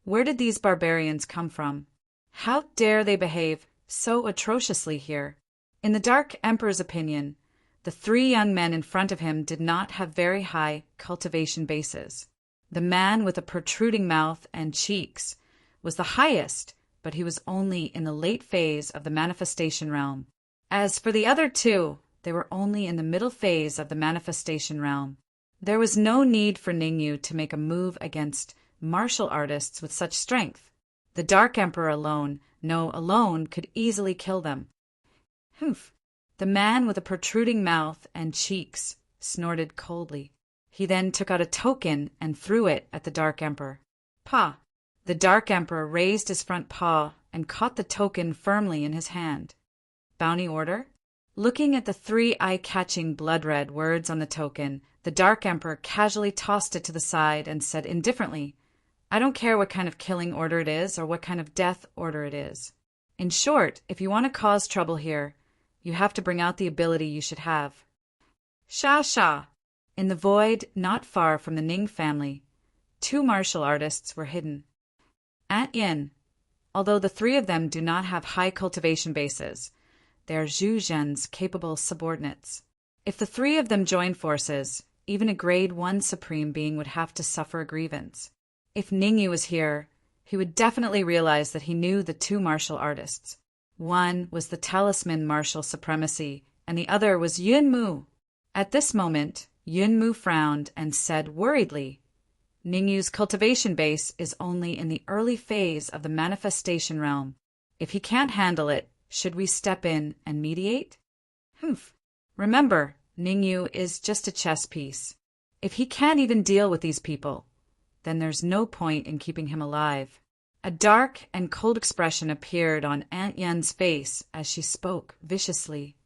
Where did these barbarians come from? How dare they behave so atrociously here? In the Dark Emperor's opinion, the 3 young men in front of him did not have very high cultivation bases. The man with a protruding mouth and cheeks was the highest, but he was only in the late phase of the manifestation realm. As for the other 2, they were only in the middle phase of the manifestation realm. There was no need for Ningyu to make a move against martial artists with such strength. The Dark Emperor alone could easily kill them. Humph! The man with a protruding mouth and cheeks snorted coldly. He then took out a token and threw it at the Dark Emperor. Pah! The Dark Emperor raised his front paw and caught the token firmly in his hand. Bounty order? Looking at the 3 eye-catching blood-red words on the token, the Dark Emperor casually tossed it to the side and said indifferently, "I don't care what kind of killing order it is or what kind of death order it is. In short, if you want to cause trouble here, you have to bring out the ability you should have." Sha sha! In the void not far from the Ning family, 2 martial artists were hidden. Ant Yin. Although the 3 of them do not have high cultivation bases, they are Zhu Zhen's capable subordinates. If the 3 of them join forces, even a grade 1 supreme being would have to suffer a grievance. If Ningyu was here, he would definitely realize that he knew the 2 martial artists. One was the talisman martial supremacy, and the other was Yun Mu. At this moment, Yun Mu frowned and said worriedly, "Ningyu's cultivation base is only in the early phase of the manifestation realm. If he can't handle it, should we step in and mediate?" Humph. Remember, Ningyu is just a chess piece. If he can't even deal with these people, then there's no point in keeping him alive. A dark and cold expression appeared on Aunt Yun's face as she spoke viciously.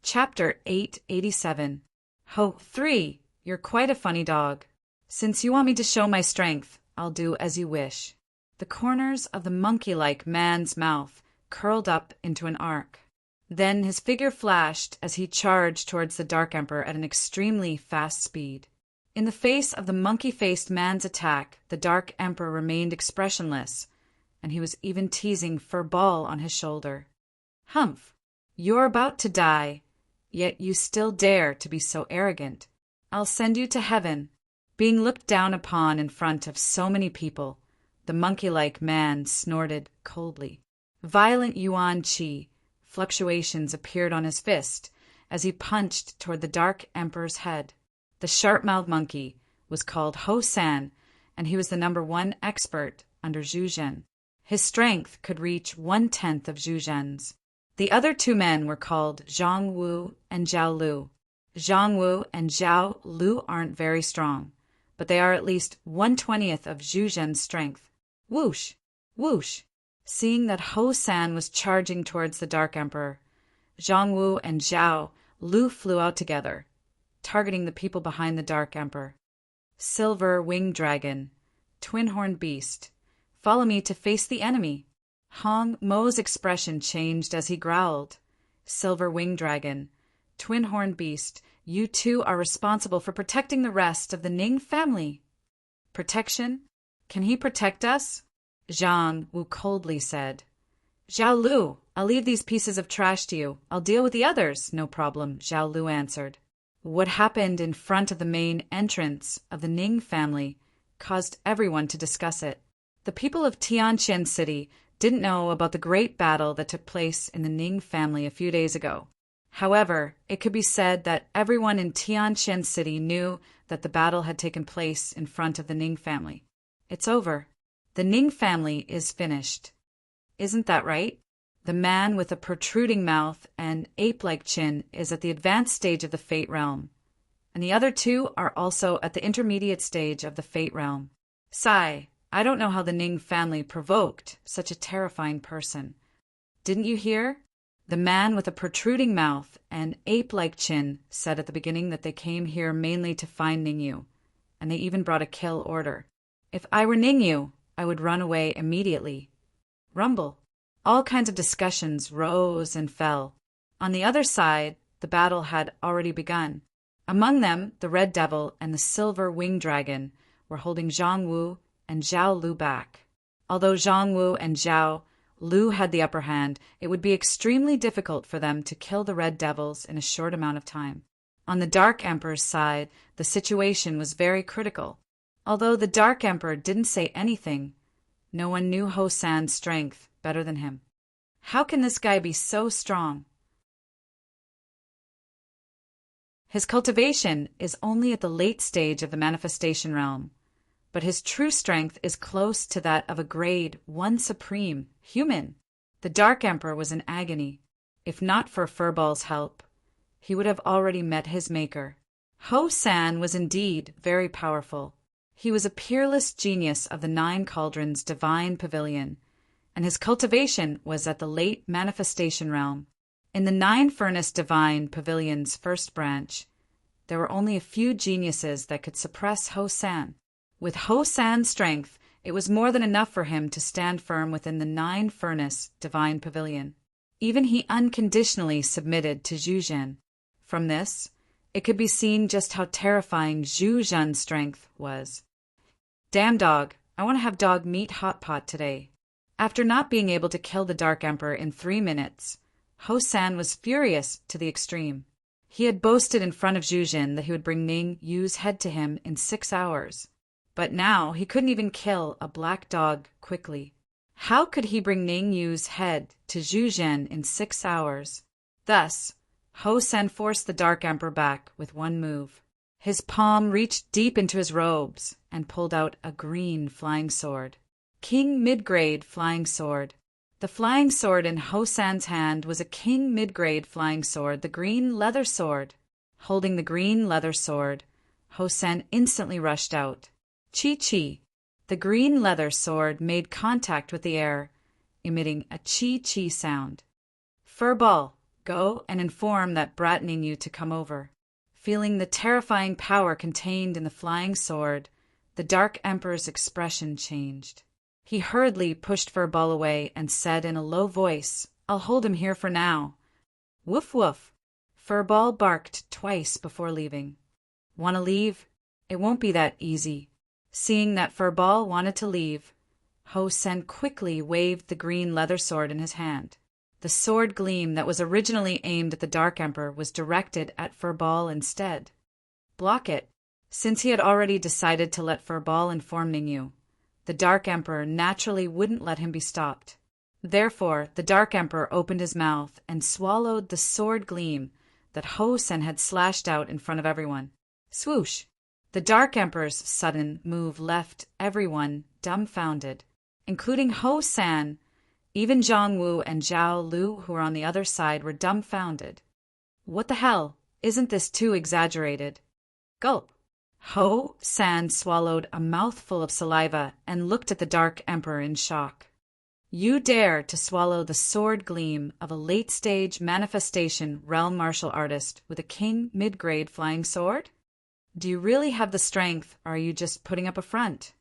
Chapter 887. Ho, 3, you're quite a funny dog. Since you want me to show my strength, I'll do as you wish. The corners of the monkey-like man's mouth curled up into an arc. Then his figure flashed as he charged towards the Dark Emperor at an extremely fast speed. In the face of the monkey-faced man's attack, the Dark Emperor remained expressionless, and he was even teasing Furball on his shoulder. "Humph! You're about to die, yet you still dare to be so arrogant. I'll send you to heaven." Being looked down upon in front of so many people, the monkey-like man snorted coldly. Violent yuan qi fluctuations appeared on his fist as he punched toward the Dark Emperor's head. The sharp-mouthed monkey was called Ho San, and he was the #1 expert under Zhu Zhen. His strength could reach 1/10 of Zhu Zhen's. The other two men were called Zhang Wu and Zhao Lu. Zhang Wu and Zhao Lu aren't very strong, but they are at least 1/20th of Zhu Zhen's strength. Whoosh! Whoosh! Seeing that Ho San was charging towards the Dark Emperor, Zhang Wu and Zhao Lu flew out together, targeting the people behind the Dark Emperor. Silver Winged Dragon, Twin-Horned Beast, follow me to face the enemy. Hong Mo's expression changed as he growled. Silver Winged Dragon, Twin-Horned Beast, you two are responsible for protecting the rest of the Ning family. Protection? Can he protect us? Zhang Wu coldly said. Zhao Lu, I'll leave these pieces of trash to you. I'll deal with the others, no problem, Zhao Lu answered. What happened in front of the main entrance of the Ning family caused everyone to discuss it. The people of Tianqian City didn't know about the great battle that took place in the Ning family a few days ago. However, it could be said that everyone in Tianqian City knew that the battle had taken place in front of the Ning family. It's over. The Ning family is finished. Isn't that right? The man with a protruding mouth and ape-like chin is at the advanced stage of the Fate Realm, and the other two are also at the intermediate stage of the Fate Realm. Sigh, I don't know how the Ning family provoked such a terrifying person. Didn't you hear? The man with a protruding mouth and ape-like chin said at the beginning that they came here mainly to find Ningyu, and they even brought a kill order. If I were Ningyu, I would run away immediately. Rumble. All kinds of discussions rose and fell. On the other side, the battle had already begun. Among them, the Red Devil and the Silver Winged Dragon were holding Zhang Wu and Zhao Lu back. Although Zhang Wu and Zhao Lu had the upper hand, it would be extremely difficult for them to kill the Red Devils in a short amount of time. On the Dark Emperor's side, the situation was very critical. Although the Dark Emperor didn't say anything, no one knew Ho San's strength better than him. How can this guy be so strong? His cultivation is only at the late stage of the manifestation realm, but his true strength is close to that of a grade 1 supreme human. The Dark Emperor was in agony. If not for Furball's help, he would have already met his maker. Ho San was indeed very powerful. He was a peerless genius of the 9 Cauldrons Divine Pavilion, and his cultivation was at the late manifestation realm. In the 9 Furnace Divine Pavilion's first branch, there were only a few geniuses that could suppress Ho San. With Ho San's strength, it was more than enough for him to stand firm within the 9 Furnace Divine Pavilion. Even he unconditionally submitted to Zhu Zhen. From this, it could be seen just how terrifying Zhu Zhen's strength was. Damn dog, I want to have dog meat hot pot today. After not being able to kill the Dark Emperor in 3 minutes, Ho San was furious to the extreme. He had boasted in front of Zhu Zhen that he would bring Ning Yu's head to him in 6 hours. But now he couldn't even kill a black dog quickly. How could he bring Ning Yu's head to Zhu Zhen in 6 hours? Thus, Ho San forced the Dark Emperor back with one move. His palm reached deep into his robes and pulled out a green flying sword. King Midgrade Flying Sword. The flying sword in Ho San's hand was a King Midgrade Flying Sword, the green leather sword. Holding the green leather sword, Ho San instantly rushed out. Chi-chi. The green leather sword made contact with the air, emitting a chi-chi sound. Furball, go and inform that brat Ningyu to come over. Feeling the terrifying power contained in the flying sword, the Dark Emperor's expression changed. He hurriedly pushed Furball away and said in a low voice, I'll hold him here for now. Woof woof. Furball barked twice before leaving. Want to leave? It won't be that easy. Seeing that Furball wanted to leave, Ho Sen quickly waved the green leather sword in his hand. The sword gleam that was originally aimed at the Dark Emperor was directed at Furball instead. Block it. Since he had already decided to let Furball inform Ningyu, the Dark Emperor naturally wouldn't let him be stopped. Therefore, the Dark Emperor opened his mouth and swallowed the sword gleam that Ho Sen had slashed out in front of everyone. Swoosh! The Dark Emperor's sudden move left everyone dumbfounded, including Ho San. Even Zhang Wu and Zhao Lu, who were on the other side, were dumbfounded. What the hell? Isn't this too exaggerated? Gulp! Ho San swallowed a mouthful of saliva and looked at the Dark Emperor in shock. You dare to swallow the sword gleam of a late-stage manifestation realm martial artist with a king mid-grade flying sword? Do you really have the strength, or are you just putting up a front?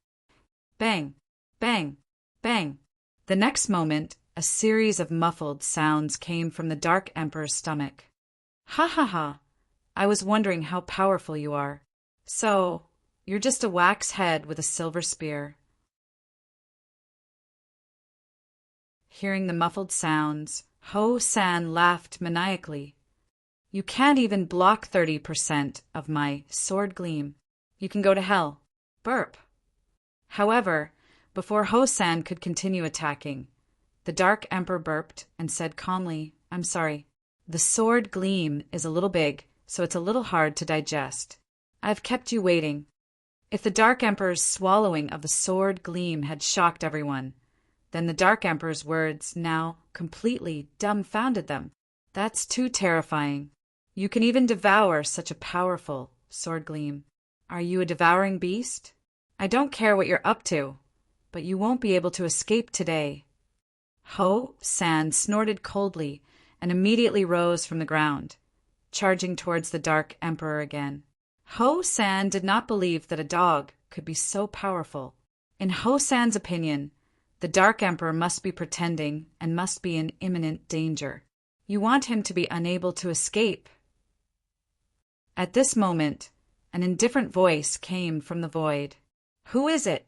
Bang! Bang! Bang! The next moment, a series of muffled sounds came from the Dark Emperor's stomach. Ha ha ha! I was wondering how powerful you are. So, you're just a wax head with a silver spear. Hearing the muffled sounds, Ho San laughed maniacally. You can't even block 30% of my sword gleam. You can go to hell. Burp. However, before Ho San could continue attacking, the Dark Emperor burped and said calmly, I'm sorry. The sword gleam is a little big, so it's a little hard to digest. I've kept you waiting. If the Dark Emperor's swallowing of the sword gleam had shocked everyone, then the Dark Emperor's words now completely dumbfounded them. That's too terrifying. You can even devour such a powerful sword gleam. Are you a devouring beast? I don't care what you're up to, but you won't be able to escape today. Ho San snorted coldly and immediately rose from the ground, charging towards the Dark Emperor again. Ho San did not believe that a dog could be so powerful. In Ho San's opinion, the Dark Emperor must be pretending and must be in imminent danger. You want him to be unable to escape. At this moment, an indifferent voice came from the void. Who is it?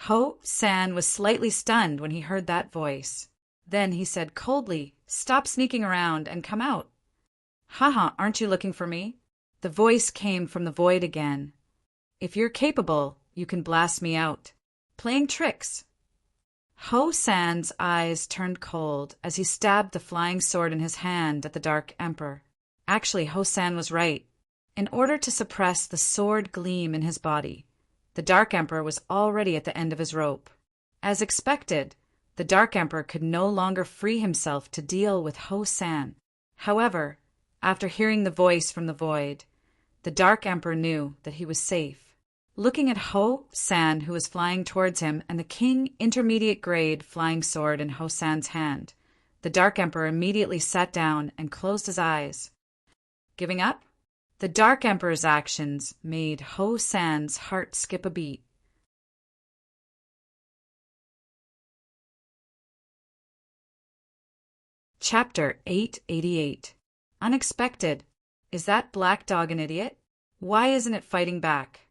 Ho San was slightly stunned when he heard that voice. Then he said coldly, Stop sneaking around and come out. Haha, aren't you looking for me? The voice came from the void again. If you're capable, you can blast me out. Playing tricks. Ho San's eyes turned cold as he stabbed the flying sword in his hand at the Dark Emperor. Actually, Ho San was right. In order to suppress the sword gleam in his body, the Dark Emperor was already at the end of his rope. As expected, the Dark Emperor could no longer free himself to deal with Ho San. However, after hearing the voice from the void, the Dark Emperor knew that he was safe. Looking at Ho San, who was flying towards him, and the King Intermediate Grade flying sword in Ho San's hand, the Dark Emperor immediately sat down and closed his eyes. Giving up? The Dark Emperor's actions made Ho San's heart skip a beat. Chapter 888. Unexpected. Is that black dog an idiot? Why isn't it fighting back?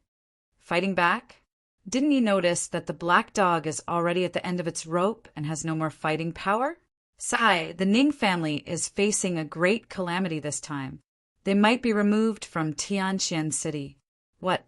Fighting back? Didn't you notice that the black dog is already at the end of its rope and has no more fighting power? Sigh, the Ning family is facing a great calamity this time. They might be removed from Tianxian City. What?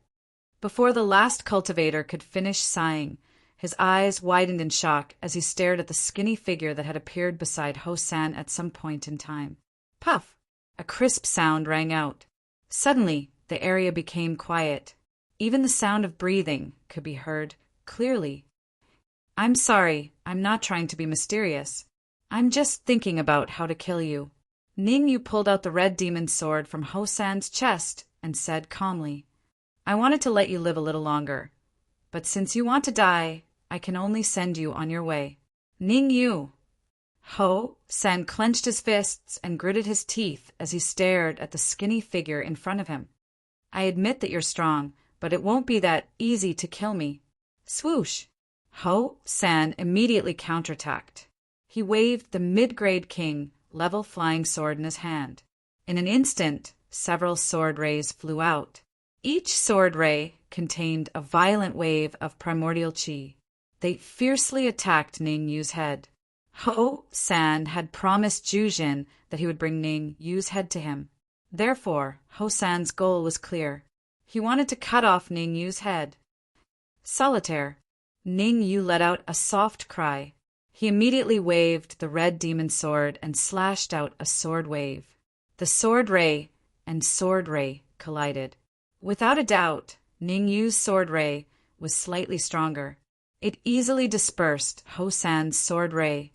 Before the last cultivator could finish sighing, his eyes widened in shock as he stared at the skinny figure that had appeared beside Ho San at some point in time. Puff! A crisp sound rang out. Suddenly, the area became quiet. Even the sound of breathing could be heard clearly. I'm sorry, I'm not trying to be mysterious. I'm just thinking about how to kill you. Ningyu pulled out the red demon sword from Ho San's chest and said calmly, I wanted to let you live a little longer, but since you want to die, I can only send you on your way. Ningyu! Ho San clenched his fists and gritted his teeth as he stared at the skinny figure in front of him. I admit that you're strong, but it won't be that easy to kill me. Swoosh! Ho San immediately counterattacked. He waved the mid-grade king level flying sword in his hand. In an instant, several sword rays flew out. Each sword ray contained a violent wave of primordial chi. They fiercely attacked Ning Yu's head. Ho San had promised Jujin that he would bring Ning Yu's head to him. Therefore, Ho San's goal was clear. He wanted to cut off Ning Yu's head. Solitaire. Ning Yu let out a soft cry. He immediately waved the red demon sword and slashed out a sword wave. The sword ray and sword ray collided. Without a doubt, Ning Yu's sword ray was slightly stronger. It easily dispersed Ho San's sword ray.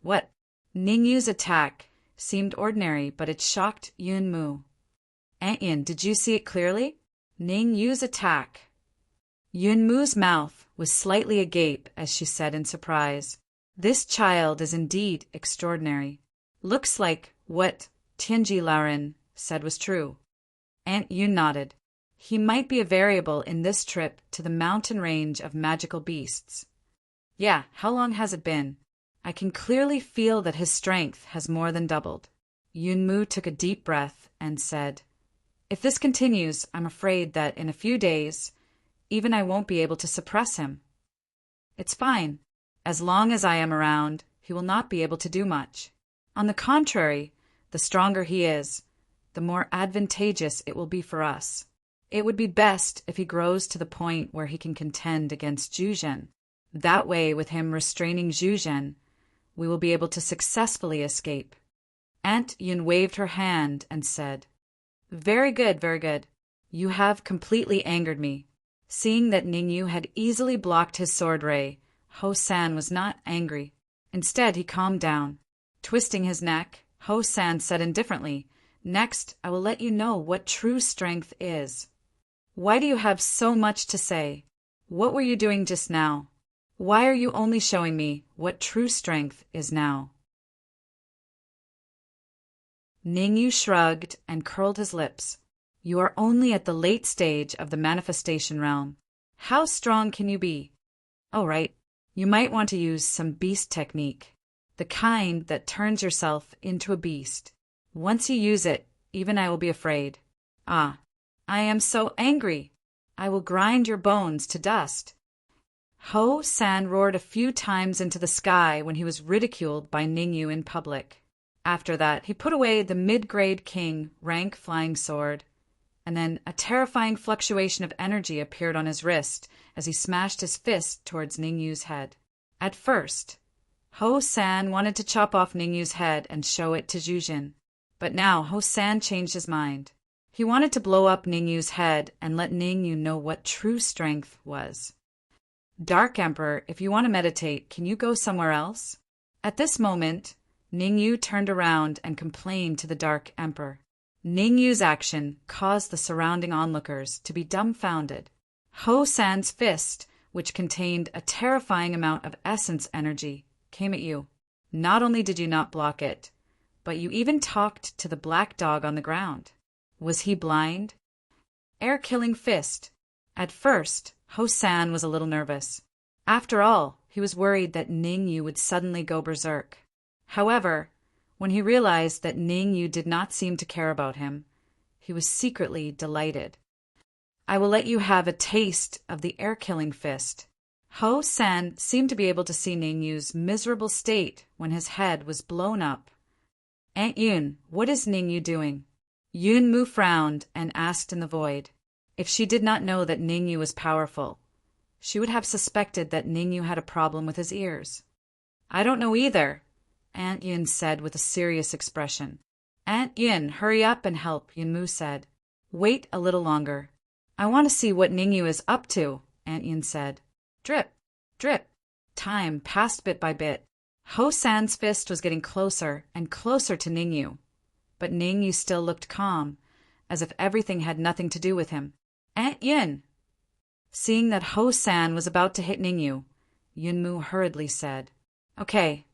What? Ning Yu's attack seemed ordinary, but it shocked Yun Mu. Aunt Yin, did you see it clearly? Ning Yu's attack. Yun Mu's mouth was slightly agape as she said in surprise, "This child is indeed extraordinary. Looks like what Tianji Laoren said was true." Aunt Yun nodded. He might be a variable in this trip to the mountain range of magical beasts. Yeah, how long has it been? I can clearly feel that his strength has more than doubled. Yun Mu took a deep breath and said, "If this continues, I'm afraid that in a few days, even I won't be able to suppress him." "It's fine. As long as I am around, he will not be able to do much. On the contrary, the stronger he is, the more advantageous it will be for us. It would be best if he grows to the point where he can contend against Juzhen. That way, with him restraining Juzhen, we will be able to successfully escape." Aunt Yun waved her hand and said, "Very good, very good. You have completely angered me." Seeing that Ning Yu had easily blocked his sword ray, Ho San was not angry. Instead, he calmed down. Twisting his neck, Ho San said indifferently, "Next, I will let you know what true strength is." "Why do you have so much to say? What were you doing just now? Why are you only showing me what true strength is now?" Ning Yu shrugged and curled his lips. "You are only at the late stage of the manifestation realm. How strong can you be? Oh, right. You might want to use some beast technique, the kind that turns yourself into a beast. Once you use it, even I will be afraid. Ah, I am so angry. I will grind your bones to dust." Ho San roared a few times into the sky when he was ridiculed by Ning Yu in public. After that, he put away the mid-grade king rank flying sword, and then a terrifying fluctuation of energy appeared on his wrist as he smashed his fist towards Ning Yu's head. At first, Ho San wanted to chop off Ning Yu's head and show it to Jujin, but now Ho San changed his mind. He wanted to blow up Ning Yu's head and let Ning Yu know what true strength was. "Dark Emperor, if you want to meditate, can you go somewhere else?" At this moment, Ning Yu turned around and complained to the Dark Emperor. Ning Yu's action caused the surrounding onlookers to be dumbfounded. Ho San's fist, which contained a terrifying amount of essence energy, came at you. Not only did you not block it, but you even talked to the black dog on the ground. Was he blind? Air-killing fist. At first, Ho San was a little nervous. After all, he was worried that Ning Yu would suddenly go berserk. However, when he realized that Ning Yu did not seem to care about him, he was secretly delighted. "I will let you have a taste of the air-killing fist." Ho San seemed to be able to see Ning Yu's miserable state when his head was blown up. "Aunt Yun, what is Ning Yu doing?" Yun Mu frowned and asked in the void. If she did not know that Ning Yu was powerful, she would have suspected that Ning Yu had a problem with his ears. "I don't know either," Aunt Yun said with a serious expression. "Aunt Yun, hurry up and help," Yun Mu said. "Wait a little longer. I want to see what Ning Yu is up to," Aunt Yun said. Drip, drip. Time passed bit by bit. Ho San's fist was getting closer and closer to Ning Yu, but Ning Yu still looked calm, as if everything had nothing to do with him. "Aunt Yun!" Seeing that Ho San was about to hit Ning Yu, Yun Mu hurriedly said, "Okay."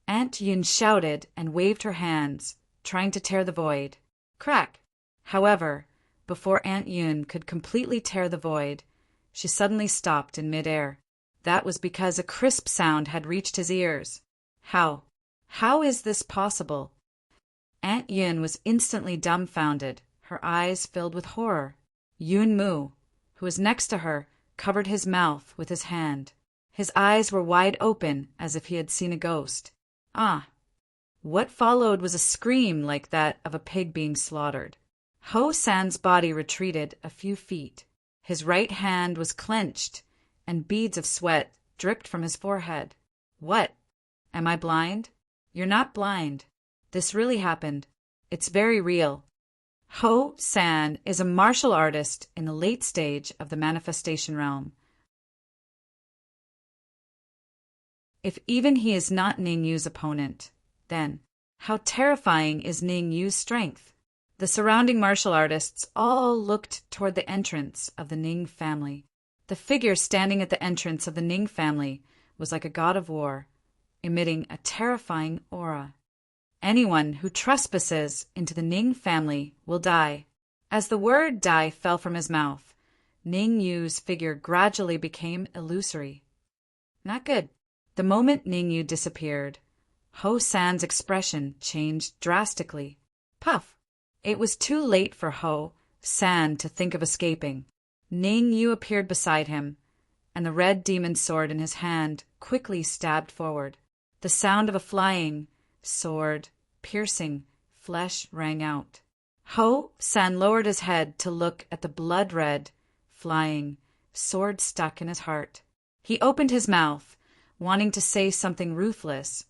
Aunt Yun shouted and waved her hands, trying to tear the void. Crack! However, before Aunt Yun could completely tear the void, she suddenly stopped in midair. That was because a crisp sound had reached his ears. How? How is this possible? Aunt Yun was instantly dumbfounded, her eyes filled with horror. Yun Mu, who was next to her, covered his mouth with his hand. His eyes were wide open as if he had seen a ghost. Ah! What followed was a scream like that of a pig being slaughtered. Ho San's body retreated a few feet. His right hand was clenched, and beads of sweat dripped from his forehead. What? Am I blind? You're not blind. This really happened. It's very real. Ho San is a martial artist in the late stage of the manifestation realm. If even he is not Ning Yu's opponent, then how terrifying is Ning Yu's strength? The surrounding martial artists all looked toward the entrance of the Ning family. The figure standing at the entrance of the Ning family was like a god of war, emitting a terrifying aura. Anyone who trespasses into the Ning family will die. As the word die fell from his mouth, Ning Yu's figure gradually became illusory. Not good. The moment Ning Yu disappeared, Ho San's expression changed drastically. Puff! It was too late for Ho San to think of escaping. Ning Yu appeared beside him, and the red demon sword in his hand quickly stabbed forward. The sound of a flying sword, piercing flesh rang out. Ho San lowered his head to look at the blood-red, flying sword stuck in his heart. He opened his mouth, wanting to say something ruthless,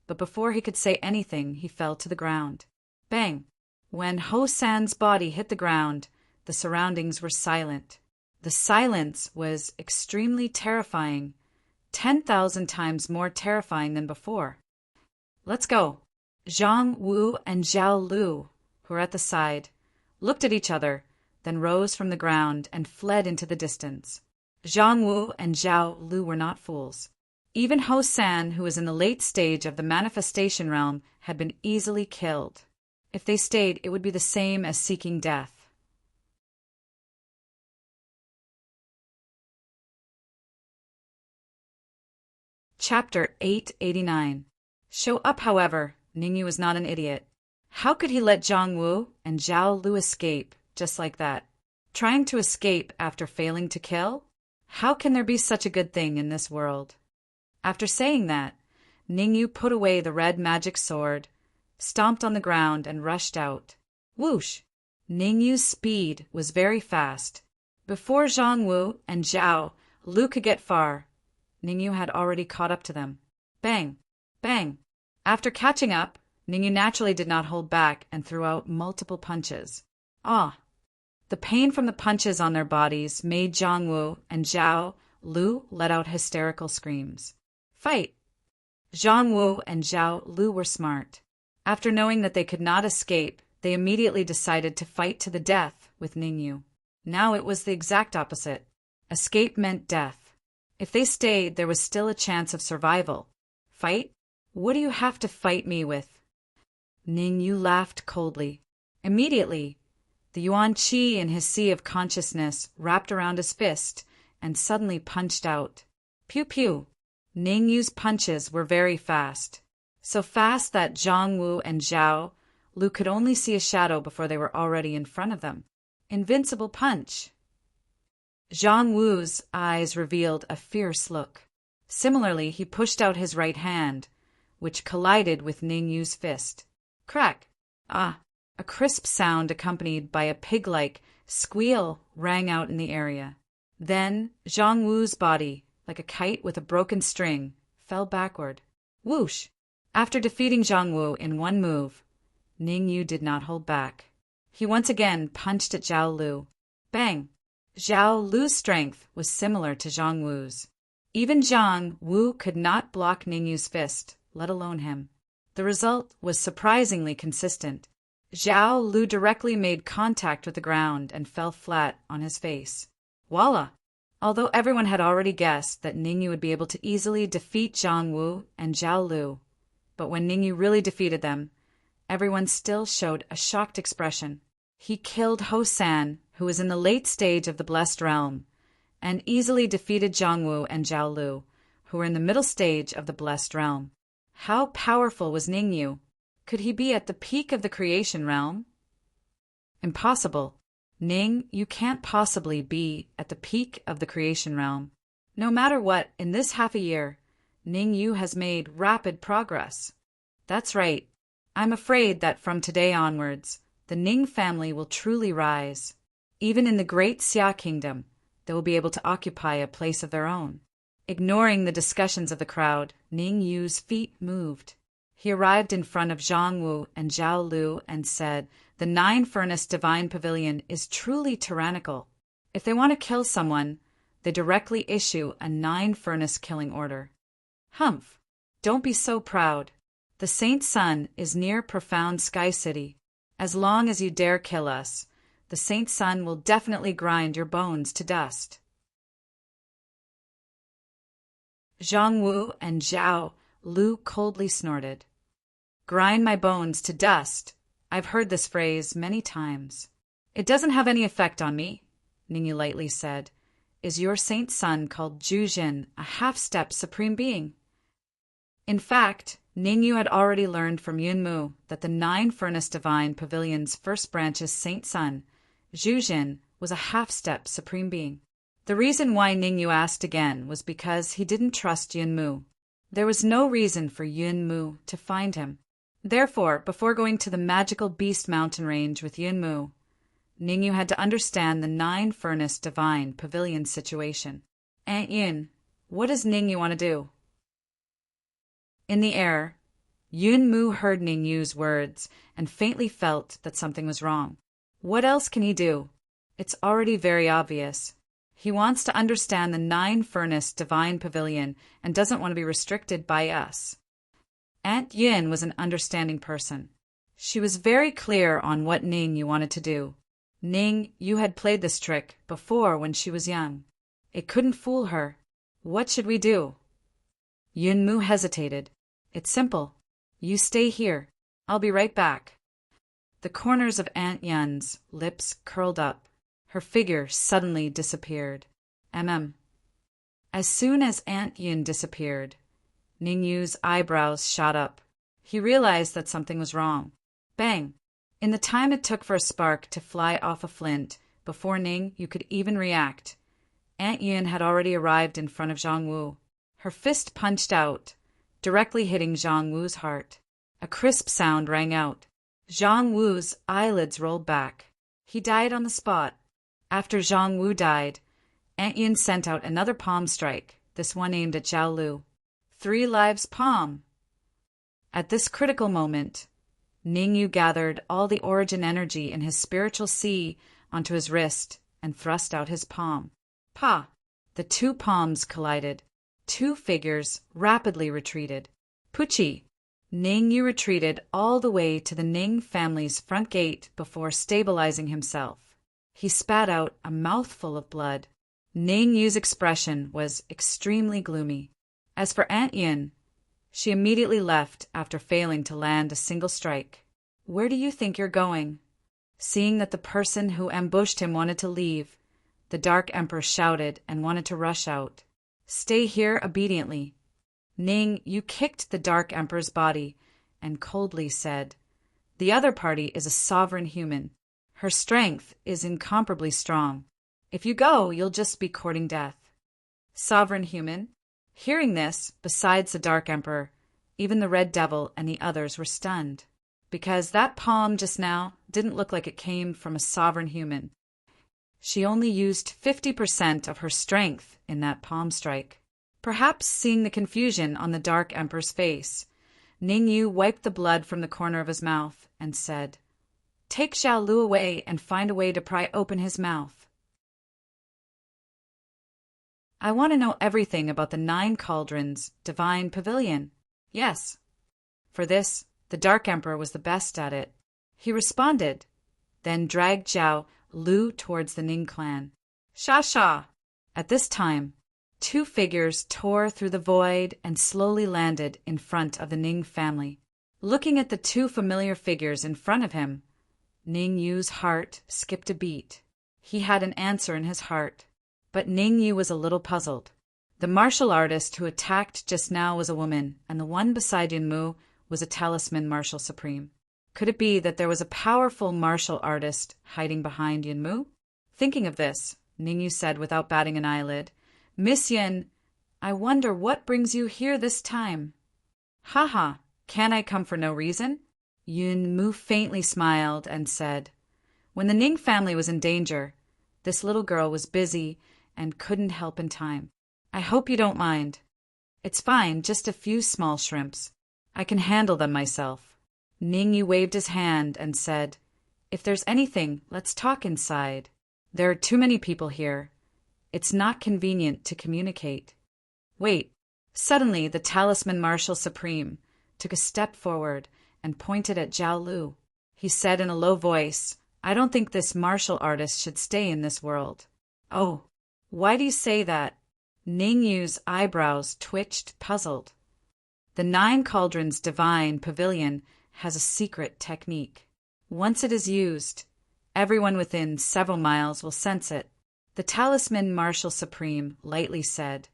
but before he could say anything, he fell to the ground. Bang! When Ho San's body hit the ground, the surroundings were silent. The silence was extremely terrifying, 10,000 times more terrifying than before. Let's go. Zhang Wu and Zhao Lu, who were at the side, looked at each other, then rose from the ground and fled into the distance. Zhang Wu and Zhao Lu were not fools. Even Ho San, who was in the late stage of the manifestation realm, had been easily killed. If they stayed, it would be the same as seeking death. Chapter 889. Show up, however, Ning Yu was not an idiot. How could he let Zhang Wu and Zhao Lu escape just like that? Trying to escape after failing to kill? How can there be such a good thing in this world? After saying that, Ning Yu put away the red magic sword, stomped on the ground, and rushed out. Whoosh! Ning Yu's speed was very fast. Before Zhang Wu and Zhao Lu could get far, Ning Yu had already caught up to them. Bang! Bang! After catching up, Ning Yu naturally did not hold back and threw out multiple punches. Ah! The pain from the punches on their bodies made Zhang Wu and Zhao Lu let out hysterical screams. Fight! Zhang Wu and Zhao Lu were smart. After knowing that they could not escape, they immediately decided to fight to the death with Ning Yu. Now it was the exact opposite. Escape meant death. If they stayed, there was still a chance of survival. Fight? What do you have to fight me with? Ning Yu laughed coldly. Immediately, the Yuan Qi in his sea of consciousness wrapped around his fist and suddenly punched out. Pew pew! Ning Yu's punches were very fast. So fast that Zhang Wu and Zhao Lu could only see a shadow before they were already in front of them. Invincible punch! Zhang Wu's eyes revealed a fierce look. Similarly, he pushed out his right hand, which collided with Ning Yu's fist. Crack! Ah! A crisp sound accompanied by a pig-like squeal rang out in the area. Then Zhang Wu's body, like a kite with a broken string, fell backward. Whoosh! After defeating Zhang Wu in one move, Ning Yu did not hold back. He once again punched at Zhao Lu. Bang! Zhao Lu's strength was similar to Zhang Wu's. Even Zhang Wu could not block Ning Yu's fist, let alone him. The result was surprisingly consistent. Zhao Lu directly made contact with the ground and fell flat on his face. Voila! Although everyone had already guessed that Ning Yu would be able to easily defeat Zhang Wu and Zhao Lu, but when Ning Yu really defeated them, everyone still showed a shocked expression. He killed Ho San, who was in the late stage of the Blessed Realm, and easily defeated Zhang Wu and Zhao Lu, who were in the middle stage of the Blessed Realm. How powerful was Ning Yu? Could he be at the peak of the creation realm? Impossible. Ning, you can't possibly be at the peak of the creation realm. No matter what, in this half a year, Ning Yu has made rapid progress. That's right. I'm afraid that from today onwards, the Ning family will truly rise. Even in the great Xia kingdom, they will be able to occupy a place of their own. Ignoring the discussions of the crowd, Ning Yu's feet moved. He arrived in front of Zhang Wu and Zhao Lu and said, "The nine-furnace divine pavilion is truly tyrannical. If they want to kill someone, they directly issue a nine-furnace killing order." Humph! Don't be so proud. The Saint Sun is near profound Sky City. As long as you dare kill us, the Saint Sun will definitely grind your bones to dust. Zhang Wu and Zhao Lu coldly snorted. Grind my bones to dust. I've heard this phrase many times. It doesn't have any effect on me, Ningyu lightly said. Is your Saint Sun called Jujin a half-step supreme being? In fact, Ningyu had already learned from Yunmu that the nine-furnace divine pavilion's first branch's Saint Sun, Jujin, was a half-step supreme being. The reason why Ningyu asked again was because he didn't trust Yunmu. There was no reason for Yunmu to find him. Therefore, before going to the magical Beast Mountain range with Yunmu, Ningyu had to understand the nine-furnace divine pavilion situation. Aunt Yun, what does Ningyu want to do? In the air, Yunmu heard Ningyu's words and faintly felt that something was wrong. What else can he do? It's already very obvious. He wants to understand the nine-furnace divine pavilion and doesn't want to be restricted by us. Aunt Yin was an understanding person. She was very clear on what Ningyu wanted to do. Ningyu had played this trick before when she was young. It couldn't fool her. What should we do? Yunmu hesitated. It's simple. You stay here. I'll be right back. The corners of Aunt Yun's lips curled up. Her figure suddenly disappeared. As soon as Aunt Yun disappeared, Ningyu's eyebrows shot up. He realized that something was wrong. Bang! In the time it took for a spark to fly off a flint, before Ningyu could even react, Aunt Yun had already arrived in front of Zhang Wu. Her fist punched out, directly hitting Zhang Wu's heart. A crisp sound rang out. Zhang Wu's eyelids rolled back. He died on the spot. After Zhang Wu died, Aunt Yun sent out another palm strike, this one aimed at Zhao Lu. 3 lives palm. At this critical moment, Ningyu gathered all the origin energy in his spiritual sea onto his wrist and thrust out his palm. Pa! The 2 palms collided. 2 figures rapidly retreated. Puchi! Ningyu retreated all the way to the Ning family's front gate before stabilizing himself. He spat out a mouthful of blood. Ningyu's expression was extremely gloomy. As for Aunt Yun, she immediately left after failing to land a single strike. Where do you think you're going? Seeing that the person who ambushed him wanted to leave, the Dark Emperor shouted and wanted to rush out. Stay here obediently. Ning, you kicked the Dark Emperor's body and coldly said, The other party is a sovereign human. Her strength is incomparably strong. If you go, you'll just be courting death. Sovereign human? Hearing this, besides the Dark Emperor, even the Red Devil and the others were stunned, because that palm just now didn't look like it came from a sovereign human. She only used 50% of her strength in that palm strike. Perhaps seeing the confusion on the Dark Emperor's face, Ningyu wiped the blood from the corner of his mouth and said, Take Zhao Lu away and find a way to pry open his mouth. I want to know everything about the 9 Cauldrons Divine Pavilion. Yes. For this, the Dark Emperor was the best at it. He responded, then dragged Zhao Lu towards the Ning clan. Sha! At this time, 2 figures tore through the void and slowly landed in front of the Ning family. Looking at the 2 familiar figures in front of him, Ningyu's heart skipped a beat. He had an answer in his heart, but Ningyu was a little puzzled. The martial artist who attacked just now was a woman, and the one beside Yunmu was a talisman martial supreme. Could it be that there was a powerful martial artist hiding behind Yunmu? Thinking of this, Ningyu said without batting an eyelid, "Miss Yin, I wonder what brings you here this time." "Haha, can I come for no reason?" Yunmu faintly smiled and said, "When the Ning family was in danger, this little girl was busy and couldn't help in time. I hope you don't mind." "It's fine, just a few small shrimps. I can handle them myself." Ningyu waved his hand and said, "If there's anything, let's talk inside. There are too many people here. It's not convenient to communicate." "Wait." Suddenly, the Talisman Marshal Supreme took a step forward and pointed at Zhao Lu. He said in a low voice, "I don't think this martial artist should stay in this world." "Oh, why do you say that?" Ningyu's eyebrows twitched, puzzled. "The Nine Cauldrons Divine Pavilion has a secret technique. Once it is used, everyone within several miles will sense it." The Talisman Marshal Supreme lightly said,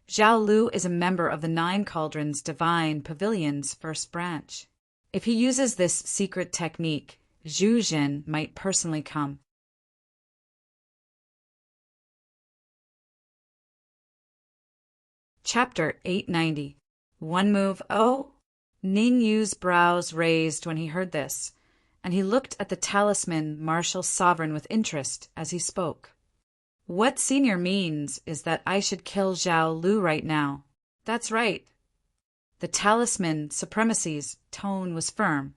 "Zhao Lu is a member of the Nine Cauldrons Divine Pavilion's first branch. If he uses this secret technique, Zhu Jin might personally come." Chapter 890. One move. Oh! Ningyu's brows raised when he heard this, and he looked at the Talisman Martial Sovereign with interest as he spoke. "What Senior means is that I should kill Zhao Lu right now." "That's right." The Talisman Supremacy's tone was firm.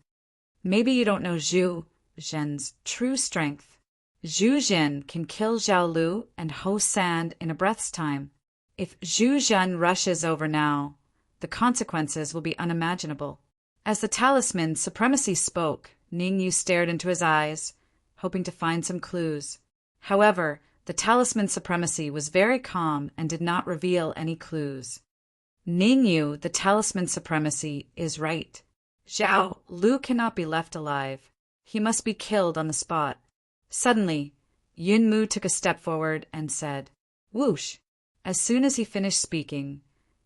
"Maybe you don't know Zhu Zhen's true strength. Zhu Zhen can kill Zhao Lu and Ho San in a breath's time. If Zhu Zhen rushes over now, the consequences will be unimaginable." As the Talisman Supremacy spoke, Ningyu stared into his eyes, hoping to find some clues. However, the Talisman Supremacy was very calm and did not reveal any clues. "Ningyu, the Talisman Supremacy, is right. Zhao Lu cannot be left alive. He must be killed on the spot." Suddenly, Yunmu took a step forward and said, "Whoosh!" As soon as he finished speaking,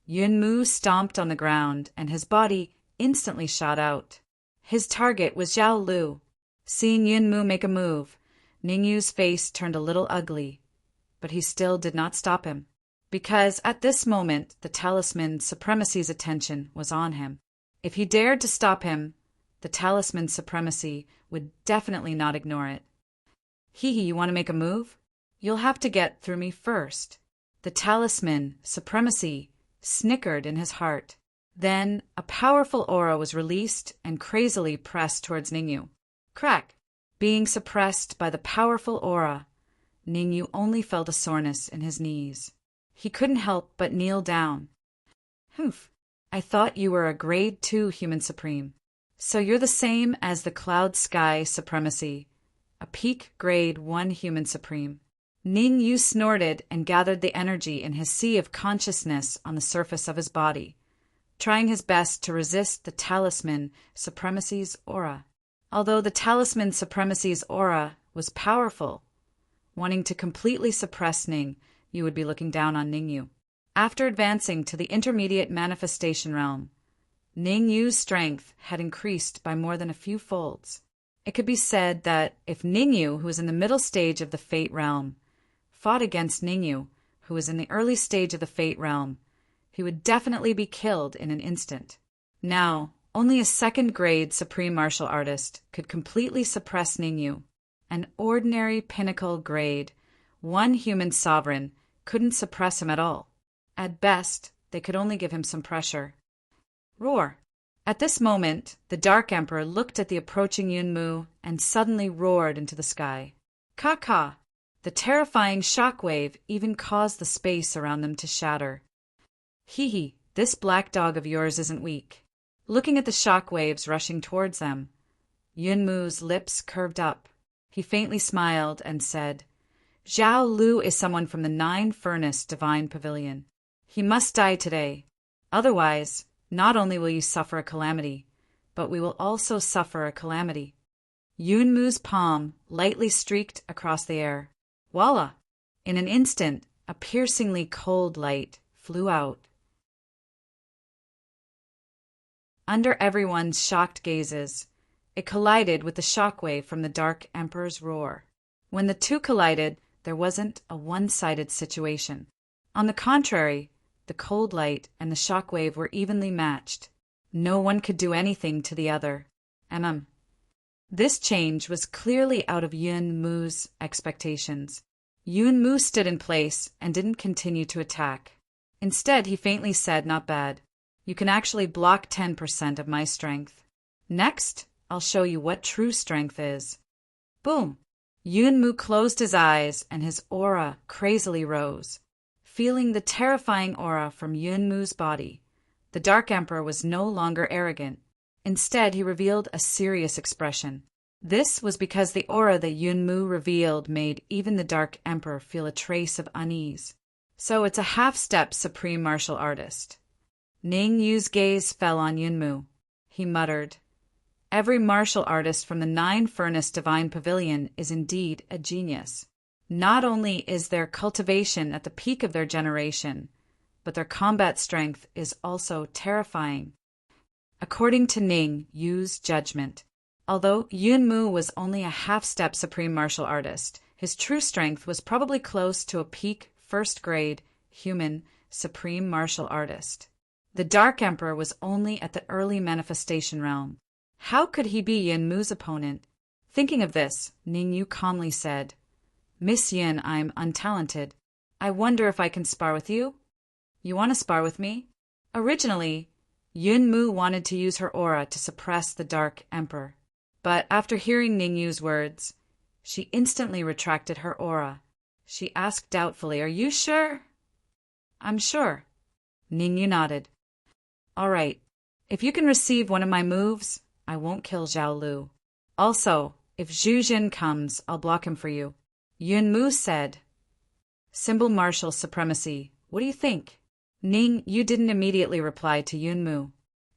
Yunmu stomped on the ground and his body instantly shot out. His target was Zhao Lu. Seeing Yunmu make a move, Ningyu's face turned a little ugly, but he still did not stop him, because at this moment the Talisman Supremacy's attention was on him. If he dared to stop him, the Talisman Supremacy would definitely not ignore it. "Hee, you want to make a move? You'll have to get through me first." The Talisman Supremacy snickered in his heart. Then a powerful aura was released and crazily pressed towards Ningyu. Crack! Being suppressed by the powerful aura, Ningyu only felt a soreness in his knees. He couldn't help but kneel down. "Humph! I thought you were a Grade 2 Human Supreme. So you're the same as the Cloud Sky Supremacy, a Peak Grade 1 Human Supreme." Ningyu snorted and gathered the energy in his sea of consciousness on the surface of his body, trying his best to resist the Talisman Supremacy's aura. Although the Talisman Supremacy's aura was powerful, wanting to completely suppress Ning, you would be looking down on Ningyu. After advancing to the intermediate manifestation realm, Ningyu's strength had increased by more than a few folds. It could be said that if Ningyu, who was in the middle stage of the Fate realm, fought against Ningyu, who was in the early stage of the Fate realm, he would definitely be killed in an instant. Now, only a second-grade Supreme Martial Artist could completely suppress Ningyu. An ordinary Pinnacle Grade 1 Human Sovereign couldn't suppress him at all. At best, they could only give him some pressure. Roar! At this moment, the Dark Emperor looked at the approaching Yunmu and suddenly roared into the sky. Ka-ka! The terrifying shock wave even caused the space around them to shatter. Hee, this black dog of yours isn't weak. Looking at the shock waves rushing towards them, Yunmu's lips curved up. He faintly smiled and said, "Zhao Lu is someone from the Nine Furnace Divine Pavilion. He must die today. Otherwise, not only will you suffer a calamity, but we will also suffer a calamity." Yunmu's palm lightly streaked across the air. Voila! In an instant, a piercingly cold light flew out. Under everyone's shocked gazes, It collided with the shockwave from the Dark Emperor's roar. When the two collided, there wasn't a one-sided situation. On the contrary, the cold light and the shockwave were evenly matched. No one could do anything to the other. This change was clearly out of Yun Mu's expectations. Yun Mu stood in place and didn't continue to attack. Instead, he faintly said, "Not bad. You can actually block 10% of my strength. Next, I'll show you what true strength is." Boom! Yun Mu closed his eyes and his aura crazily rose. Feeling the terrifying aura from Yun Mu's body, the Dark Emperor was no longer arrogant. Instead, he revealed a serious expression. This was because the aura that Yun Mu revealed made even the Dark Emperor feel a trace of unease. So it's a half-step supreme martial artist. Ning Yu's gaze fell on Yun Mu. He muttered, "Every martial artist from the Nine-Furnace Divine Pavilion is indeed a genius. Not only is their cultivation at the peak of their generation, but their combat strength is also terrifying." According to Ning Yu's judgment, although Yun Mu was only a half-step supreme martial artist, his true strength was probably close to a peak first-grade human supreme martial artist. The Dark Emperor was only at the early manifestation realm. How could he be Yun Mu's opponent? Thinking of this, Ning Yu calmly said, "Miss Yun, I'm untalented. I wonder if I can spar with you? You want to spar with me?" Originally, Yun Mu wanted to use her aura to suppress the Dark Emperor. But after hearing Ning Yu's words, she instantly retracted her aura. She asked doubtfully, "Are you sure?" "I'm sure." Ning Yu nodded. "All right. If you can receive one of my moves, I won't kill Zhao Lu. Also, if Zhu Jin comes, I'll block him for you." Yun Mu said, "Symbol martial supremacy. What do you think?" Ning Yu didn't immediately reply to Yun Mu.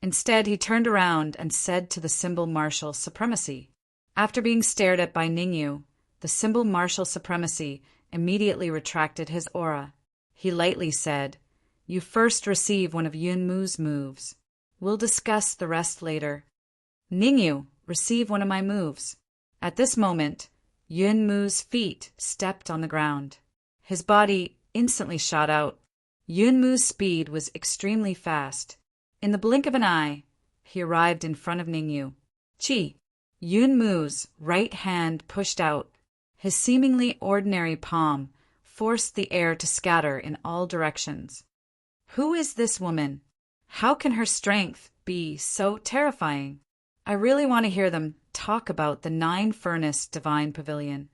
Instead, he turned around and said to the symbol martial supremacy. After being stared at by Ning Yu, the symbol martial supremacy immediately retracted his aura. He lightly said, "You first receive one of Yun Mu's moves. We'll discuss the rest later." "Ning Yu, receive one of my moves." At this moment, Yun Mu's feet stepped on the ground. His body instantly shot out. Yun Mu's speed was extremely fast. In the blink of an eye, he arrived in front of Ning Yu. Chi! Yun Mu's right hand pushed out. His seemingly ordinary palm forced the air to scatter in all directions. Who is this woman? How can her strength be so terrifying? I really want to hear them talk about the Nine-Furnace Divine Pavilion.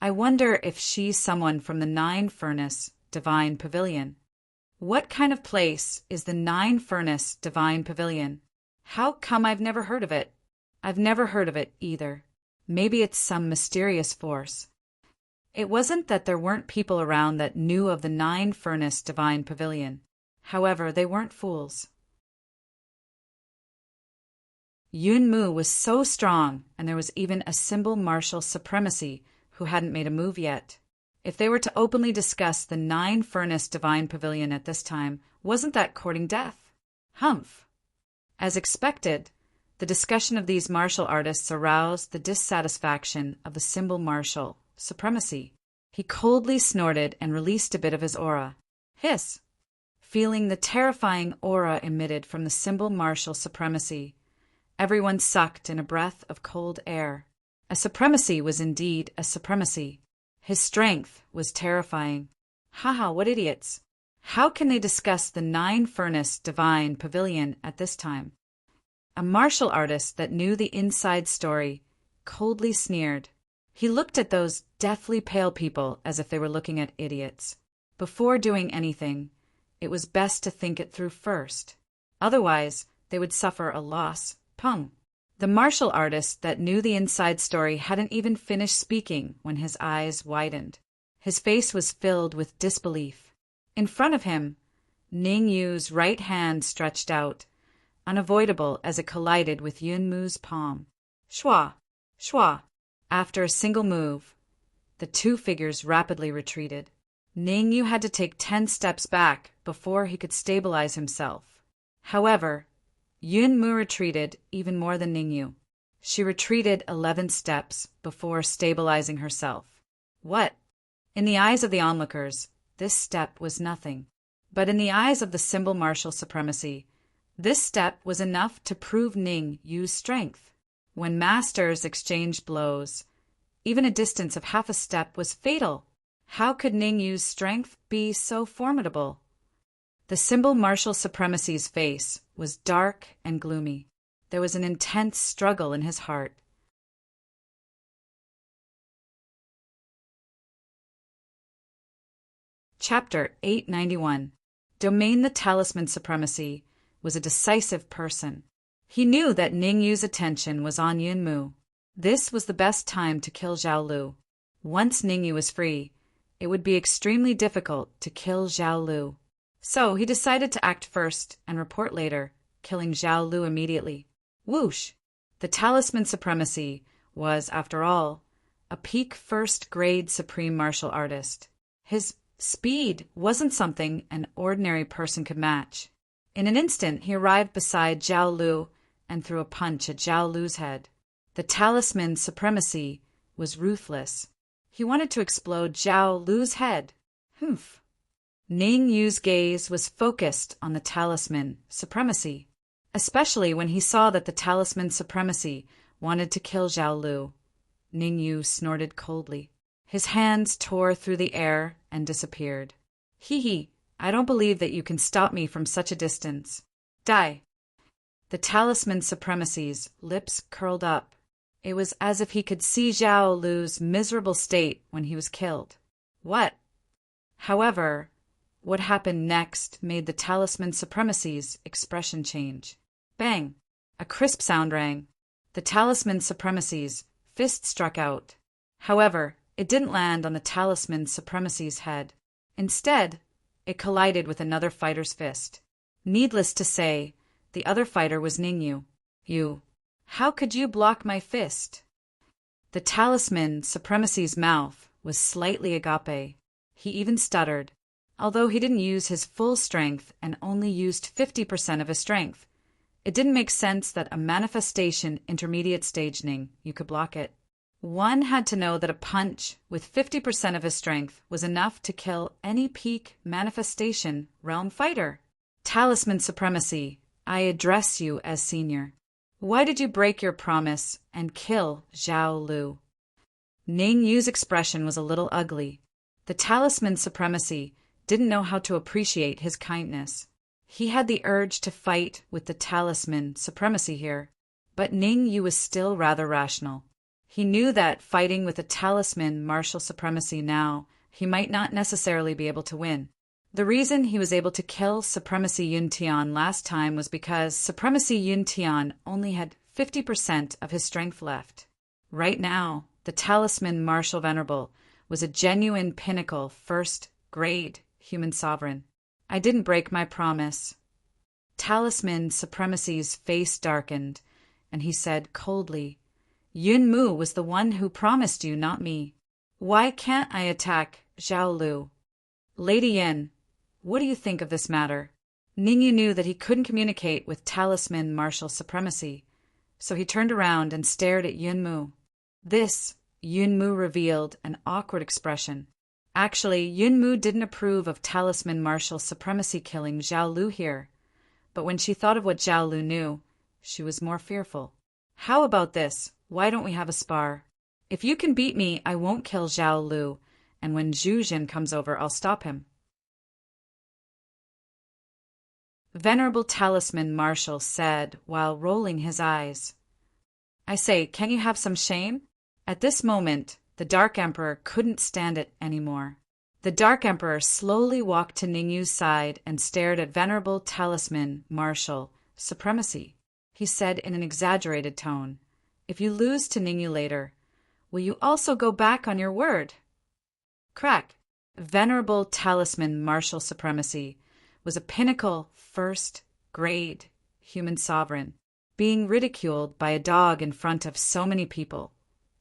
I wonder if she's someone from the Nine-Furnace Divine Pavilion. What kind of place is the Nine-Furnace Divine Pavilion? How come I've never heard of it? I've never heard of it either. Maybe it's some mysterious force. It wasn't that there weren't people around that knew of the Nine-Furnace Divine Pavilion. However, they weren't fools. Yun Mu was so strong, and there was even a symbol martial supremacy who hadn't made a move yet. If they were to openly discuss the Nine-Furnace Divine Pavilion at this time, wasn't that courting death? Humph! As expected, the discussion of these martial artists aroused the dissatisfaction of the symbol martial supremacy. He coldly snorted and released a bit of his aura. Hiss! Feeling the terrifying aura emitted from the symbol martial supremacy, everyone sucked in a breath of cold air. A supremacy was indeed a supremacy. His strength was terrifying. Haha, what idiots! How can they discuss the Nine-Furnace Divine Pavilion at this time? A martial artist that knew the inside story coldly sneered. He looked at those deathly pale people as if they were looking at idiots. Before doing anything, it was best to think it through first. Otherwise, they would suffer a loss. Pung. The martial artist that knew the inside story hadn't even finished speaking when his eyes widened. His face was filled with disbelief. In front of him, Ning Yu's right hand stretched out, unavoidable as it collided with Yun Mu's palm. Shwa! Shwa! After a single move, the two figures rapidly retreated. Ning Yu had to take 10 steps back before he could stabilize himself. However, Yun Mu retreated even more than Ning Yu. She retreated 11 steps before stabilizing herself. What? In the eyes of the onlookers, this step was nothing. But in the eyes of the symbol martial supremacy, this step was enough to prove Ning Yu's strength. When masters exchanged blows, even a distance of half a step was fatal. How could Ning Yu's strength be so formidable? The symbol martial supremacy's face was dark and gloomy. There was an intense struggle in his heart. Chapter 891. Domain the Talisman Supremacy was a decisive person. He knew that Ning Yu's attention was on Yun Mu. This was the best time to kill Zhao Lu. Once Ning Yu was free, it would be extremely difficult to kill Zhao Lu. So he decided to act first and report later, killing Zhao Lu immediately. Whoosh! The Talisman Supremacy was, after all, a peak first-grade supreme martial artist. His speed wasn't something an ordinary person could match. In an instant, he arrived beside Zhao Lu and threw a punch at Zhao Lu's head. The Talisman Supremacy was ruthless. He wanted to explode Zhao Lu's head. Humph! Ning Yu's gaze was focused on the Talisman Supremacy, especially when he saw that the Talisman Supremacy wanted to kill Zhao Lu. Ning Yu snorted coldly. His hands tore through the air and disappeared. Hee, I don't believe that you can stop me from such a distance. Die! The Talisman Supremacy's lips curled up. It was as if he could see Zhao Lu's miserable state when he was killed. What? However, what happened next made the Talisman Supremacy's expression change. Bang! A crisp sound rang. The Talisman Supremacy's fist struck out. However, it didn't land on the Talisman Supremacy's head. Instead, it collided with another fighter's fist. Needless to say, the other fighter was Ning Yu. You. How could you block my fist? The Talisman Supremacy's mouth was slightly agape. He even stuttered. Although he didn't use his full strength and only used 50% of his strength, it didn't make sense that a manifestation intermediate stage Ning Yu could block it. One had to know that a punch with 50% of his strength was enough to kill any peak manifestation realm fighter. Talisman Supremacy, I address you as senior. Why did you break your promise and kill Zhao Lu? Ning Yu's expression was a little ugly. The Talisman Supremacy didn't know how to appreciate his kindness. He had the urge to fight with the Talisman Supremacy here, but Ning Yu was still rather rational. He knew that fighting with the Talisman martial supremacy now, he might not necessarily be able to win. The reason he was able to kill Supremacy Yun Tian last time was because Supremacy Yun Tian only had 50% of his strength left. Right now, the Talisman Martial Venerable was a genuine pinnacle first-grade human sovereign. I didn't break my promise. Talisman Supremacy's face darkened, and he said coldly, Yun Mu was the one who promised you, not me. Why can't I attack Zhao Lu? Lady Yin, what do you think of this matter? Ning Yu knew that he couldn't communicate with Talisman Martial Supremacy, so he turned around and stared at Yun Mu. This, Yun Mu revealed an awkward expression. Actually, Yun Mu didn't approve of Talisman Martial Supremacy killing Zhao Lu here, but when she thought of what Zhao Lu knew, she was more fearful. How about this? Why don't we have a spar? If you can beat me, I won't kill Zhao Lu, and when Zhu Jin comes over, I'll stop him. Venerable Talisman Marshal said while rolling his eyes. I say, can you have some shame? At this moment, the Dark Emperor couldn't stand it anymore. The Dark Emperor slowly walked to Ning Yu's side and stared at Venerable Talisman Marshal Supremacy. He said in an exaggerated tone, if you lose to Ning Yu later, will you also go back on your word? Crack. Venerable Talisman Martial Supremacy was a pinnacle first-grade human sovereign, being ridiculed by a dog in front of so many people.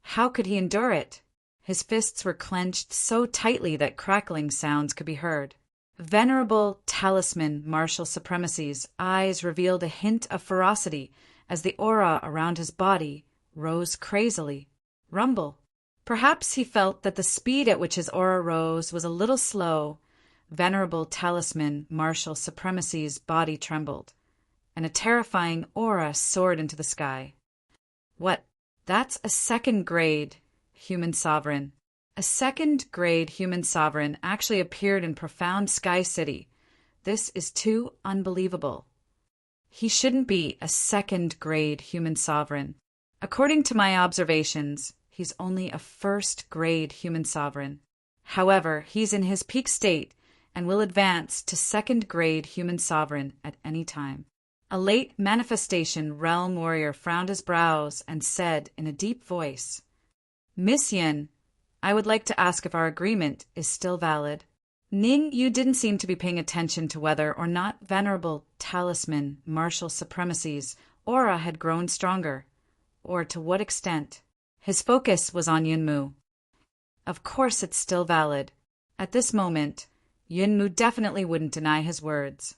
How could he endure it? His fists were clenched so tightly that crackling sounds could be heard. Venerable Talisman Martial Supremacy's eyes revealed a hint of ferocity as the aura around his body rose crazily. Rumble. Perhaps he felt that the speed at which his aura rose was a little slow. Venerable Talisman Martial Supremacy's body trembled, and a terrifying aura soared into the sky. What? That's a second-grade human sovereign. A second-grade human sovereign actually appeared in Profound Sky City. This is too unbelievable. He shouldn't be a second-grade human sovereign. According to my observations, he's only a first-grade human sovereign. However, he's in his peak state and will advance to second-grade human sovereign at any time. A late manifestation realm warrior frowned his brows and said in a deep voice, "Miss Yin, I would like to ask if our agreement is still valid." Ning, you didn't seem to be paying attention to whether or not Venerable Talisman Martial Supremacy's aura had grown stronger, or to what extent. His focus was on Yunmu. Of course it's still valid. At this moment, Yunmu definitely wouldn't deny his words.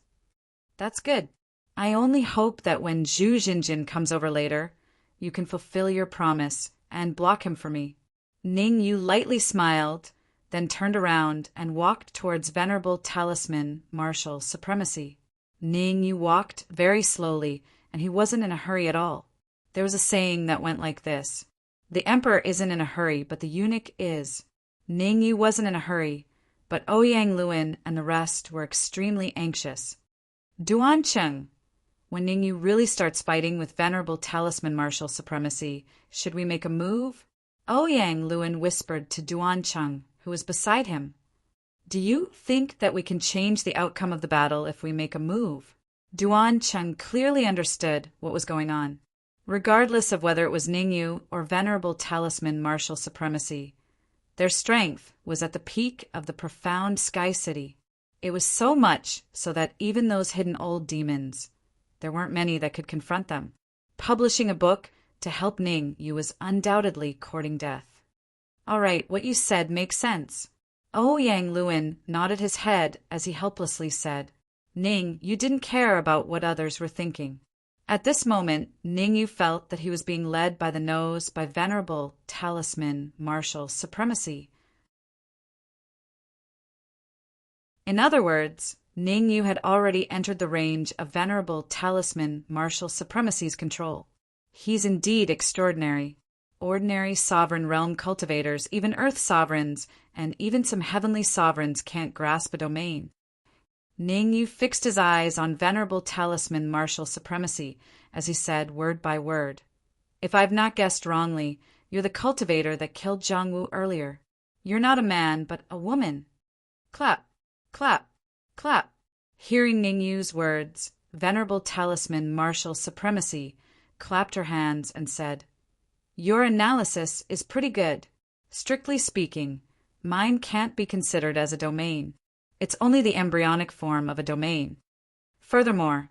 That's good. I only hope that when Zhu Jinjin comes over later, you can fulfill your promise and block him for me. Ning Yu lightly smiled, then turned around and walked towards Venerable Talisman Martial Supremacy. Ning Yu walked very slowly, and he wasn't in a hurry at all. There was a saying that went like this: "The emperor isn't in a hurry, but the eunuch is." Ning Yu wasn't in a hurry, but Ouyang Luan and the rest were extremely anxious. Duan Cheng, when Ning Yu really starts fighting with Venerable Talisman Martial Supremacy, should we make a move? Ouyang Luan whispered to Duan Cheng, who was beside him. Do you think that we can change the outcome of the battle if we make a move? Duan Cheng clearly understood what was going on. Regardless of whether it was Ningyu or Venerable Talisman Martial Supremacy, their strength was at the peak of the Profound Sky City. It was so much so that even those hidden old demons, there weren't many that could confront them. Publishing a book to help Ningyu was undoubtedly courting death. All right, what you said makes sense. Ouyang Luan nodded his head as he helplessly said, Ning, you didn't care about what others were thinking. At this moment, Ningyu felt that he was being led by the nose by Venerable Talisman Martial Supremacy. In other words, Ningyu had already entered the range of Venerable Talisman Martial Supremacy's control. He's indeed extraordinary. Ordinary sovereign realm cultivators, even earth sovereigns, and even some heavenly sovereigns can't grasp a domain. Ningyu fixed his eyes on Venerable Talisman Martial Supremacy as he said word by word, If I've not guessed wrongly, you're the cultivator that killed Zhangwu earlier. You're not a man, but a woman. Clap, clap, clap. Hearing Ningyu's words, Venerable Talisman Martial Supremacy clapped her hands and said, Your analysis is pretty good. Strictly speaking, mine can't be considered as a domain. It's only the embryonic form of a domain. Furthermore,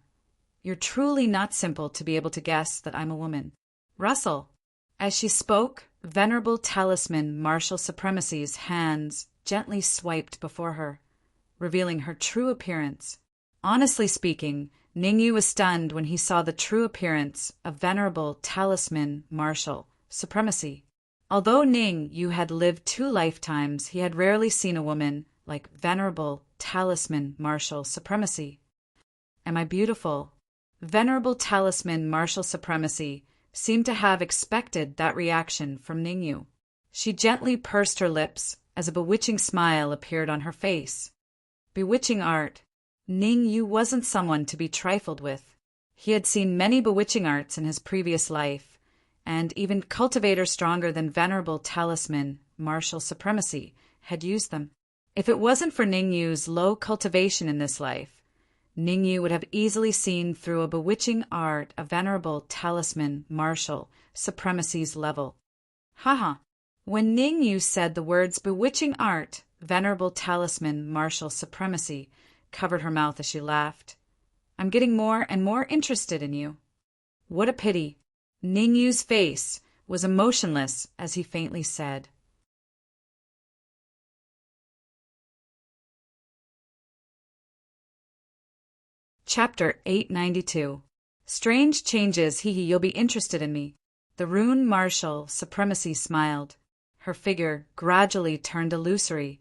you're truly not simple to be able to guess that I'm a woman. Russell. As she spoke, Venerable Talisman Martial Supremacy's hands gently swiped before her, revealing her true appearance. Honestly speaking, Ningyu was stunned when he saw the true appearance of Venerable Talisman Martial Supremacy. Although Ningyu had lived 2 lifetimes, he had rarely seen a woman like Venerable Talisman Martial Supremacy. Am I beautiful? Venerable Talisman Martial Supremacy seemed to have expected that reaction from Ningyu. She gently pursed her lips as a bewitching smile appeared on her face. Bewitching art. Ningyu wasn't someone to be trifled with. He had seen many bewitching arts in his previous life, and even cultivators stronger than Venerable Talisman Martial Supremacy had used them. If it wasn't for Ningyu's low cultivation in this life, Ningyu would have easily seen through a bewitching art of Venerable Talisman Martial Supremacy's level. Haha. When Ningyu said the words bewitching art, Venerable Talisman Martial Supremacy covered her mouth as she laughed. I'm getting more and more interested in you. What a pity. Ningyu's face was emotionless as he faintly said, Chapter 892. Strange changes, you'll be interested in me. The rune martial supremacy smiled. Her figure gradually turned illusory,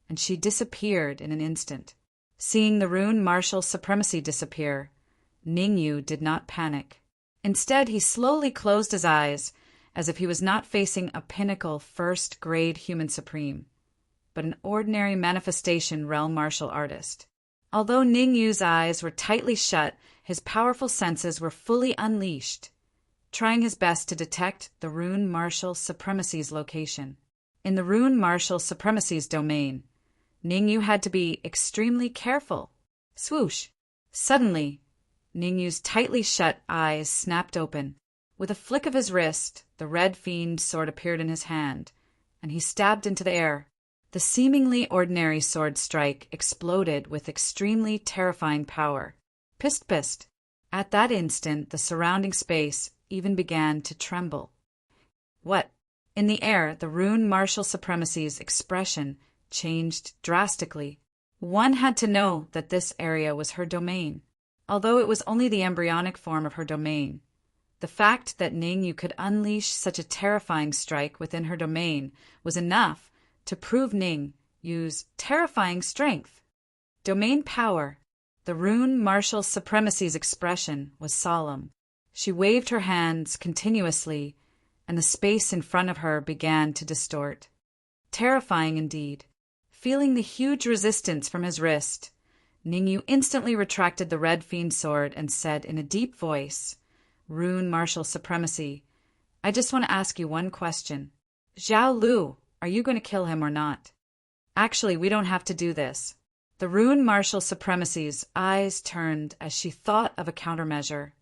and she disappeared in an instant. Seeing the rune martial supremacy disappear, Ningyu did not panic. Instead, he slowly closed his eyes, as if he was not facing a pinnacle first-grade human supreme, but an ordinary manifestation realm martial artist. Although Ningyu's eyes were tightly shut, his powerful senses were fully unleashed, trying his best to detect the rune martial supremacy's location. In the rune martial supremacy's domain, Ningyu had to be extremely careful. Swoosh! Suddenly, Ningyu's tightly shut eyes snapped open. With a flick of his wrist, the red fiend sword appeared in his hand, and he stabbed into the air. The seemingly ordinary sword strike exploded with extremely terrifying power. Pist pist! At that instant, the surrounding space even began to tremble. What? In the air, the rune martial supremacy's expression changed drastically. One had to know that this area was her domain. Although it was only the embryonic form of her domain, the fact that Ningyu could unleash such a terrifying strike within her domain was enough to prove Ningyu's terrifying strength. Domain power. The rune martial supremacy's expression was solemn. She waved her hands continuously, and the space in front of her began to distort. Terrifying indeed. Feeling the huge resistance from his wrist, Ningyu instantly retracted the red fiend sword and said in a deep voice, "Rune martial supremacy, I just want to ask you one question. Zhao Lu, are you going to kill him or not? Actually, we don't have to do this." The rune martial supremacy's eyes turned as she thought of a countermeasure.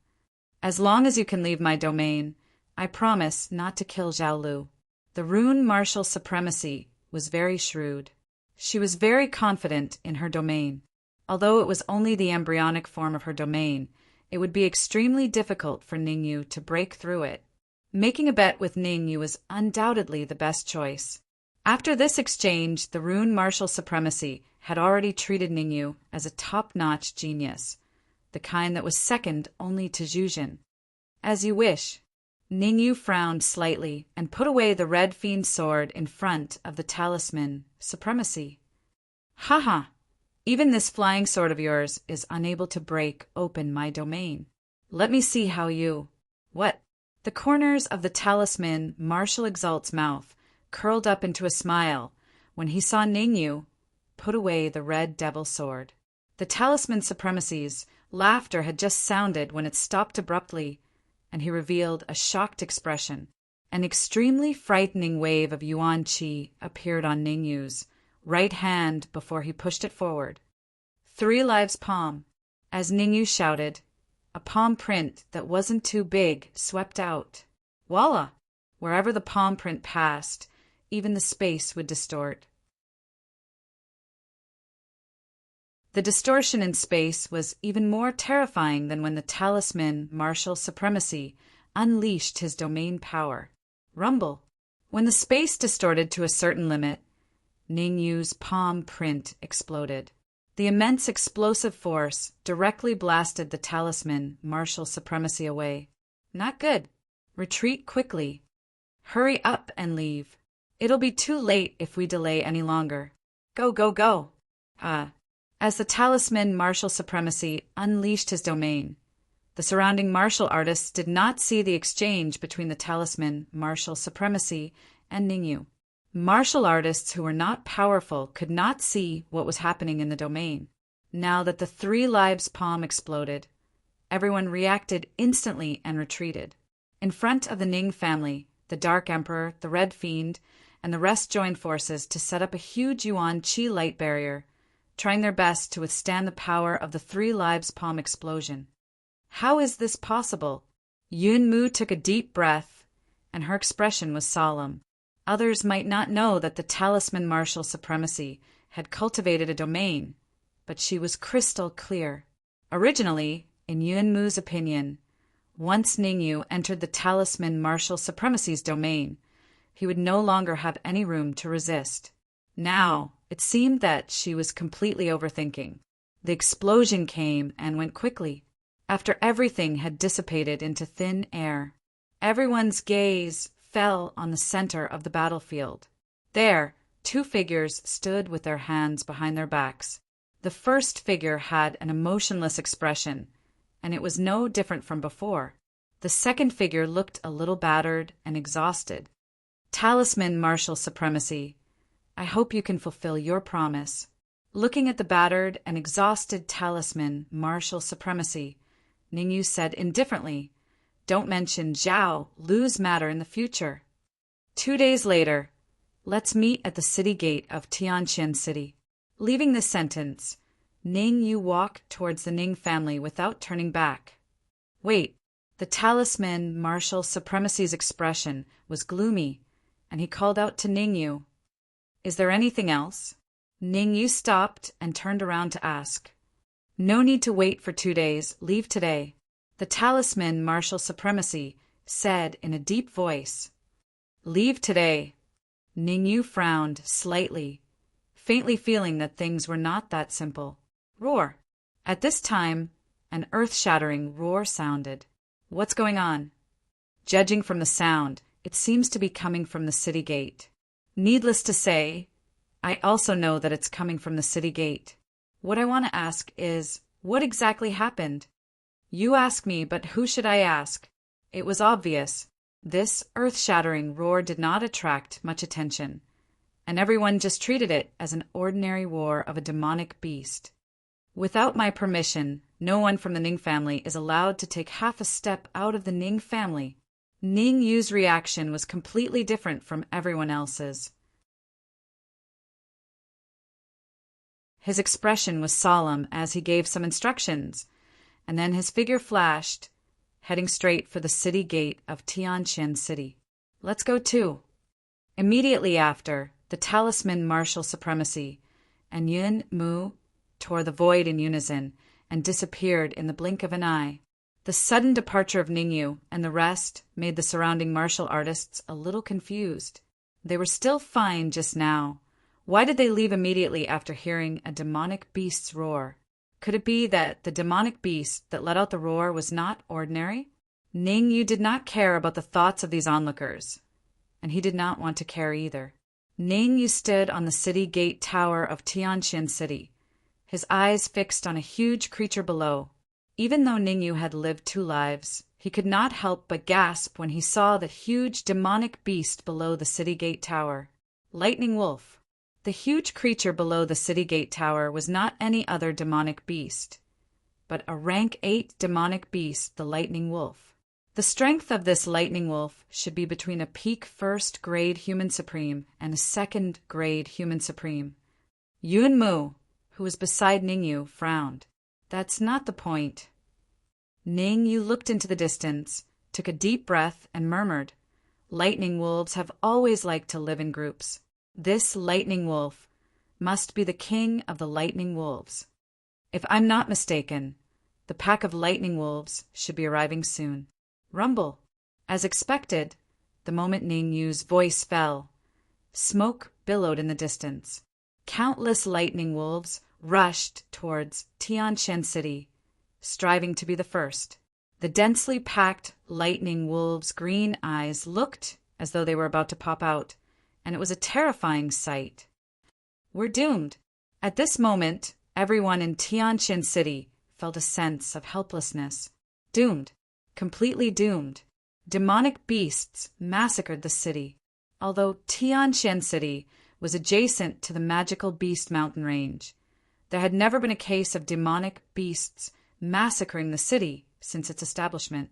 "As long as you can leave my domain, I promise not to kill Zhao Lu." The rune martial supremacy was very shrewd. She was very confident in her domain. Although it was only the embryonic form of her domain, it would be extremely difficult for Ningyu to break through it. Making a bet with Ningyu was undoubtedly the best choice. After this exchange, the rune martial supremacy had already treated Ningyu as a top-notch genius, the kind that was second only to Zhuzhen. "As you wish." Ningyu frowned slightly and put away the red fiend sword in front of the talisman supremacy. "Haha! Even this flying sword of yours is unable to break open my domain. Let me see how you—" "What?" The corners of the talisman Martial Exalt's mouth curled up into a smile when he saw Ningyu put away the red devil sword. The talisman supremacy's laughter had just sounded when it stopped abruptly, and he revealed a shocked expression. An extremely frightening wave of yuan qi appeared on Ningyu's right hand before he pushed it forward. 3 lives palm. As Ningyu shouted, a palm print that wasn't too big swept out. Voila! Wherever the palm print passed, even the space would distort. The distortion in space was even more terrifying than when the talisman martial supremacy unleashed his domain power. Rumble. When the space distorted to a certain limit, Ningyu's palm print exploded. The immense explosive force directly blasted the talisman martial supremacy away. Not good. Retreat quickly. Hurry up and leave. It'll be too late if we delay any longer. Go, go, go. As the talisman martial supremacy unleashed his domain, the surrounding martial artists did not see the exchange between the talisman martial supremacy and Ningyu. Martial artists who were not powerful could not see what was happening in the domain. Now that the 3 lives palm exploded, everyone reacted instantly and retreated. In front of the Ning family, the Dark Emperor, the Red Fiend, and the rest joined forces to set up a huge yuan qi light barrier, trying their best to withstand the power of the 3 lives palm explosion. How is this possible? Yunmu took a deep breath, and her expression was solemn. Others might not know that the talisman martial supremacy had cultivated a domain, but she was crystal clear. Originally, in Yunmu's opinion, once Ningyu entered the talisman martial supremacy's domain, he would no longer have any room to resist. Now, it seemed that she was completely overthinking. The explosion came and went quickly, after everything had dissipated into thin air. Everyone's gaze fell on the center of the battlefield. There, two figures stood with their hands behind their backs. The first figure had an emotionless expression, and it was no different from before. The second figure looked a little battered and exhausted. Talisman Martial Supremacy, I hope you can fulfill your promise. Looking at the battered and exhausted Talisman Martial Supremacy, Ningyu said indifferently, "Don't mention Zhao Lu's matter in the future." 2 days later, let's meet at the city gate of Tianqian City. Leaving this sentence, Ningyu walked towards the Ning family without turning back. Wait, the Talisman Martial Supremacy's expression was gloomy, and he called out to Ningyu, "Is there anything else?" Ningyu stopped and turned around to ask. "No need to wait for 2 days, leave today," the Talisman Martial Supremacy said in a deep voice. "Leave today." Ningyu frowned slightly, faintly feeling that things were not that simple. Roar! At this time, an earth-shattering roar sounded. What's going on? Judging from the sound, it seems to be coming from the city gate. Needless to say, I also know that it's coming from the city gate. What I want to ask is, what exactly happened? You ask me, but who should I ask? It was obvious. This earth-shattering roar did not attract much attention, and everyone just treated it as an ordinary roar of a demonic beast. Without my permission, no one from the Ning family is allowed to take half a step out of the Ning family. Ning Yu's reaction was completely different from everyone else's. His expression was solemn as he gave some instructions, and then his figure flashed, heading straight for the city gate of Tianqian City. Let's go too. Immediately after, the Talisman Martial Supremacy and Yun Mu tore the void in unison and disappeared in the blink of an eye. The sudden departure of Ningyu and the rest made the surrounding martial artists a little confused. They were still fine just now. Why did they leave immediately after hearing a demonic beast's roar? Could it be that the demonic beast that let out the roar was not ordinary? Ningyu did not care about the thoughts of these onlookers, and he did not want to care either. Ningyu stood on the city gate tower of Tianqian City, his eyes fixed on a huge creature below. Even though Ningyu had lived 2 lives, he could not help but gasp when he saw the huge demonic beast below the city gate tower. Lightning Wolf. The huge creature below the city gate tower was not any other demonic beast, but a rank 8 demonic beast, the Lightning Wolf. The strength of this Lightning Wolf should be between a peak 1st grade human supreme and a 2nd grade human supreme. Yun Mu, who was beside Ningyu, frowned. That's not the point. Ningyu looked into the distance, took a deep breath, and murmured, "Lightning wolves have always liked to live in groups. This Lightning Wolf must be the king of the Lightning Wolves. If I'm not mistaken, the pack of Lightning Wolves should be arriving soon." Rumble. As expected, the moment Ningyu's voice fell, smoke billowed in the distance. Countless Lightning Wolves rushed towards Tianqian City, striving to be the first. The densely packed Lightning Wolves' green eyes looked as though they were about to pop out, and it was a terrifying sight. We're doomed. At this moment, everyone in Tianqian City felt a sense of helplessness. Doomed. Completely doomed. Demonic beasts massacred the city. Although Tianqian City was adjacent to the magical Beast Mountain Range, there had never been a case of demonic beasts massacring the city since its establishment.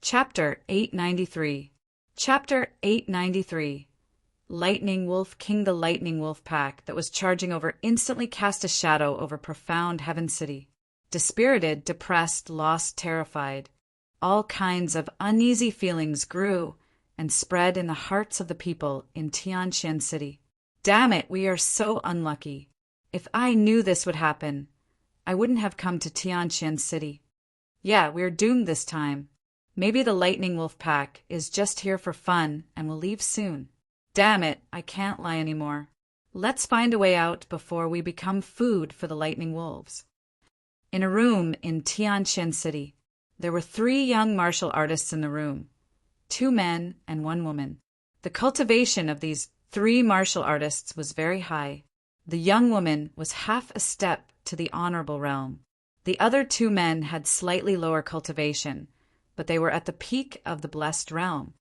Chapter 893. Chapter 893. Lightning Wolf King. The Lightning Wolf pack that was charging over instantly cast a shadow over profound Heaven City. Dispirited, depressed, lost, terrified. All kinds of uneasy feelings grew and spread in the hearts of the people in Tianqian City. Damn it, we are so unlucky. If I knew this would happen, I wouldn't have come to Tianqian City. Yeah, we're doomed this time. Maybe the Lightning Wolf pack is just here for fun and will leave soon. Damn it, I can't lie anymore. Let's find a way out before we become food for the Lightning Wolves. In a room in Tianjin City, there were 3 young martial artists in the room, 2 men and 1 woman. The cultivation of these 3 martial artists was very high. The young woman was half a step to the honorable realm. The other 2 men had slightly lower cultivation, but they were at the peak of the blessed realm.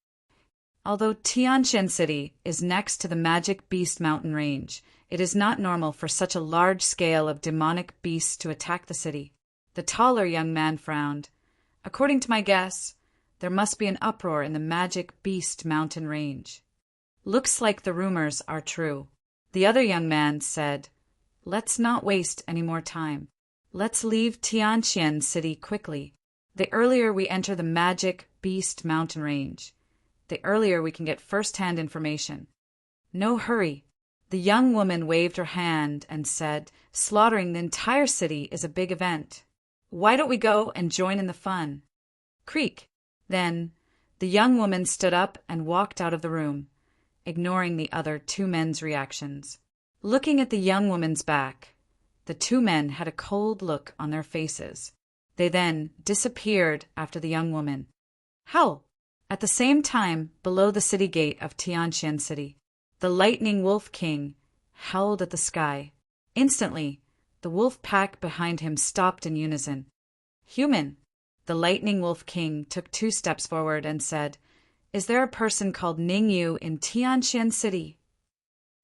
Although Tianjin City is next to the Magic Beast Mountain Range, it is not normal for such a large scale of demonic beasts to attack the city. The taller young man frowned. According to my guess, there must be an uproar in the Magic Beast Mountain Range. Looks like the rumors are true. The other young man said, "Let's not waste any more time. Let's leave Tianjin City quickly. The earlier we enter the Magic Beast Mountain Range, the earlier we can get first-hand information. No hurry." The young woman waved her hand and said, "Slaughtering the entire city is a big event. Why don't we go and join in the fun?" Creak. Then the young woman stood up and walked out of the room, ignoring the other 2 men's reactions. Looking at the young woman's back, the 2 men had a cold look on their faces. They then disappeared after the young woman. Howl! At the same time, below the city gate of Tianjin City, the Lightning Wolf King howled at the sky. Instantly, the wolf pack behind him stopped in unison. "Human!" The Lightning Wolf King took 2 steps forward and said, "Is there a person called Ning Yu in Tianjin City?"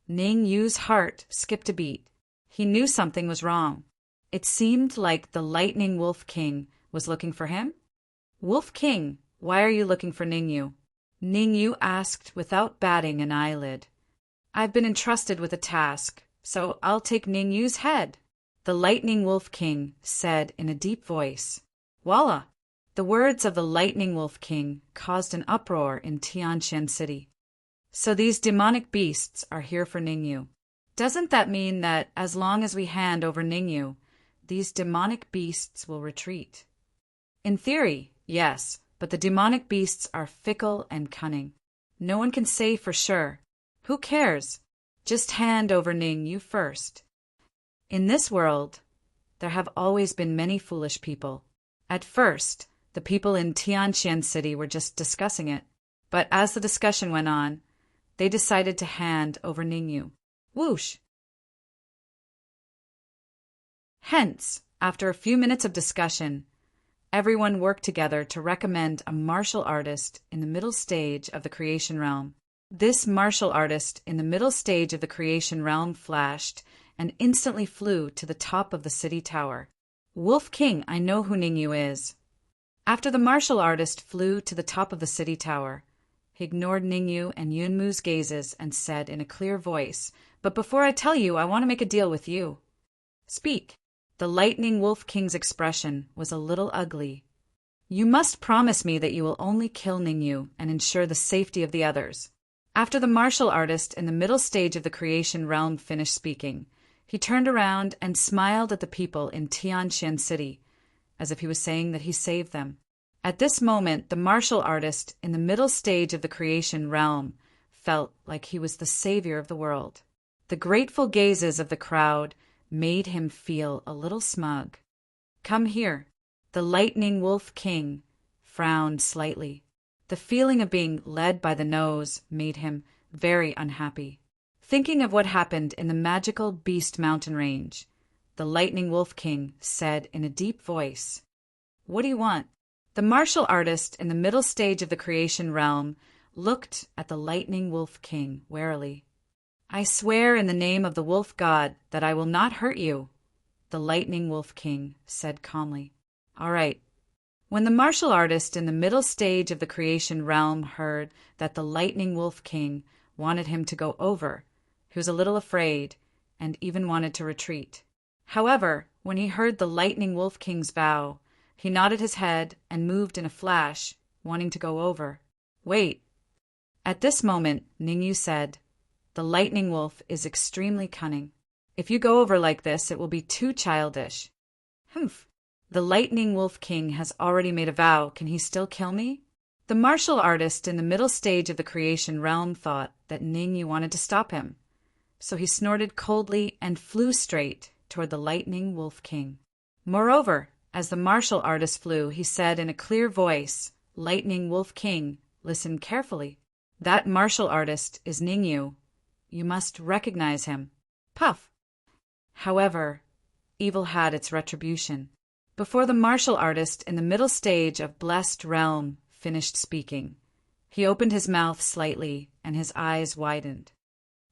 Ning Yu's heart skipped a beat. He knew something was wrong. It seemed like the Lightning Wolf King was looking for him. "Wolf King, why are you looking for Ning Yu?" Ning Yu asked without batting an eyelid. "I've been entrusted with a task, so I'll take Ning Yu's head," the Lightning Wolf King said in a deep voice. Voila! The words of the Lightning Wolf King caused an uproar in Tianjin City. So these demonic beasts are here for Ning Yu. Doesn't that mean that as long as we hand over Ning Yu, these demonic beasts will retreat? In theory, yes, but the demonic beasts are fickle and cunning. No one can say for sure. Who cares? Just hand over Ning Yu first. In this world, there have always been many foolish people. At first, the people in Tianjin City were just discussing it, but as the discussion went on, they decided to hand over Ning Yu. Whoosh! Hence, after a few minutes of discussion, everyone worked together to recommend a martial artist in the middle stage of the creation realm. This martial artist in the middle stage of the creation realm flashed and instantly flew to the top of the city tower. "Wolf King, I know who Ning Yu is." After the martial artist flew to the top of the city tower, he ignored Ning Yu and Yunmu's gazes and said in a clear voice, "But before I tell you, I want to make a deal with you." "Speak." The Lightning Wolf King's expression was a little ugly. "You must promise me that you will only kill Ning Yu and ensure the safety of the others." After the martial artist in the middle stage of the creation realm finished speaking, he turned around and smiled at the people in Tianjin City, as if he was saying that he saved them. At this moment, the martial artist in the middle stage of the creation realm felt like he was the savior of the world. The grateful gazes of the crowd made him feel a little smug. "Come here." The Lightning Wolf King frowned slightly. The feeling of being led by the nose made him very unhappy. Thinking of what happened in the magical Beast Mountain Range, the Lightning Wolf King said in a deep voice, "What do you want?" The martial artist in the middle stage of the creation realm looked at the Lightning Wolf King warily. "I swear in the name of the Wolf God that I will not hurt you," the Lightning Wolf King said calmly. "All right." When the martial artist in the middle stage of the creation realm heard that the Lightning Wolf King wanted him to go over, he was a little afraid and even wanted to retreat. However, when he heard the Lightning Wolf King's vow, he nodded his head and moved in a flash, wanting to go over. "Wait." At this moment, Ning Yu said, "The Lightning Wolf is extremely cunning. If you go over like this, it will be too childish." "Humph. The Lightning Wolf King has already made a vow. Can he still kill me?" The martial artist in the middle stage of the creation realm thought that Ning Yu wanted to stop him, so he snorted coldly and flew straight toward the Lightning Wolf King. Moreover, as the martial artist flew, he said in a clear voice, "Lightning Wolf King, listen carefully. That martial artist is Ningyu. You must recognize him." Puff! However, evil had its retribution. Before the martial artist in the middle stage of Blessed Realm finished speaking, he opened his mouth slightly and his eyes widened.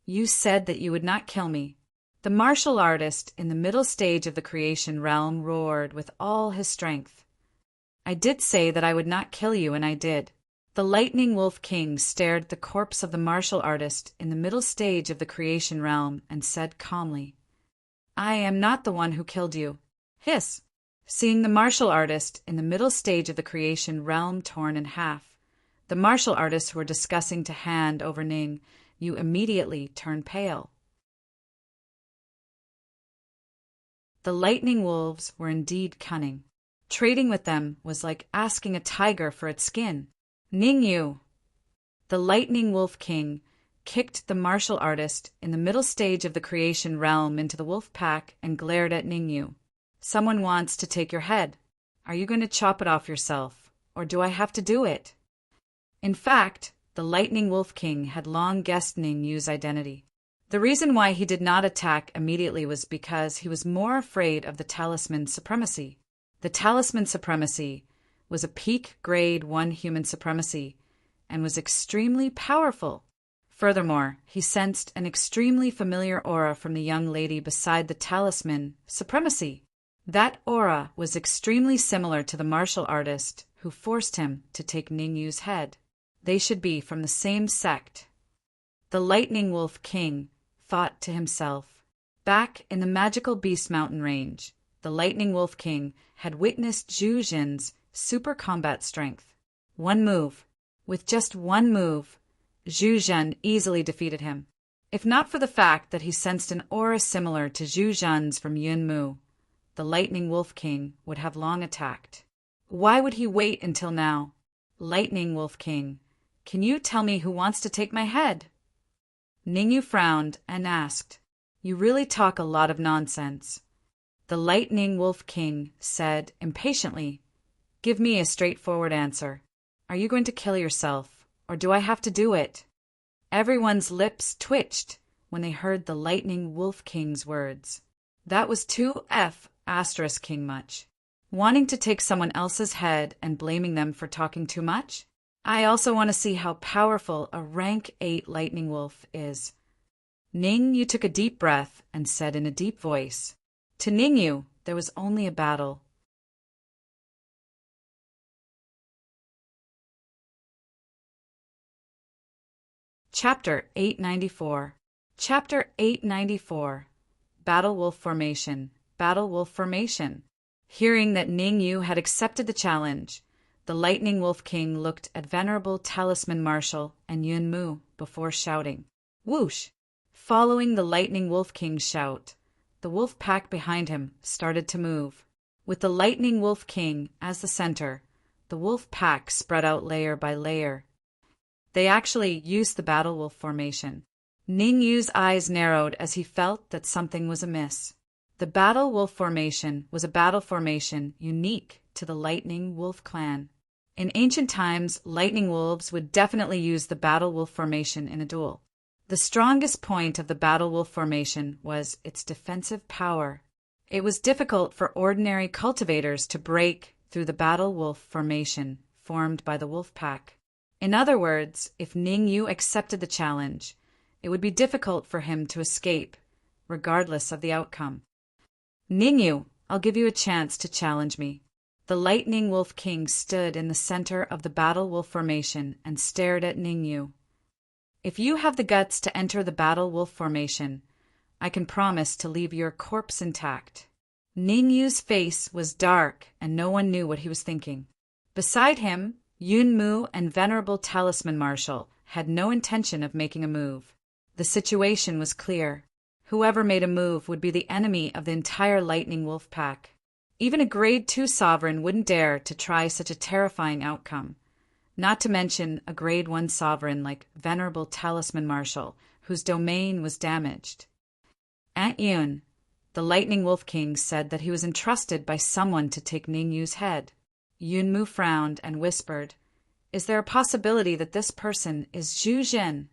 "You said that you would not kill me." The martial artist in the middle stage of the creation realm roared with all his strength. "I did say that I would not kill you, and I did." The Lightning Wolf King stared at the corpse of the martial artist in the middle stage of the creation realm and said calmly, "I am not the one who killed you." Hiss! Seeing the martial artist in the middle stage of the creation realm torn in half, the martial artists who were discussing to hand over Ning, you immediately turned pale. The lightning wolves were indeed cunning. Trading with them was like asking a tiger for its skin. Ningyu! The Lightning Wolf King kicked the martial artist in the middle stage of the creation realm into the wolf pack and glared at Ningyu. "Someone wants to take your head. Are you going to chop it off yourself, or do I have to do it?" In fact, the Lightning Wolf King had long guessed Ningyu's identity. The reason why he did not attack immediately was because he was more afraid of the talisman supremacy. The talisman supremacy was a peak grade 1 human supremacy and was extremely powerful. Furthermore, he sensed an extremely familiar aura from the young lady beside the talisman supremacy. That aura was extremely similar to the martial artist who forced him to take Ningyu's head. They should be from the same sect. The Lightning Wolf King thought to himself. Back in the magical Beast Mountain range, the Lightning Wolf King had witnessed Zhu Jin's super combat strength. One move. With just one move, Zhu Jin easily defeated him. If not for the fact that he sensed an aura similar to Zhu Jin's from Yun Mu, the Lightning Wolf King would have long attacked. Why would he wait until now? Lightning Wolf King, can you tell me who wants to take my head? Ningyu frowned and asked, "You really talk a lot of nonsense." The Lightning Wolf King said impatiently, "Give me a straightforward answer. Are you going to kill yourself, or do I have to do it?" Everyone's lips twitched when they heard the Lightning Wolf King's words. That was too King much. Wanting to take someone else's head and blaming them for talking too much? I also want to see how powerful a rank 8 lightning wolf is. Ningyu took a deep breath and said in a deep voice, "To Ningyu, there was only a battle." Chapter 894. Chapter 894. Battle Wolf Formation. Battle Wolf Formation. Hearing that Ningyu had accepted the challenge, the Lightning Wolf King looked at Venerable Talisman Marshal and Yun Mu before shouting, "Whoosh!" Following the Lightning Wolf King's shout, the wolf pack behind him started to move. With the Lightning Wolf King as the center, the wolf pack spread out layer by layer. They actually used the Battle Wolf Formation. Ningyu's eyes narrowed as he felt that something was amiss. The Battle Wolf Formation was a battle formation unique to the Lightning Wolf clan. In ancient times, lightning wolves would definitely use the Battle Wolf Formation in a duel. The strongest point of the Battle Wolf Formation was its defensive power. It was difficult for ordinary cultivators to break through the Battle Wolf Formation formed by the wolf pack. In other words, if Ningyu accepted the challenge, it would be difficult for him to escape, regardless of the outcome. "Ningyu, I'll give you a chance to challenge me." The Lightning Wolf King stood in the center of the Battle Wolf Formation and stared at Ningyu. "If you have the guts to enter the Battle Wolf Formation, I can promise to leave your corpse intact." Ningyu's face was dark and no one knew what he was thinking. Beside him, Yun Mu and Venerable Talisman Marshal had no intention of making a move. The situation was clear. Whoever made a move would be the enemy of the entire Lightning Wolf pack. Even a Grade 2 sovereign wouldn't dare to try such a terrifying outcome, not to mention a Grade 1 sovereign like Venerable Talisman Marshal, whose domain was damaged. Aunt Yun, The Lightning Wolf King said that he was entrusted by someone to take Ningyu's head. Yunmu frowned and whispered, "Is there a possibility that this person is Zhu Zhen?"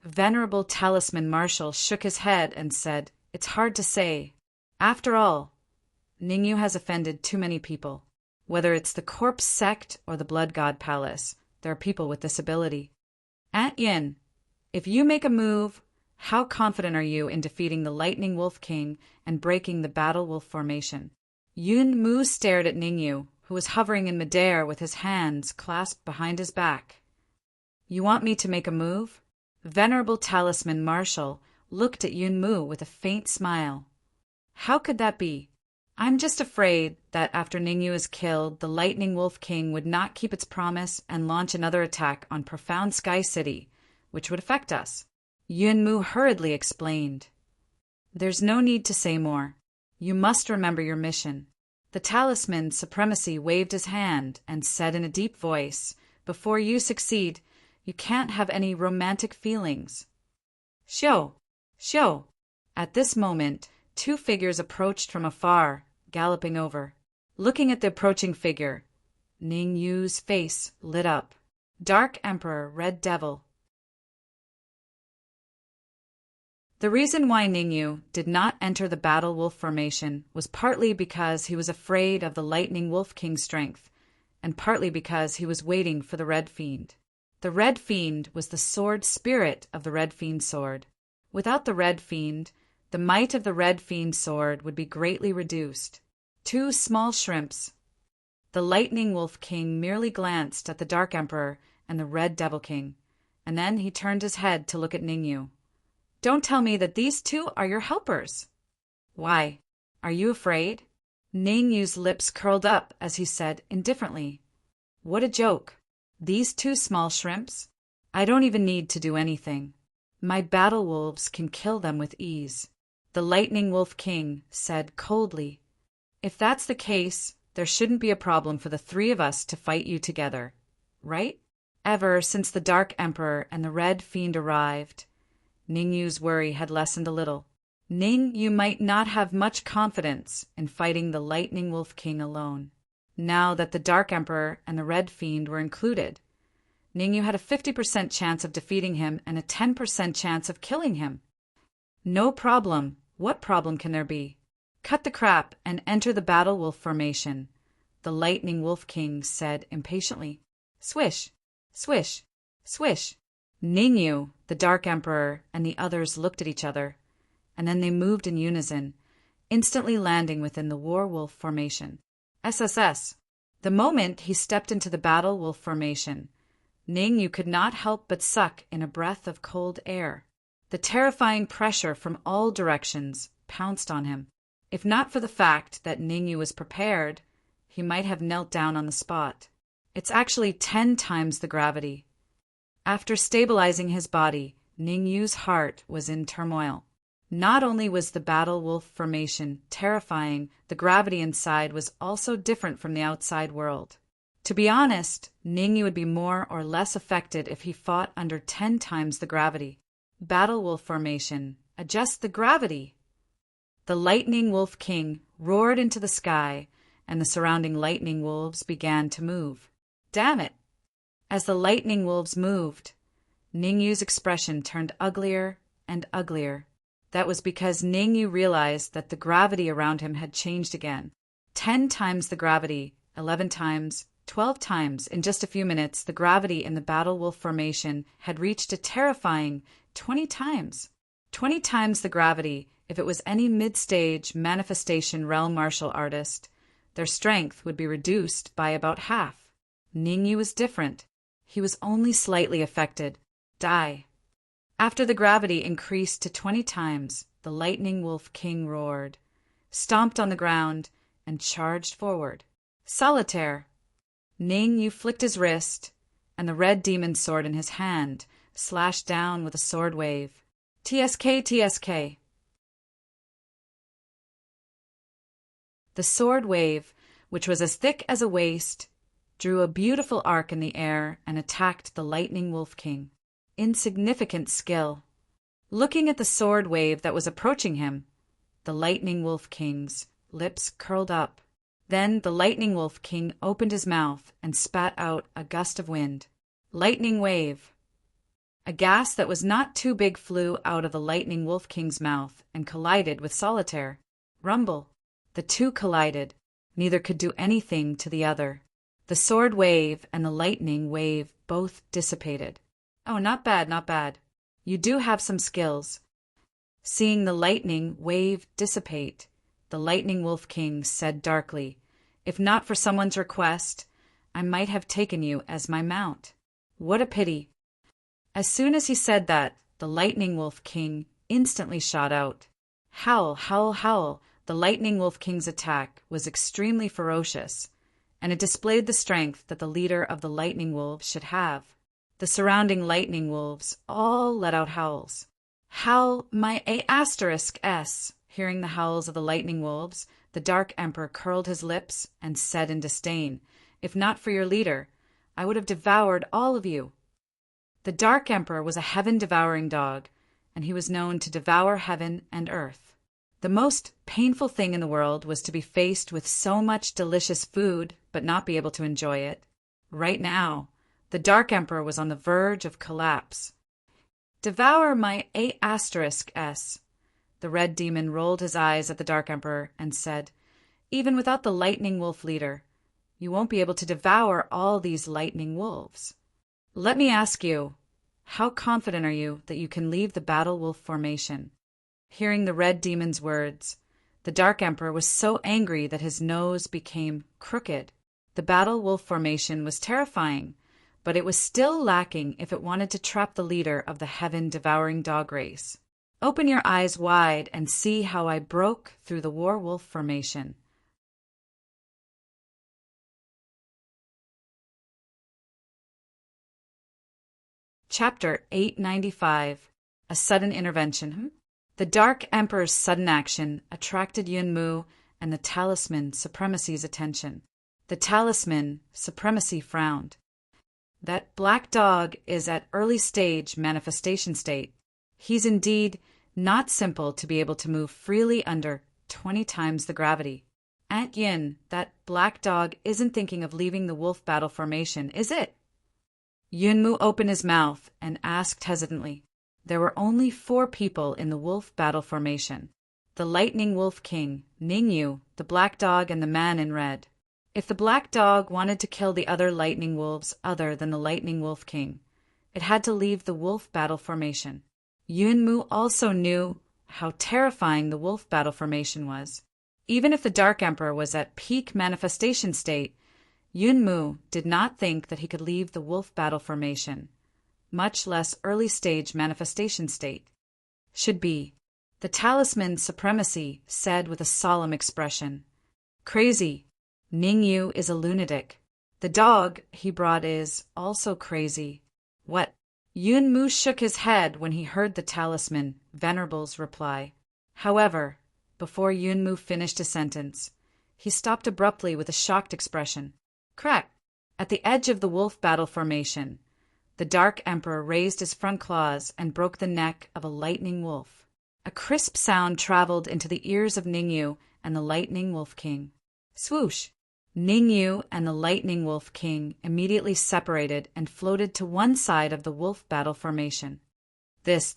Venerable Talisman Marshal shook his head and said, "It's hard to say. After all, Ningyu has offended too many people. Whether it's the Corpse Sect or the Blood God Palace, there are people with this ability. Aunt Yin, if you make a move, how confident are you in defeating the Lightning Wolf King and breaking the Battle Wolf formation?" Yun Mu stared at Ningyu, who was hovering in midair with his hands clasped behind his back. "You want me to make a move?" Venerable Talisman Marshal looked at Yun Mu with a faint smile. "How could that be?" "I'm just afraid that after Ningyu is killed, the Lightning Wolf King would not keep its promise and launch another attack on Profound Sky City, which would affect us." Yun Mu hurriedly explained. "There's no need to say more. You must remember your mission." The Talisman Supremacy waved his hand and said in a deep voice, "Before you succeed, you can't have any romantic feelings." Xiao! Xiao! At this moment, two figures approached from afar, galloping over. Looking at the approaching figure, Ning Yu's face lit up. Dark Emperor, Red Devil. The reason why Ningyu did not enter the Battle Wolf formation was partly because he was afraid of the Lightning Wolf King's strength, and partly because he was waiting for the Red Fiend. The Red Fiend was the sword spirit of the Red Fiend sword. Without the Red Fiend, the might of the Red Fiend sword would be greatly reduced. Two small shrimps. The Lightning Wolf King merely glanced at the Dark Emperor and the Red Devil King, and then he turned his head to look at Ningyu. "Don't tell me that these two are your helpers." "Why? Are you afraid?" Ningyu's lips curled up as he said indifferently, "What a joke. These two small shrimps? I don't even need to do anything. My battle wolves can kill them with ease." The Lightning Wolf King said coldly, "If that's the case, there shouldn't be a problem for the three of us to fight you together, right?" Ever since the Dark Emperor and the Red Fiend arrived, Ningyu's worry had lessened a little. Ningyu might not have much confidence in fighting the Lightning Wolf King alone. Now that the Dark Emperor and the Red Fiend were included, Ningyu had a 50% chance of defeating him and a 10% chance of killing him. No problem. What problem can there be? "Cut the crap and enter the Battle Wolf formation," the Lightning Wolf King said impatiently. Swish, swish, swish. Ningyu, the Dark Emperor, and the others looked at each other, and then they moved in unison, instantly landing within the War Wolf formation. SSS. The moment he stepped into the Battle Wolf formation, Ningyu could not help but suck in a breath of cold air. The terrifying pressure from all directions pounced on him. If not for the fact that Ningyu was prepared, he might have knelt down on the spot. It's actually 10 times the gravity. After stabilizing his body, Ningyu's heart was in turmoil. Not only was the Battle Wolf formation terrifying, the gravity inside was also different from the outside world. To be honest, Ningyu would be more or less affected if he fought under 10 times the gravity. Battle Wolf formation. Adjust the gravity. The Lightning Wolf King roared into the sky, and the surrounding lightning wolves began to move. Damn it! As the lightning wolves moved, Ningyu's expression turned uglier and uglier. That was because Ningyu realized that the gravity around him had changed again. 10 times the gravity, 11 times, 12 times. In just a few minutes, the gravity in the Battle Wolf formation had reached a terrifying 20 times. 20 times the gravity. If it was any mid-stage manifestation realm martial artist, their strength would be reduced by about half. Ningyu was different. He was only slightly affected. Die. After the gravity increased to 20 times, the Lightning Wolf King roared, stomped on the ground, and charged forward. Solitaire. Ningyu flicked his wrist, and the red demon sword in his hand slashed down with a sword wave. TSK, TSK. The sword wave, which was as thick as a waist, drew a beautiful arc in the air and attacked the Lightning Wolf King. Insignificant skill. Looking at the sword wave that was approaching him, the Lightning Wolf King's lips curled up. Then the Lightning Wolf King opened his mouth and spat out a gust of wind. Lightning wave! A gas that was not too big flew out of the Lightning Wolf King's mouth and collided with Solitaire. Rumble! The two collided. Neither could do anything to the other. The sword wave and the lightning wave both dissipated. Oh, not bad, not bad. You do have some skills. Seeing the lightning wave dissipate, the Lightning Wolf King said darkly, "If not for someone's request, I might have taken you as my mount. What a pity." As soon as he said that, the Lightning Wolf King instantly shot out. Howl, howl, howl. The Lightning Wolf King's attack was extremely ferocious, and it displayed the strength that the leader of the Lightning Wolves should have. The surrounding Lightning Wolves all let out howls. Howl my A**s. Hearing the howls of the Lightning Wolves, the Dark Emperor curled his lips and said in disdain, "If not for your leader, I would have devoured all of you." The Dark Emperor was a heaven-devouring dog, and he was known to devour heaven and earth. The most painful thing in the world was to be faced with so much delicious food but not be able to enjoy it. Right now, the Dark Emperor was on the verge of collapse. "Devour my A**s." The Red Demon rolled his eyes at the Dark Emperor and said, "Even without the Lightning Wolf leader, you won't be able to devour all these Lightning Wolves. Let me ask you, how confident are you that you can leave the Battle Wolf formation?" Hearing the Red Demon's words, the Dark Emperor was so angry that his nose became crooked. The Battle Wolf formation was terrifying, but it was still lacking if it wanted to trap the leader of the heaven-devouring dog race. Open your eyes wide and see how I broke through the Werewolf formation. Chapter 895. A Sudden Intervention. The Dark Emperor's sudden action attracted Yun Mu and the Talisman Supremacy's attention. The Talisman Supremacy frowned. "That black dog is at early stage manifestation state. He's indeed not simple to be able to move freely under 20 times the gravity. Aunt Yin, that black dog isn't thinking of leaving the wolf battle formation, is it?" Yun Mu opened his mouth and asked hesitantly. There were only 4 people in the wolf battle formation: the Lightning Wolf King, Ningyu, the black dog, and the man in red. If the black dog wanted to kill the other lightning wolves other than the Lightning Wolf King, it had to leave the wolf battle formation. Yun Mu also knew how terrifying the wolf battle formation was. Even if the Dark Emperor was at peak manifestation state, Yun Mu did not think that he could leave the wolf battle formation, much less early stage manifestation state. Should be. The Talisman Supremacy said with a solemn expression, "Crazy. Ningyu is a lunatic. The dog he brought is also crazy." "What?" Yun Mu shook his head when he heard the Talisman Venerable's reply. However, before Yun Mu finished a sentence, he stopped abruptly with a shocked expression. Crack! At the edge of the wolf battle formation, the Dark Emperor raised his front claws and broke the neck of a lightning wolf. A crisp sound traveled into the ears of Ningyu and the Lightning Wolf King. Swoosh! Ningyu and the Lightning Wolf King immediately separated and floated to one side of the wolf battle formation. This.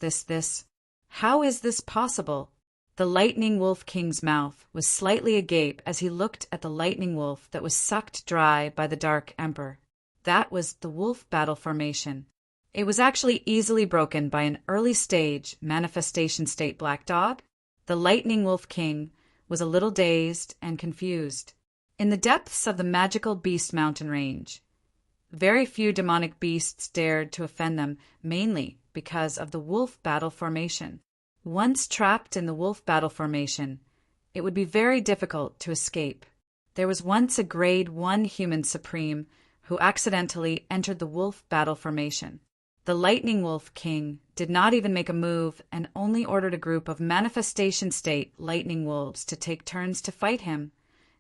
How is this possible? The Lightning Wolf King's mouth was slightly agape as he looked at the lightning wolf that was sucked dry by the Dark Emperor. That was the wolf battle formation. It was actually easily broken by an early stage manifestation state black dog. The Lightning Wolf King was a little dazed and confused. In the depths of the magical Beast Mountain range, very few demonic beasts dared to offend them, mainly because of the wolf battle formation. Once trapped in the wolf battle formation, it would be very difficult to escape. There was once a Grade 1 human supreme who accidentally entered the wolf battle formation. The Lightning Wolf King did not even make a move and only ordered a group of manifestation state lightning wolves to take turns to fight him,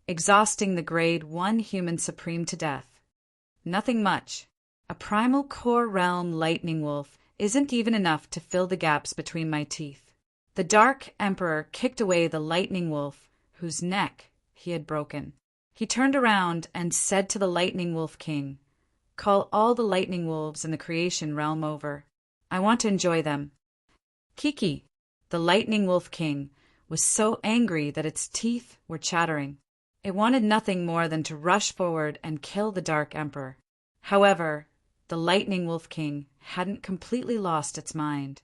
exhausting the Grade 1 human supreme to death. Nothing much. A primal core realm lightning wolf isn't even enough to fill the gaps between my teeth. The Dark Emperor kicked away the Lightning Wolf, whose neck he had broken. He turned around and said to the Lightning Wolf King, "Call all the lightning wolves in the creation realm over. I want to enjoy them." Kiki, the Lightning Wolf King, was so angry that its teeth were chattering. It wanted nothing more than to rush forward and kill the Dark Emperor. However, the Lightning Wolf King hadn't completely lost its mind.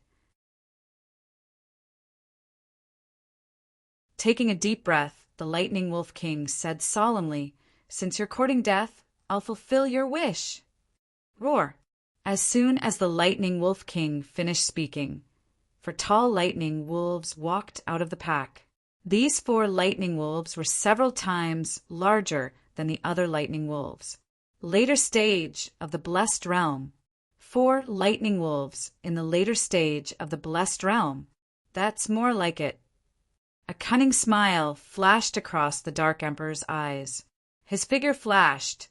Taking a deep breath, the Lightning Wolf King said solemnly, "Since you're courting death, I'll fulfill your wish." Roar! As soon as the Lightning Wolf King finished speaking, 4 tall lightning wolves walked out of the pack. These 4 lightning wolves were several times larger than the other lightning wolves. Later stage of the Blessed Realm. 4 lightning wolves in the later stage of the Blessed Realm. That's more like it. A cunning smile flashed across the Dark Emperor's eyes. His figure flashed,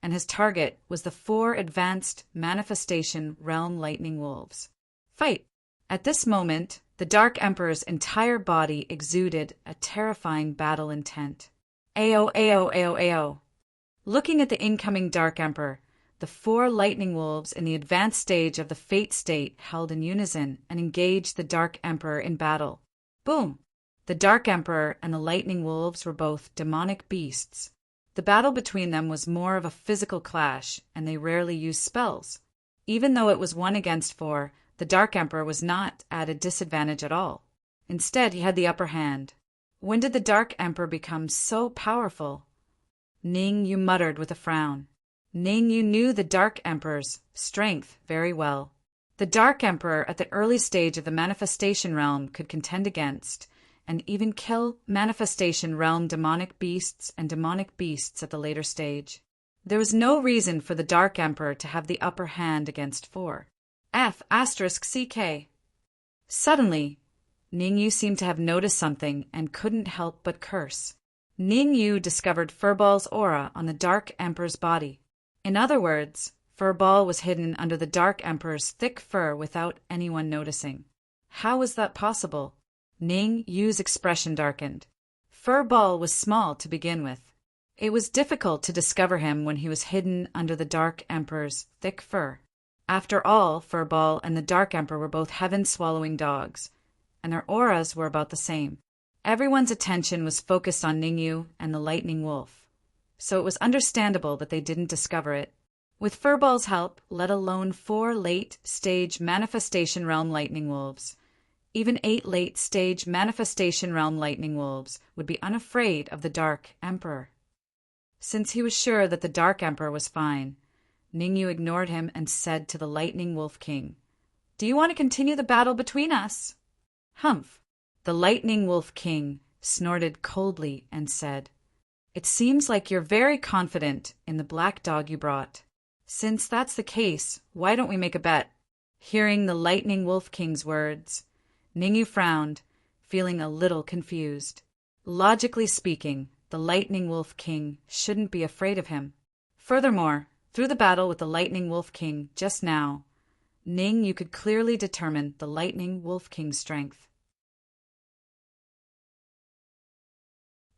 and his target was the 4 advanced Manifestation Realm lightning wolves. Fight! At this moment, the Dark Emperor's entire body exuded a terrifying battle intent. Ao, ao, ao, ao. Looking at the incoming Dark Emperor, the 4 lightning wolves in the advanced stage of the Fate state held in unison and engaged the Dark Emperor in battle. Boom! The Dark Emperor and the lightning wolves were both demonic beasts. The battle between them was more of a physical clash, and they rarely used spells. Even though it was 1 against 4, the Dark Emperor was not at a disadvantage at all. Instead, he had the upper hand. When did the Dark Emperor become so powerful? Ning Yu muttered with a frown. Ning Yu knew the Dark Emperor's strength very well. The Dark Emperor at the early stage of the Manifestation Realm could contend against and even kill Manifestation Realm demonic beasts and demonic beasts at the later stage. There was no reason for the Dark Emperor to have the upper hand against 4. F***CK. Suddenly, Ning Yu seemed to have noticed something and couldn't help but curse. Ning Yu discovered Furball's aura on the Dark Emperor's body. In other words, Furball was hidden under the Dark Emperor's thick fur without anyone noticing. How was that possible? Ning Yu's expression darkened. Furball was small to begin with. It was difficult to discover him when he was hidden under the Dark Emperor's thick fur. After all, Furball and the Dark Emperor were both heaven-swallowing dogs, and their auras were about the same. Everyone's attention was focused on Ning Yu and the Lightning Wolf, so it was understandable that they didn't discover it. With Furball's help, let alone 4 late-stage Manifestation Realm Lightning Wolves, even 8 late-stage Manifestation Realm Lightning Wolves would be unafraid of the Dark Emperor. Since he was sure that the Dark Emperor was fine, Ning Yu ignored him and said to the Lightning Wolf King, "Do you want to continue the battle between us?" Humph! The Lightning Wolf King snorted coldly and said, "It seems like you're very confident in the black dog you brought. Since that's the case, why don't we make a bet?" Hearing the Lightning Wolf King's words, Ning Yu frowned, feeling a little confused. Logically speaking, the Lightning Wolf King shouldn't be afraid of him. Furthermore, through the battle with the Lightning Wolf King just now, Ning Yu could clearly determine the Lightning Wolf King's strength.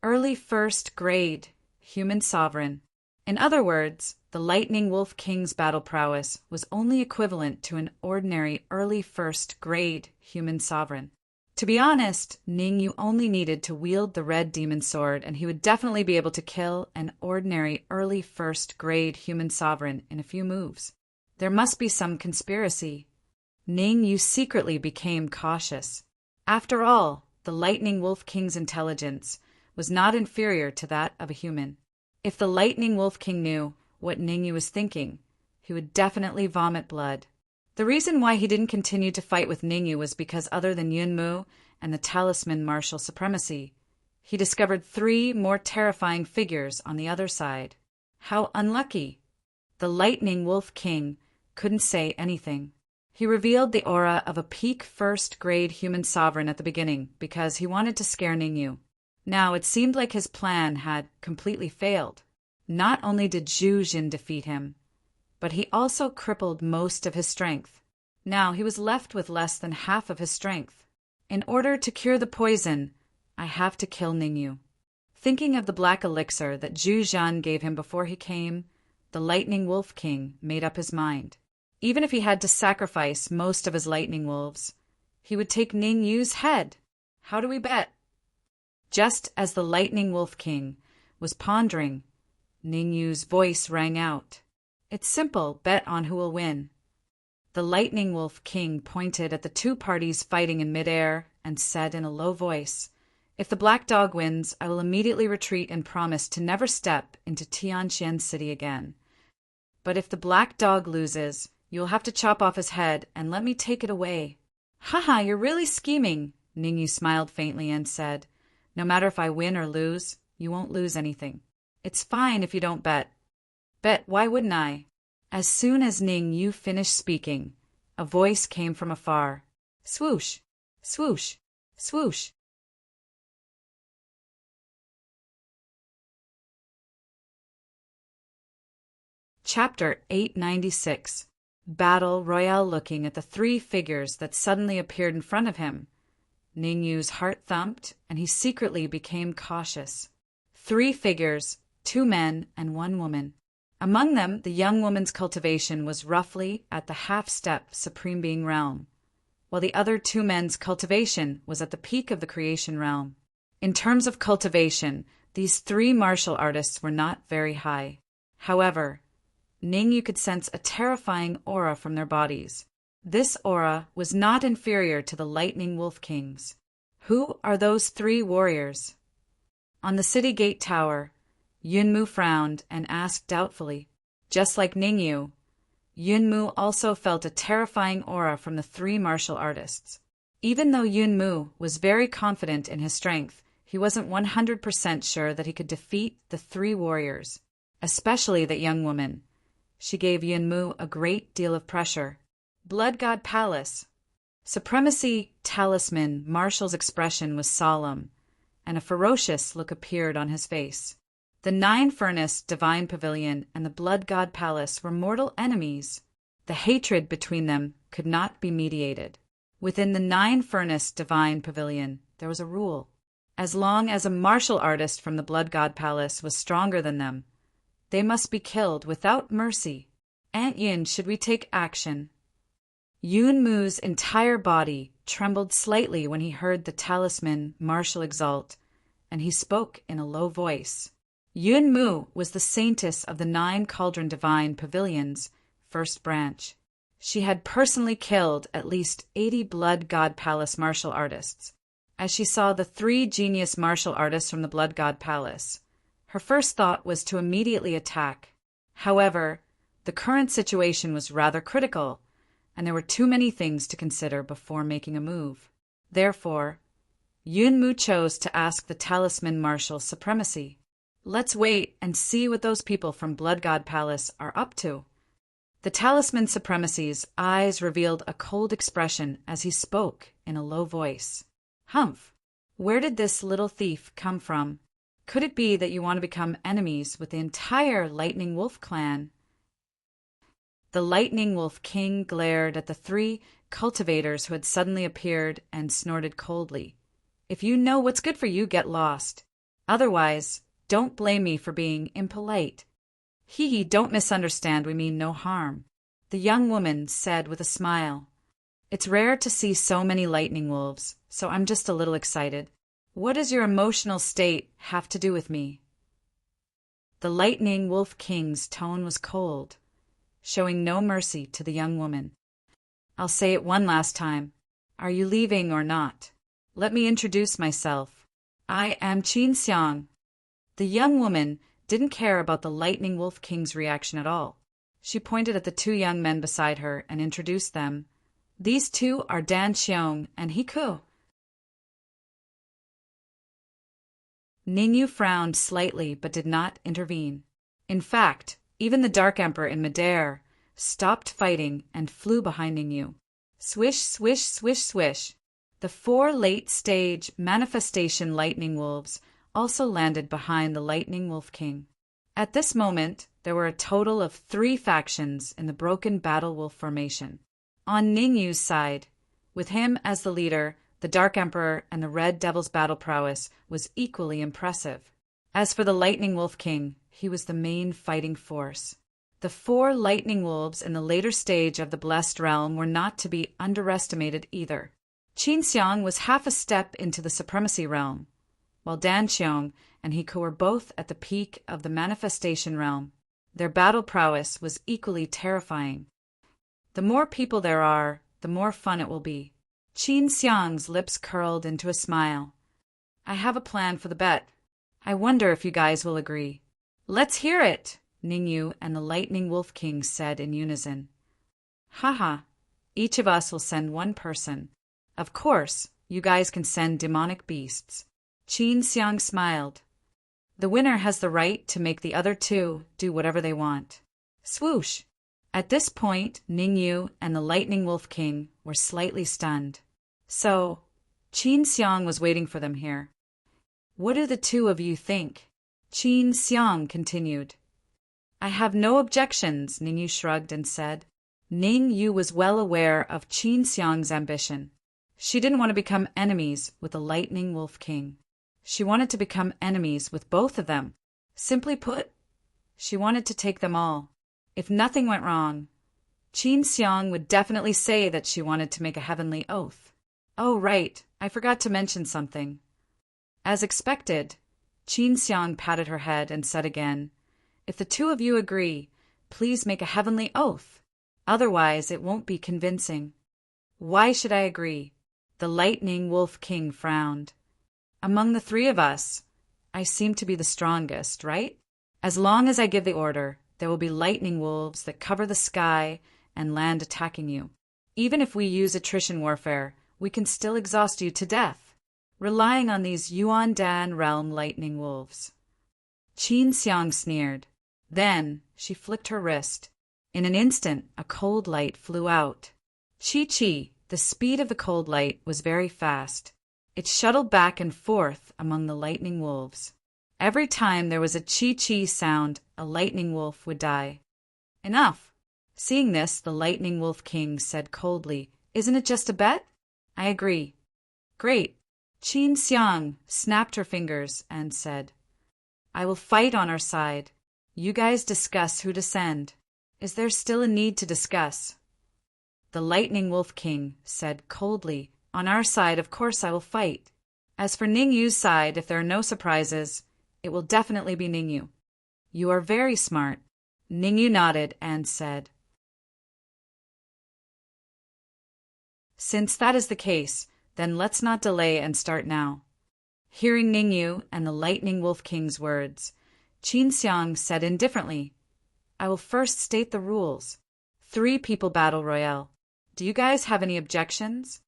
Early First Grade Human Sovereign. In other words, the Lightning Wolf King's battle prowess was only equivalent to an ordinary early first grade human sovereign. To be honest, Ning Yu only needed to wield the red demon sword and he would definitely be able to kill an ordinary early first grade human sovereign in a few moves. There must be some conspiracy. Ning Yu secretly became cautious. After all, the Lightning Wolf King's intelligence was not inferior to that of a human. If the Lightning Wolf King knew what Ning Yu was thinking, he would definitely vomit blood. The reason why he didn't continue to fight with Ning Yu was because other than Yun Mu and the talisman martial supremacy, he discovered 3 more terrifying figures on the other side. How unlucky! The Lightning Wolf King couldn't say anything. He revealed the aura of a peak first-grade human sovereign at the beginning because he wanted to scare Ning Yu. Now it seemed like his plan had completely failed. Not only did Zhu Jin defeat him, but he also crippled most of his strength. Now he was left with less than half of his strength. In order to cure the poison, I have to kill Ningyu. Thinking of the black elixir that Zhu Zhan gave him before he came, the Lightning Wolf King made up his mind. Even if he had to sacrifice most of his lightning wolves, he would take Ningyu's head. How do we bet? Just as the Lightning Wolf King was pondering, Ningyu's voice rang out. It's simple, bet on who will win. The Lightning Wolf King pointed at the two parties fighting in midair and said in a low voice, if the black dog wins, I will immediately retreat and promise to never step into Tianxian City again. But if the black dog loses, you will have to chop off his head and let me take it away. Haha, you're really scheming, Ningyu smiled faintly and said, no matter if I win or lose, you won't lose anything. It's fine if you don't bet. Bet, why wouldn't I? As soon as Ningyu finished speaking, a voice came from afar. Swoosh, swoosh, swoosh. Chapter 896. Battle Royale. Looking at the three figures that suddenly appeared in front of him, Ningyu's heart thumped, and he secretly became cautious. Three figures, 2 men and 1 woman. Among them, the young woman's cultivation was roughly at the half-step Supreme Being realm, while the other 2 men's cultivation was at the peak of the creation realm. In terms of cultivation, these 3 martial artists were not very high. However, Ningyu could sense a terrifying aura from their bodies. This aura was not inferior to the Lightning Wolf King's. Who are those 3 warriors? On the city gate tower, Yunmu frowned and asked doubtfully. Just like Ningyu, Yunmu also felt a terrifying aura from the 3 martial artists. Even though Yunmu was very confident in his strength, he wasn't 100% sure that he could defeat the 3 warriors, especially that young woman. She gave Yunmu a great deal of pressure. Blood God Palace. Supremacy Talisman Marshall's expression was solemn, and a ferocious look appeared on his face. The 9-Furnace Divine Pavilion and the Blood God Palace were mortal enemies. The hatred between them could not be mediated. Within the 9-Furnace Divine Pavilion, there was a rule. As long as a martial artist from the Blood God Palace was stronger than them, they must be killed without mercy. Aunt Yin, should we take action? Yunmu's entire body trembled slightly when he heard the talisman martial exalt, and he spoke in a low voice. Yunmu was the saintess of the 9 Cauldron Divine Pavilion's first branch. She had personally killed at least 80 Blood God Palace martial artists. As she saw the 3 genius martial artists from the Blood God Palace, her first thought was to immediately attack. However, the current situation was rather critical, and there were too many things to consider before making a move. Therefore, Yunmu chose to ask the talisman martial supremacy. Let's wait and see what those people from Blood God Palace are up to. The talisman supremacy's eyes revealed a cold expression as he spoke in a low voice. Humph! Where did this little thief come from? Could it be that you want to become enemies with the entire Lightning Wolf clan? The Lightning Wolf King glared at the 3 cultivators who had suddenly appeared and snorted coldly. If you know what's good for you, get lost. Otherwise, don't blame me for being impolite. Hee, don't misunderstand, we mean no harm, the young woman said with a smile. It's rare to see so many lightning wolves, so I'm just a little excited. What does your emotional state have to do with me? The Lightning Wolf King's tone was cold, showing no mercy to the young woman. I'll say it one last time. Are you leaving or not? Let me introduce myself. I am Qin Xiang. The young woman didn't care about the Lightning Wolf King's reaction at all. She pointed at the 2 young men beside her and introduced them. These 2 are Dan Xiong and Hiku. Ningyu frowned slightly but did not intervene. In fact, even the Dark Emperor in midair stopped fighting and flew behind Ningyu. Swish, swish, swish, swish. The 4 late-stage manifestation lightning wolves also landed behind the Lightning Wolf King. At this moment, there were a total of 3 factions in the broken battle wolf formation. On Ningyu's side, with him as the leader, the Dark Emperor and the Red Devil's battle prowess was equally impressive. As for the Lightning Wolf King, he was the main fighting force. The 4 lightning wolves in the later stage of the Blessed Realm were not to be underestimated either. Qin Xiang was half a step into the Supremacy Realm, while Dan Xiong and Hiko were both at the peak of the Manifestation Realm. Their battle prowess was equally terrifying. The more people there are, the more fun it will be. Qin Xiang's lips curled into a smile. I have a plan for the bet. I wonder if you guys will agree. Let's hear it, Ningyu and the Lightning Wolf King said in unison. Haha, each of us will send one person. Of course, you guys can send demonic beasts. Qin Xiang smiled. The winner has the right to make the other 2 do whatever they want. Swoosh! At this point, Ningyu and the Lightning Wolf King were slightly stunned. So, Qin Xiang was waiting for them here. What do the 2 of you think? Qin Xiang continued. I have no objections, Ningyu shrugged and said. Ningyu was well aware of Qin Xiang's ambition. She didn't want to become enemies with the Lightning Wolf King. She wanted to become enemies with both of them. Simply put, she wanted to take them all. If nothing went wrong, Qin Xiang would definitely say that she wanted to make a heavenly oath. Oh, right, I forgot to mention something. As expected, Qin Xiang patted her head and said again, if the 2 of you agree, please make a heavenly oath. Otherwise, it won't be convincing. Why should I agree? The Lightning Wolf King frowned. Among the 3 of us, I seem to be the strongest, right? As long as I give the order, there will be lightning wolves that cover the sky and land attacking you. Even if we use attrition warfare, we can still exhaust you to death, relying on these Yuan Dan realm lightning wolves. Qin Xiang sneered. Then she flicked her wrist. In an instant, a cold light flew out. Chi-Chi, the speed of the cold light was very fast. It shuttled back and forth among the lightning wolves. Every time there was a Chi-Chi sound, a lightning wolf would die. Enough! Seeing this, the Lightning Wolf King said coldly, Isn't it just a bet? I agree. Great. Qin Xiang snapped her fingers and said, I will fight on our side. You guys discuss who to send. Is there still a need to discuss? The Lightning Wolf King said coldly, On our side, of course I will fight. As for Ningyu's side, if there are no surprises, it will definitely be Ningyu. You are very smart. Ningyu nodded and said, Since that is the case, then let's not delay and start now. Hearing Ningyu and the Lightning Wolf King's words, Qin Xiang said indifferently, I will first state the rules. 3 people battle royale. Do you guys have any objections?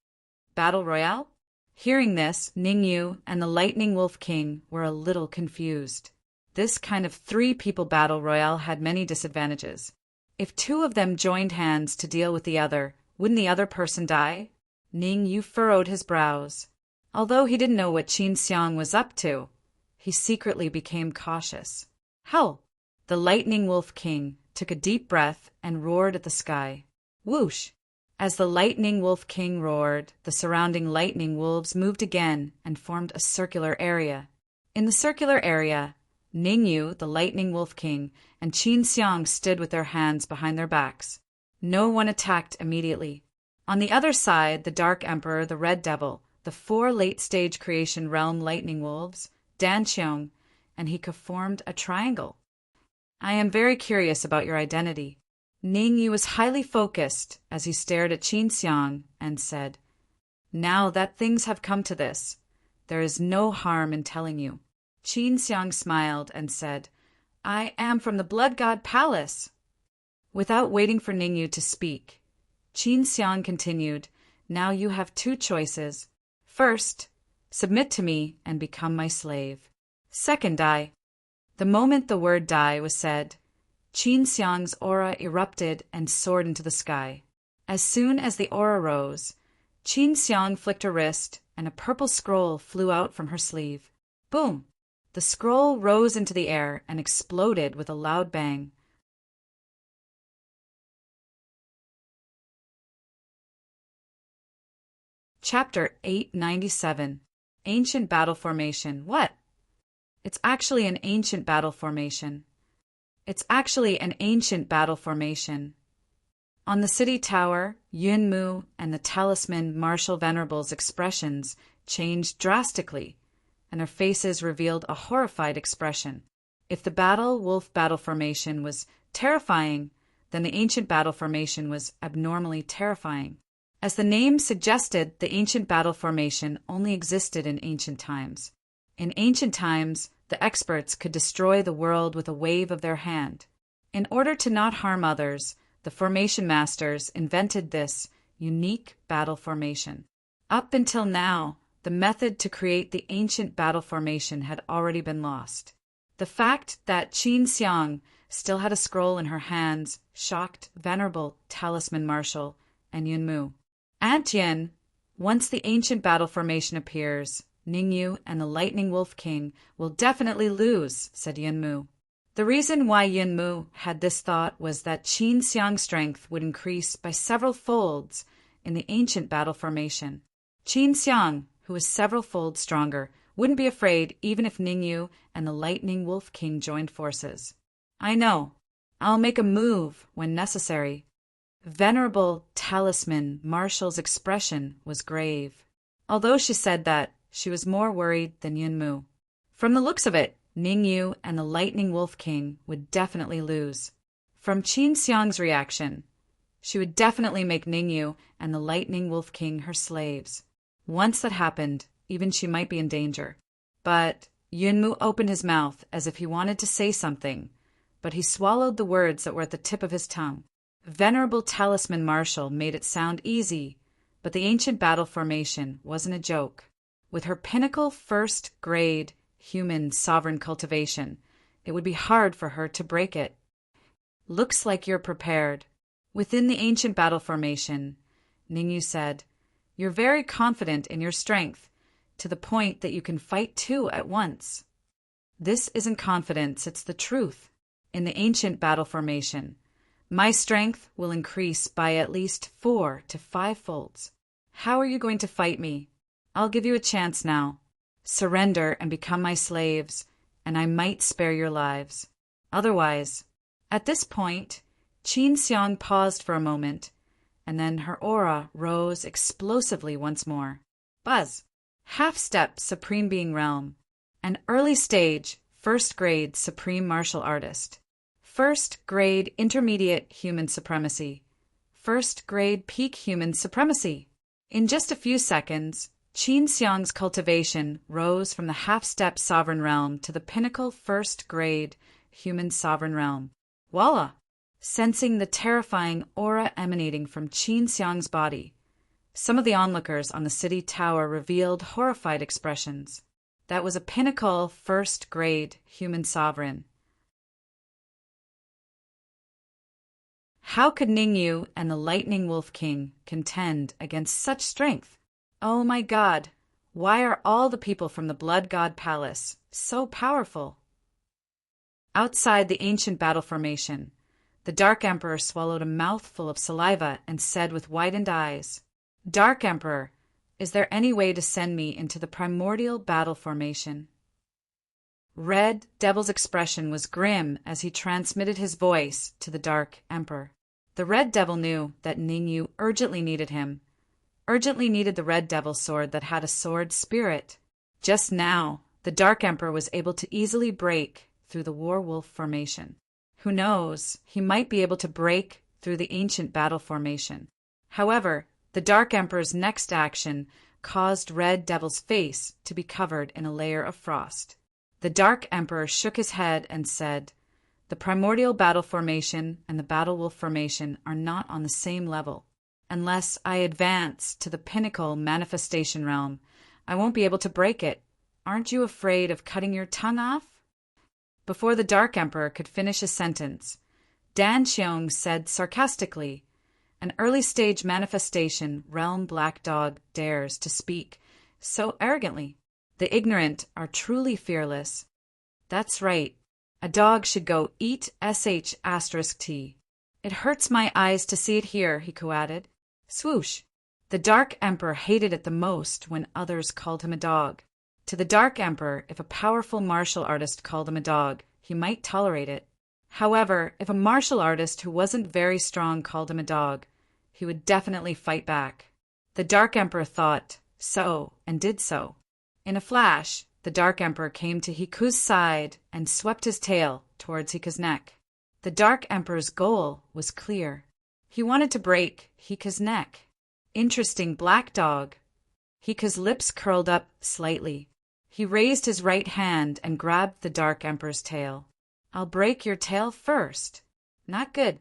Battle royale? Hearing this, Ningyu and the Lightning Wolf King were a little confused. This kind of 3 people battle royale had many disadvantages. If 2 of them joined hands to deal with the other, wouldn't the other person die? Ningyu furrowed his brows. Although he didn't know what Qin Xiang was up to, he secretly became cautious. Hell! The Lightning Wolf King took a deep breath and roared at the sky. Whoosh! As the Lightning Wolf King roared, the surrounding lightning wolves moved again and formed a circular area. In the circular area, Ningyu, the Lightning Wolf King, and Qin Xiang stood with their hands behind their backs. No one attacked immediately. On the other side, the Dark Emperor, the Red Devil, the 4 late-stage creation realm lightning wolves, Dan Xiong, and Hika formed a triangle. I am very curious about your identity. Ningyu was highly focused as he stared at Qin Xiang and said, Now that things have come to this, there is no harm in telling you. Qin Xiang smiled and said, I am from the Blood God Palace. Without waiting for Ningyu to speak, Qin Xiang continued, Now you have 2 choices. First, submit to me and become my slave. Second, die. The moment the word die was said, Qin Xiang's aura erupted and soared into the sky. As soon as the aura rose, Qin Xiang flicked her wrist and a purple scroll flew out from her sleeve. Boom! The scroll rose into the air and exploded with a loud bang. Chapter 897. Ancient Battle Formation. What? It's actually an ancient battle formation. It's actually an ancient battle formation. On the city tower, Yunmu and the talisman Martial Venerable's expressions changed drastically, and their faces revealed a horrified expression. If the battle wolf battle formation was terrifying, then the ancient battle formation was abnormally terrifying. As the name suggested, the ancient battle formation only existed in ancient times. In ancient times, the experts could destroy the world with a wave of their hand. In order to not harm others, the formation masters invented this unique battle formation. Up until now, the method to create the ancient battle formation had already been lost. The fact that Qin Xiang still had a scroll in her hands shocked Venerable Talisman Marshal and Yunmu. Aunt Yin, once the ancient battle formation appears, Ningyu and the Lightning Wolf King will definitely lose, said Yunmu. The reason why Yunmu had this thought was that Qin Xiang's strength would increase by several folds in the ancient battle formation. Qin Xiang, who was several folds stronger, wouldn't be afraid even if Ningyu and the Lightning Wolf King joined forces. I know. I'll make a move when necessary. Venerable Talisman Marshal's expression was grave. Although she said that, she was more worried than Yunmu. From the looks of it, Ningyu and the Lightning Wolf King would definitely lose. From Qin Xiang's reaction, she would definitely make Ningyu and the Lightning Wolf King her slaves. Once that happened, even she might be in danger. But Yunmu opened his mouth as if he wanted to say something, but he swallowed the words that were at the tip of his tongue. Venerable Talisman Marshal made it sound easy, but the ancient battle formation wasn't a joke. With her pinnacle first-grade human sovereign cultivation, it would be hard for her to break it. Looks like you're prepared. Within the ancient battle formation, Ningyu said, you're very confident in your strength, to the point that you can fight two at once. This isn't confidence, it's the truth. In the ancient battle formation, my strength will increase by at least 4 to 5 folds. How are you going to fight me? I'll give you a chance now. Surrender and become my slaves, and I might spare your lives. Otherwise, at this point, Qin Xiang paused for a moment, and then her aura rose explosively once more. Buzz. Half-step Supreme Being Realm. An early stage, first-grade Supreme Martial Artist. First-grade Intermediate Human Supremacy. First-grade Peak Human Supremacy. In just a few seconds, Qin Xiang's cultivation rose from the half-step Sovereign Realm to the pinnacle first-grade Human Sovereign Realm. Voila! Sensing the terrifying aura emanating from Qin Xiang's body, some of the onlookers on the city tower revealed horrified expressions. That was a pinnacle first-grade Human Sovereign. How could Ningyu and the Lightning Wolf King contend against such strength? Oh my God, why are all the people from the Blood God Palace so powerful? Outside the ancient battle formation, the Dark Emperor swallowed a mouthful of saliva and said with widened eyes, Dark Emperor, is there any way to send me into the primordial battle formation? Red Devil's expression was grim as he transmitted his voice to the Dark Emperor. The Red Devil knew that Ningyu urgently needed him, urgently needed the Red Devil sword that had a sword spirit. Just now, the Dark Emperor was able to easily break through the War-Wolf formation. Who knows, he might be able to break through the ancient battle formation. However, the Dark Emperor's next action caused Red Devil's face to be covered in a layer of frost. The Dark Emperor shook his head and said, the primordial battle formation and the battle wolf formation are not on the same level. Unless I advance to the pinnacle manifestation realm, I won't be able to break it. Aren't you afraid of cutting your tongue off? Before the Dark Emperor could finish his sentence, Dan Xiong said sarcastically, an early-stage manifestation realm black dog dares to speak so arrogantly. The ignorant are truly fearless. That's right. A dog should go eat sh*t. It hurts my eyes to see it here, he coated. Swoosh. The Dark Emperor hated it the most when others called him a dog. To the Dark Emperor, if a powerful martial artist called him a dog, he might tolerate it. However, if a martial artist who wasn't very strong called him a dog, he would definitely fight back. The Dark Emperor thought so and did so. In a flash, the Dark Emperor came to Hiku's side and swept his tail towards Hiku's neck. The Dark Emperor's goal was clear. He wanted to break Hiku's neck. Interesting black dog. Hiku's lips curled up slightly. He raised his right hand and grabbed the Dark Emperor's tail. I'll break your tail first. Not good.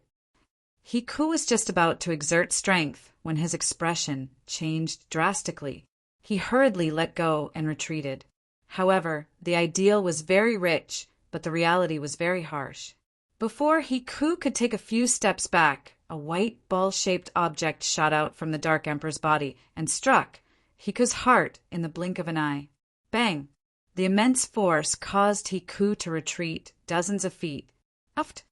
Hiku was just about to exert strength when his expression changed drastically. He hurriedly let go and retreated. However, the ideal was very rich, but the reality was very harsh. Before Hiku could take a few steps back, a white ball-shaped object shot out from the Dark Emperor's body and struck Hiku's heart in the blink of an eye. Bang! The immense force caused Hiku to retreat dozens of feet. Uft!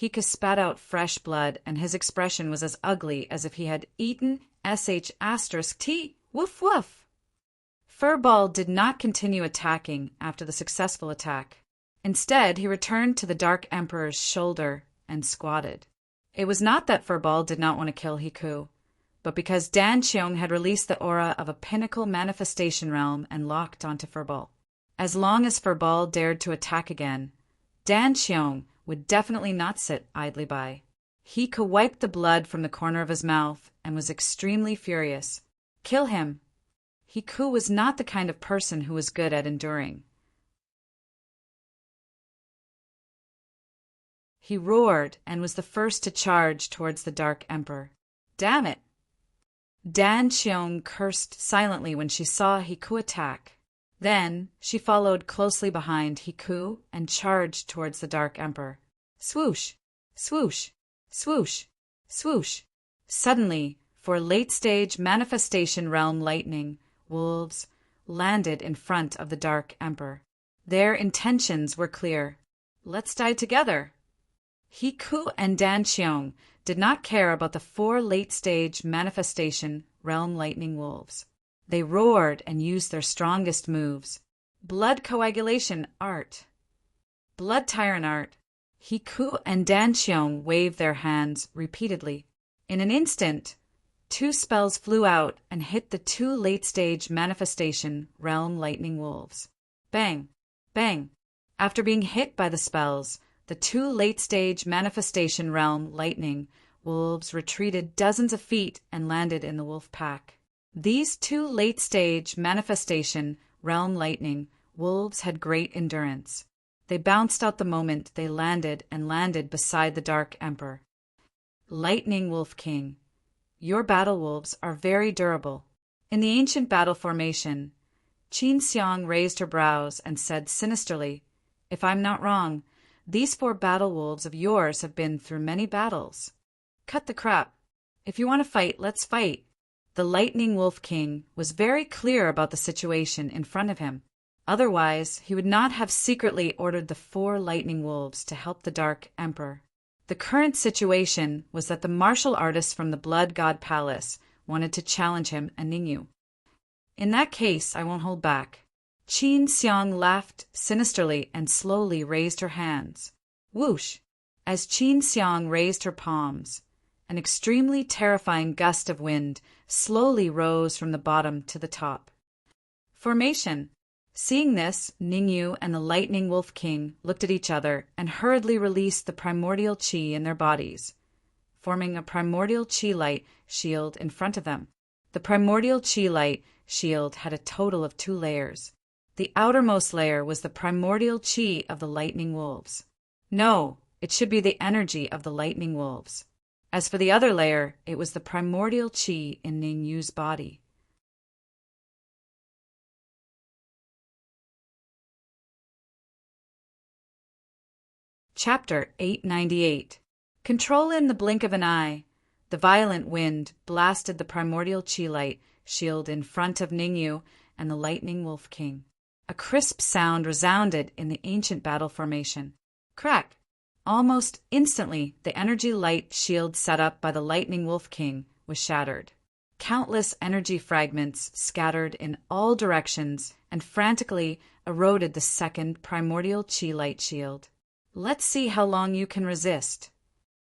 Hiku spat out fresh blood, and his expression was as ugly as if he had eaten **T. Woof woof! Furball did not continue attacking after the successful attack. Instead, he returned to the Dark Emperor's shoulder and squatted. It was not that Furball did not want to kill Hiku, but because Dan Qiong had released the aura of a pinnacle manifestation realm and locked onto Furball. As long as Furball dared to attack again, Dan Qiong would definitely not sit idly by. Hiku wiped the blood from the corner of his mouth and was extremely furious. Kill him! Hiku was not the kind of person who was good at enduring. He roared and was the first to charge towards the Dark Emperor. Damn it! Dan Qiong cursed silently when she saw Hiku attack. Then she followed closely behind Hiku and charged towards the Dark Emperor. Swoosh! Swoosh! Swoosh! Swoosh! Suddenly, 4 late-stage manifestation realm lightning wolves landed in front of the Dark Emperor. Their intentions were clear. Let's die together! Hiku and Dan Qiong did not care about the 4 late-stage manifestation realm lightning wolves. They roared and used their strongest moves. Blood coagulation art. Blood tyrant art. Hiku and Dan Qiong waved their hands repeatedly. In an instant, 2 spells flew out and hit the 2 late-stage manifestation realm lightning wolves. Bang! Bang! After being hit by the spells, the 2 late-stage manifestation realm lightning wolves retreated dozens of feet and landed in the wolf pack. These 2 late-stage manifestation realm lightning wolves had great endurance. They bounced out the moment they landed and landed beside the Dark Emperor. Lightning Wolf King, your battle wolves are very durable. In the ancient battle formation, Qin Xiang raised her brows and said sinisterly, if I'm not wrong, these 4 battle wolves of yours have been through many battles. Cut the crap. If you want to fight, let's fight. The Lightning Wolf King was very clear about the situation in front of him. Otherwise, he would not have secretly ordered the 4 lightning wolves to help the Dark Emperor. The current situation was that the martial artists from the Blood God Palace wanted to challenge him and Ningyu. In that case, I won't hold back. Qin Xiang laughed sinisterly and slowly raised her hands. Whoosh! As Qin Xiang raised her palms, an extremely terrifying gust of wind slowly rose from the bottom to the top. Formation. Seeing this, Ningyu and the Lightning Wolf King looked at each other and hurriedly released the primordial qi in their bodies, forming a primordial qi light shield in front of them. The primordial qi light shield had a total of 2 layers. The outermost layer was the primordial qi of the lightning wolves. No, it should be the energy of the lightning wolves. As for the other layer, it was the primordial qi in Ningyu's body. Chapter 898. Control in the blink of an eye. The violent wind blasted the primordial qi light shield in front of Ningyu and the Lightning Wolf King. A crisp sound resounded in the ancient battle formation. Crack! Almost instantly, the energy light shield set up by the Lightning Wolf King was shattered. Countless energy fragments scattered in all directions and frantically eroded the second primordial chi light shield. Let's see how long you can resist.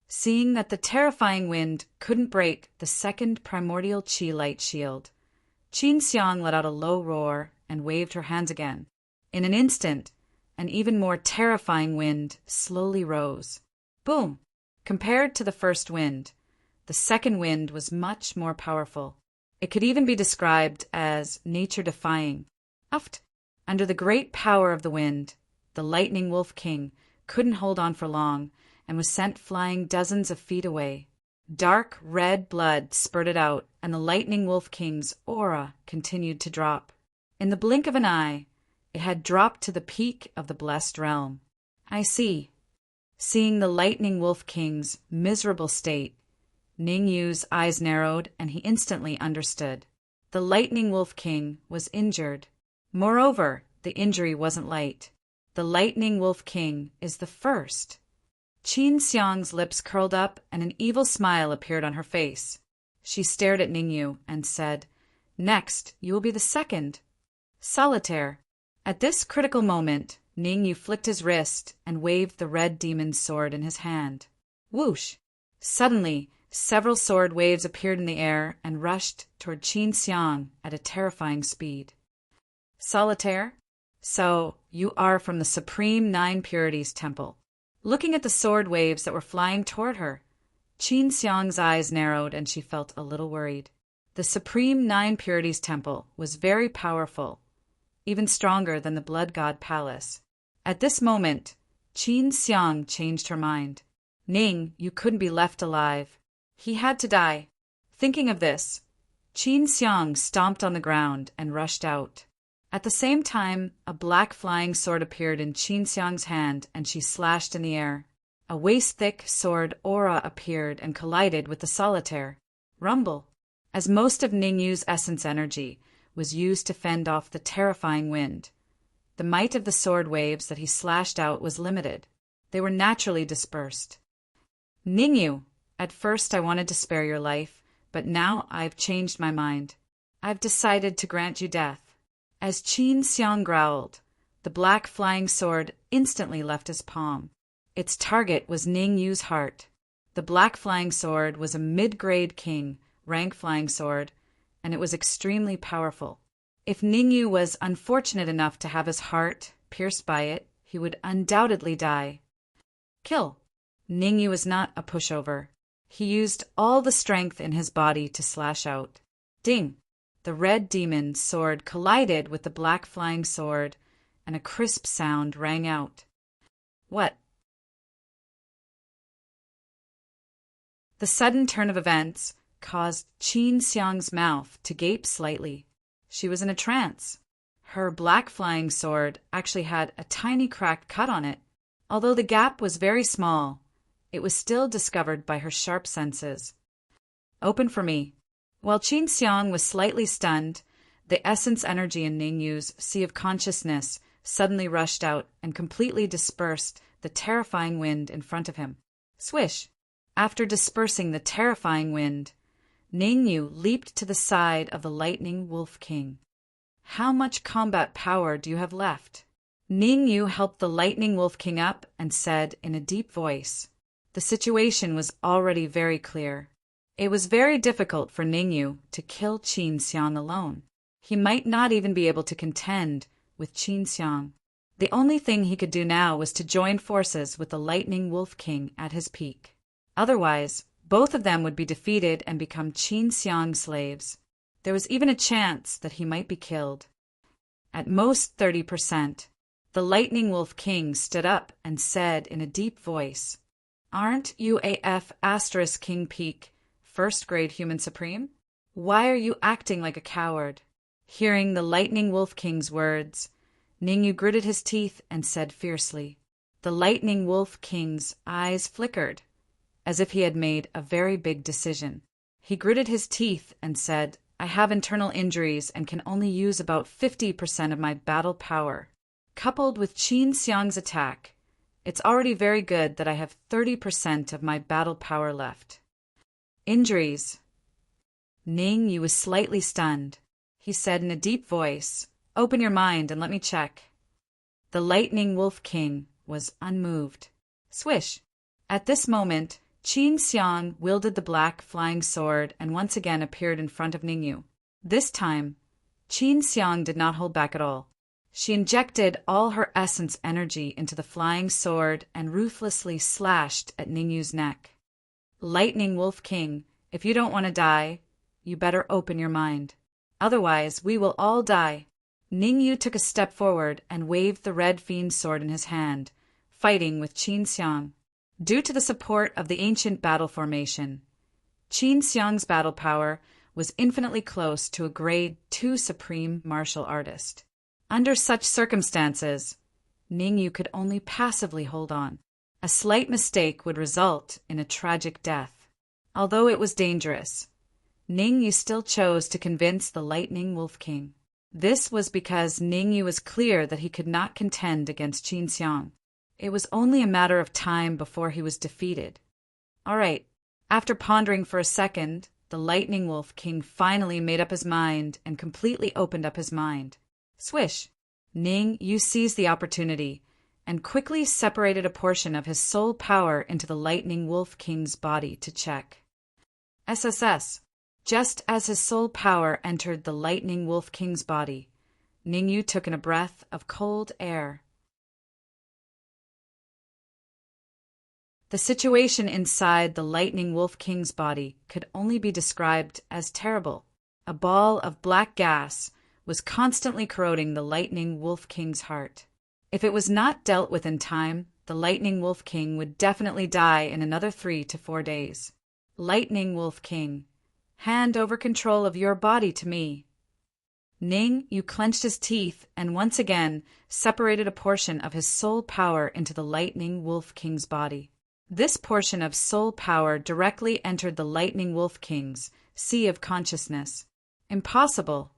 Seeing that the terrifying wind couldn't break the second primordial chi light shield, Qin Xiang let out a low roar and waved her hands again. In an instant, an even more terrifying wind slowly rose. Boom! Compared to the first wind, the second wind was much more powerful. It could even be described as nature-defying. Uft! Under the great power of the wind, the Lightning Wolf King couldn't hold on for long and was sent flying dozens of feet away. Dark red blood spurted out, and the Lightning Wolf King's aura continued to drop. In the blink of an eye, it had dropped to the peak of the blessed realm. I see. Seeing the Lightning Wolf King's miserable state, Ning Yu's eyes narrowed, and he instantly understood. The Lightning Wolf King was injured. Moreover, the injury wasn't light. The Lightning Wolf King is the first. Qin Xiang's lips curled up, and an evil smile appeared on her face. She stared at Ning Yu and said, "Next, you will be the second." Solitaire. At this critical moment, Ning Yu flicked his wrist and waved the red demon's sword in his hand. Whoosh! Suddenly, several sword waves appeared in the air and rushed toward Qin Xiang at a terrifying speed. Solitaire? So, you are from the Supreme Nine Purities Temple. Looking at the sword waves that were flying toward her, Qin Xiang's eyes narrowed and she felt a little worried. The Supreme Nine Purities Temple was very powerful, even stronger than the Blood God Palace. At this moment, Qin Xiang changed her mind. Ning, you couldn't be left alive. He had to die. Thinking of this, Qin Xiang stomped on the ground and rushed out. At the same time, a black flying sword appeared in Qin Xiang's hand and she slashed in the air. A waist-thick sword aura appeared and collided with the solitaire. Rumble. As most of Ning Yu's essence energy was used to fend off the terrifying wind, the might of the sword waves that he slashed out was limited. They were naturally dispersed. Ning Yu, at first I wanted to spare your life, but now I've changed my mind. I've decided to grant you death. As Qin Xiang growled, the black flying sword instantly left his palm. Its target was Ning Yu's heart. The black flying sword was a mid-grade king, rank flying sword, and it was extremely powerful. If Ning Yu was unfortunate enough to have his heart pierced by it, he would undoubtedly die. Kill. Ning Yu was not a pushover. He used all the strength in his body to slash out. Ding! The red demon's sword collided with the black flying sword, and a crisp sound rang out. What? The sudden turn of events caused Qin Xiang's mouth to gape slightly. She was in a trance. Her black flying sword actually had a tiny cracked cut on it. Although the gap was very small, it was still discovered by her sharp senses. Open for me. While Qin Xiang was slightly stunned, the essence energy in Ning Yu's sea of consciousness suddenly rushed out and completely dispersed the terrifying wind in front of him. Swish! After dispersing the terrifying wind, Ning Yu leaped to the side of the Lightning Wolf King. How much combat power do you have left? Ning Yu helped the Lightning Wolf King up and said in a deep voice. The situation was already very clear. It was very difficult for Ning Yu to kill Qin Xiang alone. He might not even be able to contend with Qin Xiang. The only thing he could do now was to join forces with the Lightning Wolf King at his peak. Otherwise, both of them would be defeated and become Qin Xiang's slaves. There was even a chance that he might be killed. At most 30%. The Lightning Wolf King stood up and said in a deep voice, "Aren't you AF * King Peak, first-grade human supreme? Why are you acting like a coward?" Hearing the Lightning Wolf King's words, Ning Yu gritted his teeth and said fiercely. The Lightning Wolf King's eyes flickered, as if he had made a very big decision. He gritted his teeth and said, "I have internal injuries and can only use about 50% of my battle power. Coupled with Qin Xiang's attack, it's already very good that I have 30% of my battle power left." Injuries. Ning Yu was slightly stunned. He said in a deep voice, "Open your mind and let me check." The Lightning Wolf King was unmoved. Swish! At this moment, Qin Xiang wielded the black flying sword and once again appeared in front of Ning Yu. This time, Qin Xiang did not hold back at all. She injected all her essence energy into the flying sword and ruthlessly slashed at Ning Yu's neck. "Lightning Wolf King, if you don't want to die, you better open your mind. Otherwise, we will all die." Ning Yu took a step forward and waved the red fiend sword in his hand, fighting with Qin Xiang. Due to the support of the ancient battle formation, Qin Xiang's battle power was infinitely close to a grade 2 supreme martial artist. Under such circumstances, Ning Yu could only passively hold on. A slight mistake would result in a tragic death. Although it was dangerous, Ning Yu still chose to convince the Lightning Wolf King. This was because Ning Yu was clear that he could not contend against Qin Xiang. It was only a matter of time before he was defeated. All right. After pondering for a second, the Lightning Wolf King finally made up his mind and completely opened up his mind. Swish! Ning Yu seized the opportunity and quickly separated a portion of his soul power into the Lightning Wolf King's body to check. SSS. Just as his soul power entered the Lightning Wolf King's body, Ning Yu took in a breath of cold air. The situation inside the Lightning Wolf King's body could only be described as terrible. A ball of black gas was constantly corroding the Lightning Wolf King's heart. If it was not dealt with in time, the Lightning Wolf King would definitely die in another 3 to 4 days. Lightning Wolf King, hand over control of your body to me. Ning Yu clenched his teeth and once again separated a portion of his soul power into the Lightning Wolf King's body. This portion of soul power directly entered the Lightning Wolf King's sea of consciousness. Impossible.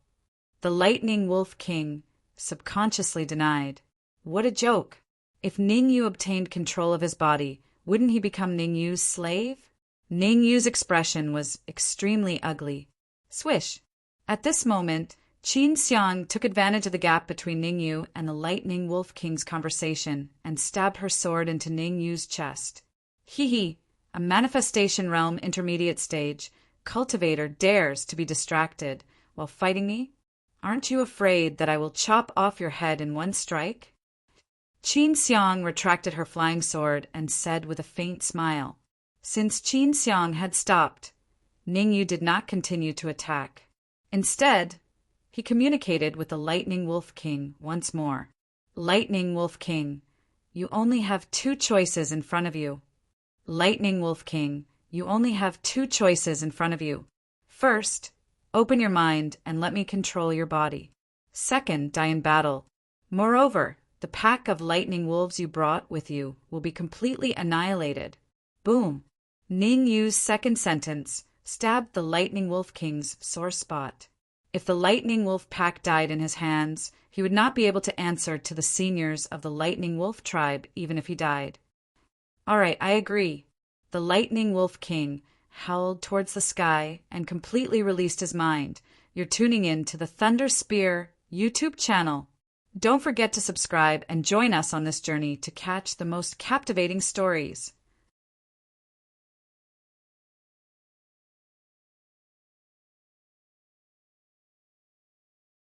The Lightning Wolf King subconsciously denied. What a joke. If Ning Yu obtained control of his body, wouldn't he become Ning Yu's slave? Ning Yu's expression was extremely ugly. Swish! At this moment, Qin Xiang took advantage of the gap between Ning Yu and the Lightning Wolf King's conversation and stabbed her sword into Ning Yu's chest. Hee, a manifestation realm intermediate stage cultivator dares to be distracted while fighting me? Aren't you afraid that I will chop off your head in one strike? Qin Xiang retracted her flying sword and said with a faint smile. Since Qin Xiang had stopped, Ning Yu did not continue to attack. Instead, he communicated with the Lightning Wolf King once more. Lightning Wolf King, you only have 2 choices in front of you. Lightning Wolf King, you only have 2 choices in front of you. First, open your mind and let me control your body. Second, die in battle. Moreover, the pack of lightning wolves you brought with you will be completely annihilated. Boom! Ning Yu's second sentence stabbed the Lightning Wolf King's sore spot. If the Lightning Wolf pack died in his hands, he would not be able to answer to the seniors of the Lightning Wolf tribe even if he died. All right, I agree. The Lightning Wolf King howled towards the sky and completely released his mind. You're tuning in to the Thunder Spear YouTube channel. Don't forget to subscribe and join us on this journey to catch the most captivating stories.